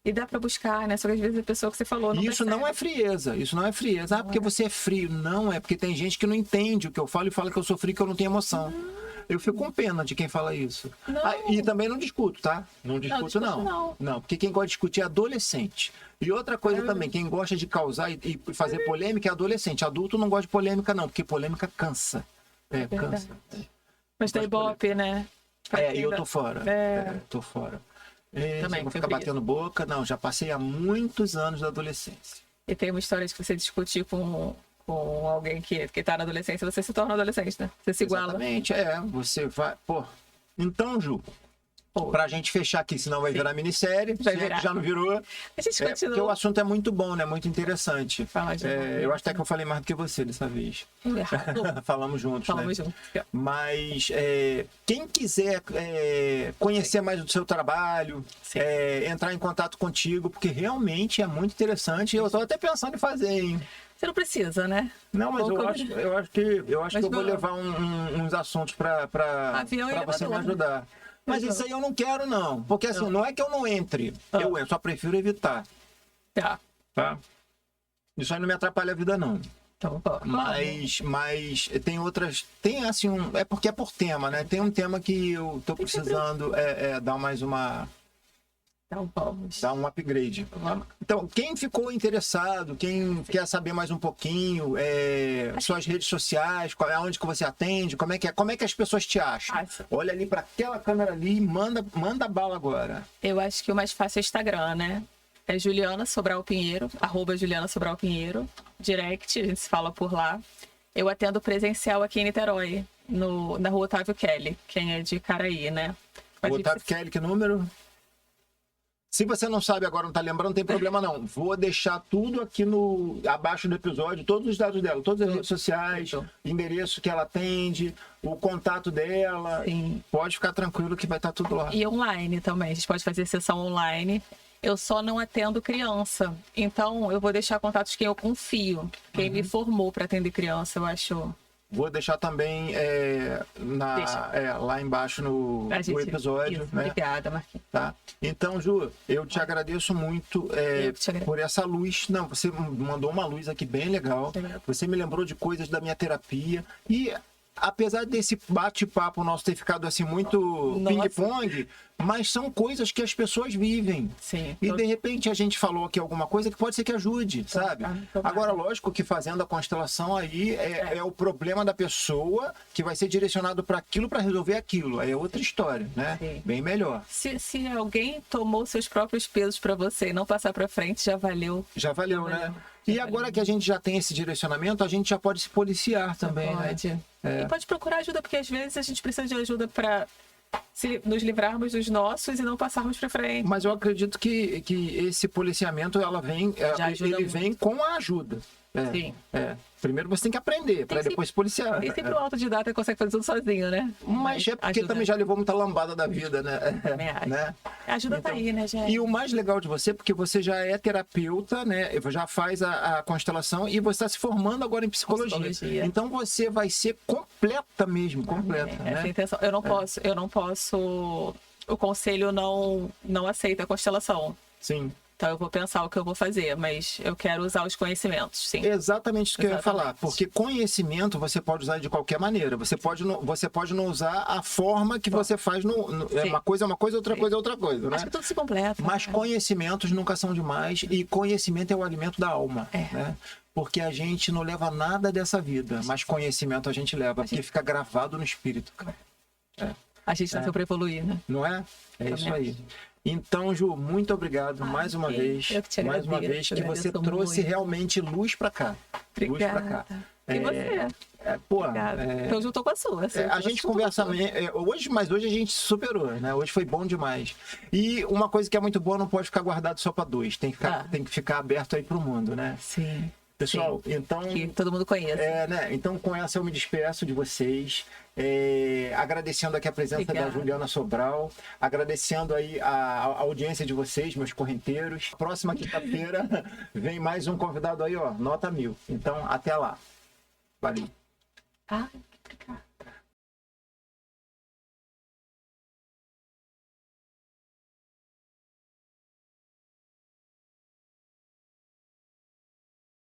E dá pra buscar, né? Só que às vezes a pessoa que você falou não Isso não é frieza. Isso não é frieza. Porque você é frio. Não, é porque tem gente que não entende o que eu falo e fala que eu sou frio, que eu não tenho emoção. Eu fico com pena de quem fala isso. E também não discuto, tá? Não discuto, não. Não, porque quem gosta de discutir é adolescente. E outra coisa também, quem gosta de causar e fazer polêmica é adolescente. Adulto não gosta de polêmica, não, porque polêmica cansa. Cansa. Mas tem Ibope, né? E eu tô fora. Tô fora. Também, vou ficar batendo boca. Não, já passei há muitos anos da adolescência. E tem uma história de que você discutir com alguém que tá na adolescência, você se torna adolescente, né? Você se iguala. Exatamente, você vai... Então, Ju, pra gente fechar aqui, senão vai virar minissérie, já não virou. A gente continua. Porque o assunto é muito bom, né? Muito interessante. Eu acho até que eu falei mais do que você dessa vez. Falamos juntos, né? Mas quem quiser conhecer mais do seu trabalho, entrar em contato contigo, porque realmente é muito interessante. Eu tô até pensando em fazer, hein? Você não precisa, né? Não, mas eu acho que eu vou levar uns assuntos para você me ajudar. Mas isso aí eu não quero, não. Porque assim, não é que eu não entre. Eu só prefiro evitar. Tá? Isso aí não me atrapalha a vida, não. Mas tem outras... Tem assim, é porque é por tema, né? Tem um tema que eu tô precisando dar mais uma... Dá um upgrade. Então, quem ficou interessado, quem quer saber mais um pouquinho, suas redes sociais, onde que você atende, como é que as pessoas te acham? Olha ali para aquela câmera ali e manda bala agora. Eu acho que o mais fácil é o Instagram, né? É Juliana Sobral Pinheiro, @JulianaSobralPinheiro, direct, a gente se fala por lá. Eu atendo presencial aqui em Niterói, na rua Otávio Kelly, quem é de Caraí, né? Otávio Kelly, que número? Se você não sabe agora, não tá lembrando, não tem problema não. Vou deixar tudo aqui abaixo do episódio, todos os dados dela, todas as redes sociais, endereço que ela atende, o contato dela. Sim. Pode ficar tranquilo que vai estar tudo lá. E online também, a gente pode fazer sessão online. Eu só não atendo criança. Então, eu vou deixar contatos que eu confio. Quem me formou para atender criança, eu acho... Vou deixar também lá embaixo no episódio. Isso, né? Obrigada, Marquinhos. Tá? Então, Ju, eu te agradeço muito por essa luz. Não, você mandou uma luz aqui bem legal. Você me lembrou de coisas da minha terapia. E apesar desse bate-papo nosso ter ficado assim muito ping-pong, mas são coisas que as pessoas vivem. Sim. E de repente a gente falou aqui alguma coisa que pode ser que ajude, sabe? Agora, lógico que fazendo a constelação aí é o problema da pessoa que vai ser direcionado para aquilo, para resolver aquilo. Aí é outra história, né? Sim. Bem melhor. Se alguém tomou seus próprios pesos para você e não passar para frente, já valeu. Já valeu, né? E agora que a gente já tem esse direcionamento, a gente já pode se policiar também, pode. Né? E pode procurar ajuda, porque às vezes a gente precisa de ajuda para nos livrarmos dos nossos e não passarmos para frente. Mas eu acredito que esse policiamento ele vem com a ajuda. Sim. Primeiro você tem que aprender, para depois se policiar. E sempre o autodidata consegue fazer tudo sozinho, né? Mas é porque também já levou muita lambada da vida, né? né? A ajuda Então, tá aí, né, gente? E o mais legal de você, porque você já é terapeuta, né? Já faz a constelação e você está se formando agora em psicologia. Então você vai ser completa mesmo, completa. Essa né? é a intenção. Eu não posso. O conselho não aceita a constelação. Sim. Então eu vou pensar o que eu vou fazer, mas eu quero usar os conhecimentos, sim. Exatamente isso que eu ia Exatamente. falar, porque conhecimento você pode usar de qualquer maneira. Você pode não usar a forma que você faz uma coisa é uma coisa, outra coisa é outra coisa, né? Acho que tudo se completa. Mas conhecimentos nunca são demais e conhecimento é o alimento da alma, né? Porque a gente não leva nada dessa vida, mas conhecimento a gente leva, porque fica gravado no espírito, cara. A gente nasceu para evoluir, né? Não é? É isso aí. Então, Ju, muito obrigado mais uma vez. Eu que te agradeço, mais uma vez que você trouxe realmente luz para cá. Obrigada. Luz para cá. E você? Então juntou com a sua. A gente conversa hoje, mas hoje a gente superou, né? Hoje foi bom demais. E uma coisa que é muito boa não pode ficar guardado só para dois, tem que ficar aberto aí para o mundo, né? Sim. Pessoal, então... Que todo mundo conhece. né? Então, com essa eu me despeço de vocês, agradecendo aqui a presença da Juliana Sobral, agradecendo aí a audiência de vocês, meus correnteiros. Próxima quinta-feira vem mais um convidado aí, ó, nota 1000. Então, até lá. Valeu.